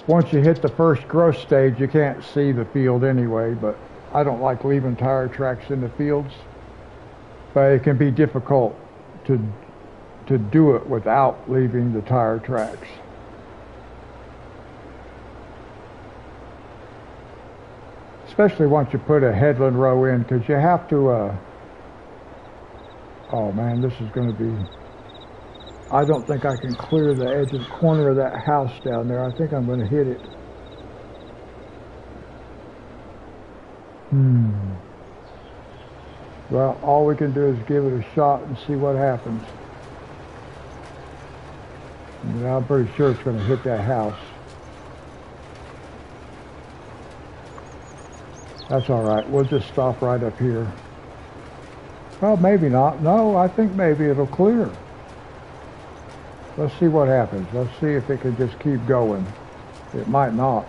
hit the first growth stage, you can't see the field anyway, but I don't like leaving tire tracks in the fields. But it can be difficult to do it without leaving the tire tracks. Especially once you put a headland row in, because you have to, oh man, this is going to be, I don't think I can clear the edge of the corner of that house down there. I think I'm going to hit it. Well, all we can do is give it a shot and see what happens. And I'm pretty sure it's going to hit that house. That's all right. We'll just stop right up here. Well, maybe not. No, I think maybe it'll clear. Let's see what happens. Let's see if it can just keep going. It might not.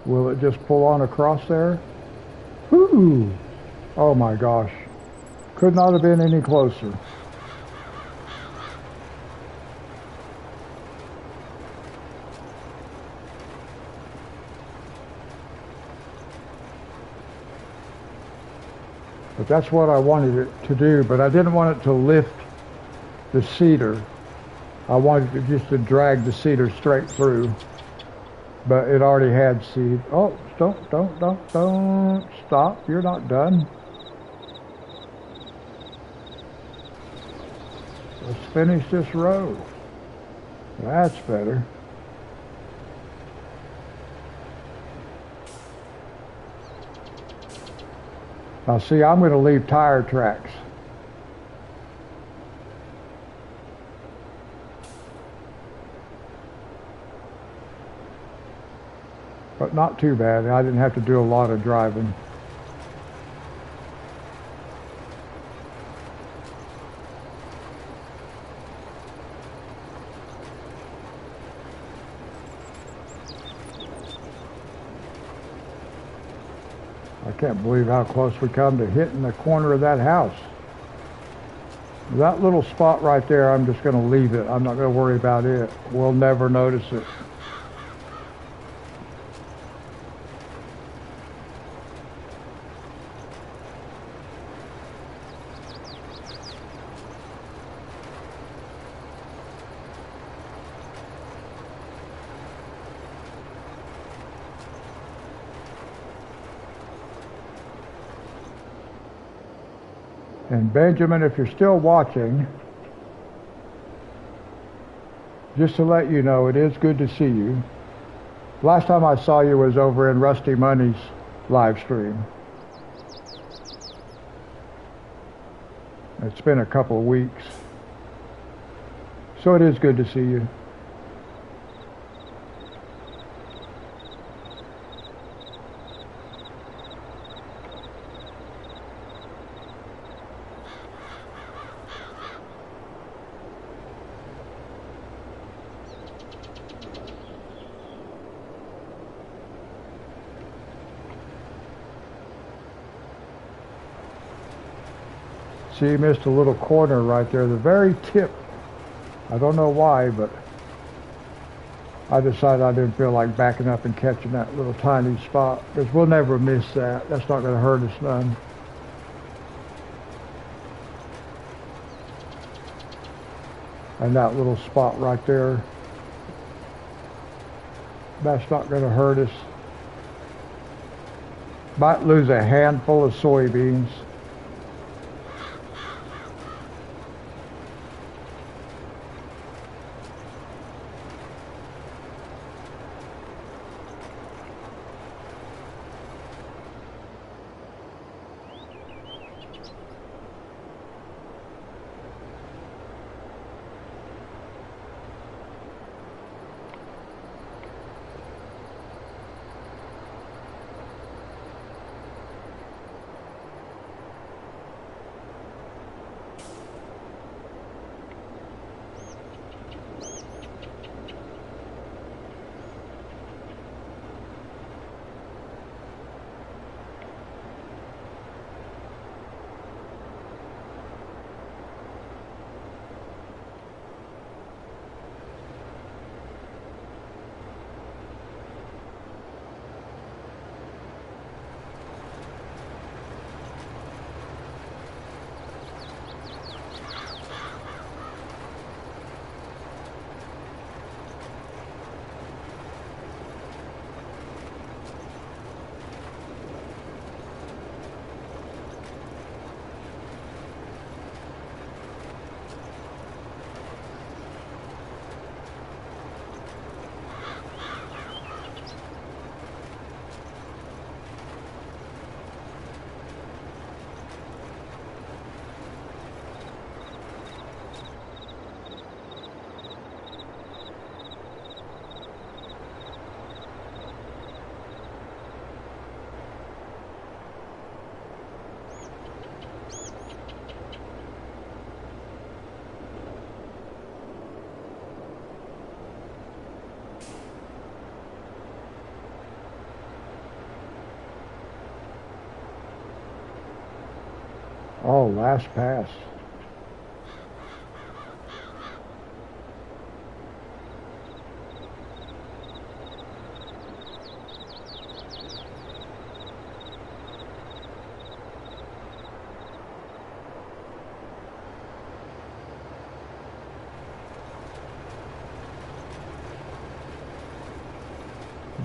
Will it just pull on across there? Whoo! Oh my gosh. Could not have been any closer. But that's what I wanted it to do, but I didn't want it to lift the cedar. I wanted it just to drag the cedar straight through, but it already had seed. Oh, don't stop. You're not done. Let's finish this row. That's better. Now see, I'm going to leave tire tracks. But not too bad. I didn't have to do a lot of driving. I can't believe how close we come to hitting the corner of that house. That little spot right there, I'm just going to leave it. I'm not going to worry about it. We'll never notice it. And Benjamin, if you're still watching, just to let you know, it is good to see you. Last time I saw you was over in Rusty Money's live stream. It's been a couple of weeks. So it is good to see you. See, you missed a little corner right there, the very tip. I don't know why, but I decided I didn't feel like backing up and catching that little tiny spot, because we'll never miss that. That's not going to hurt us none. And that little spot right there, that's not going to hurt us. Might lose a handful of soybeans. Oh, last pass.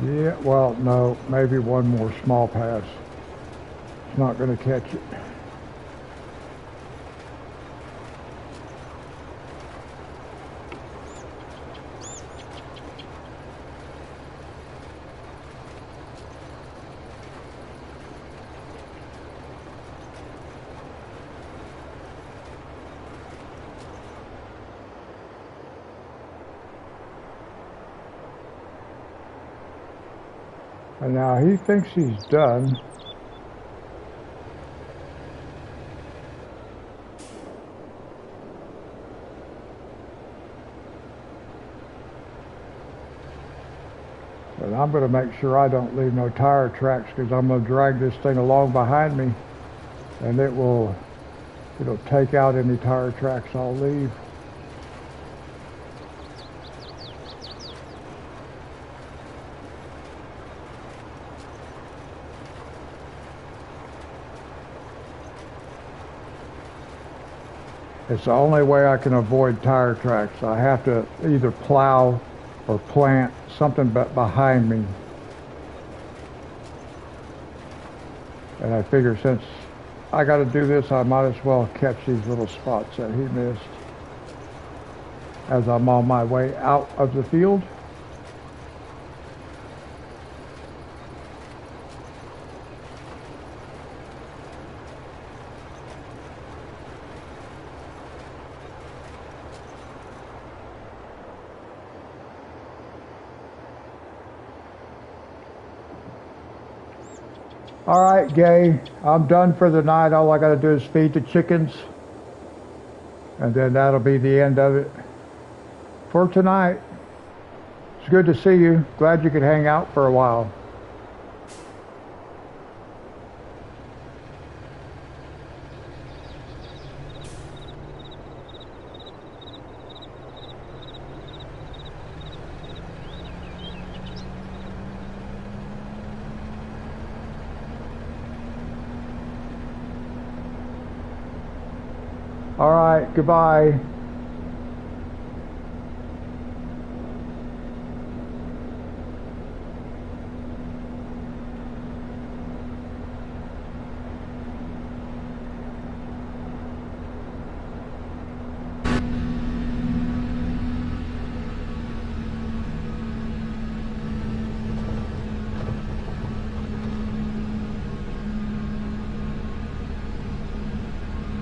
Yeah, well, no, maybe one more small pass. It's not going to catch it. And now he thinks he's done. But I'm going to make sure I don't leave no tire tracks, because I'm going to drag this thing along behind me, and it'll take out any tire tracks I'll leave. It's the only way I can avoid tire tracks. I have to either plow or plant something behind me. And I figure since I got to do this, I might as well catch these little spots that he missed as I'm on my way out of the field. All right, Gay, I'm done for the night. All I got to do is feed the chickens, and then that'll be the end of it for tonight. It's good to see you. Glad you could hang out for a while. All right, goodbye.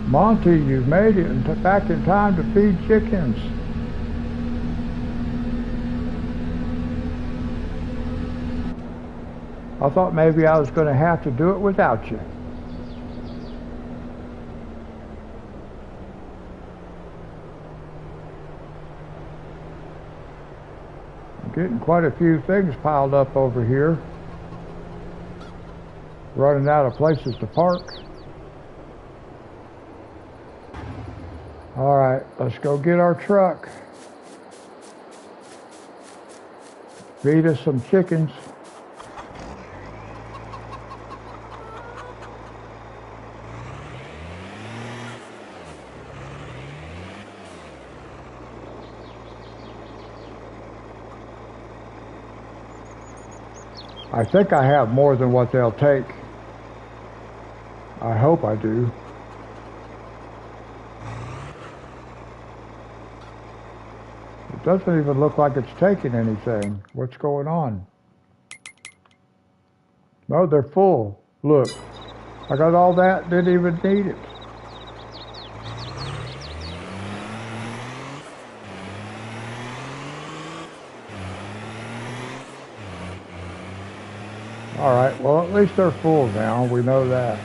Monty, you've made it back in time to feed chickens. I thought maybe I was going to have to do it without you. I'm getting quite a few things piled up over here. Running out of places to park. All right, let's go get our truck. Feed us some chickens. I think I have more than what they'll take. I hope I do. It doesn't even look like it's taking anything. What's going on? No, they're full. Look, I got all that, didn't even need it. All right, well, at least they're full now. We know that.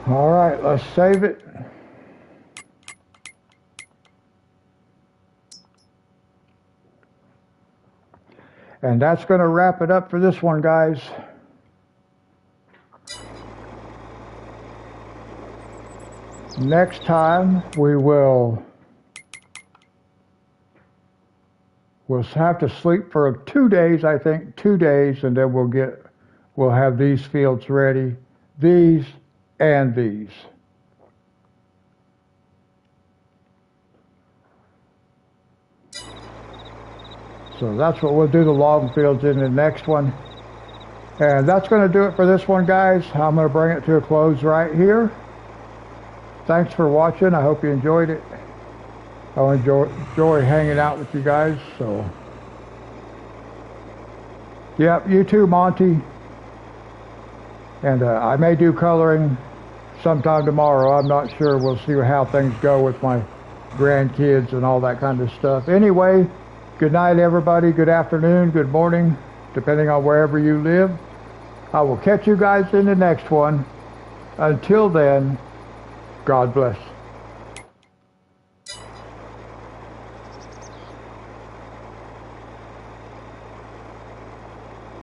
All right, let's save it. And that's going to wrap it up for this one, guys. Next time we'll have to sleep for 2 days, I think, 2 days, and then we'll have these fields ready, these and these. So that's what we'll do the long fields in the next one. And that's going to do it for this one, guys. I'm going to bring it to a close right here. Thanks for watching. I hope you enjoyed it. I enjoy hanging out with you guys. So, yep, you too, Monty. And I may do coloring sometime tomorrow. I'm not sure. We'll see how things go with my grandkids and all that kind of stuff. Anyway, good night, everybody. Good afternoon, good morning, depending on wherever you live. I will catch you guys in the next one. Until then, God bless.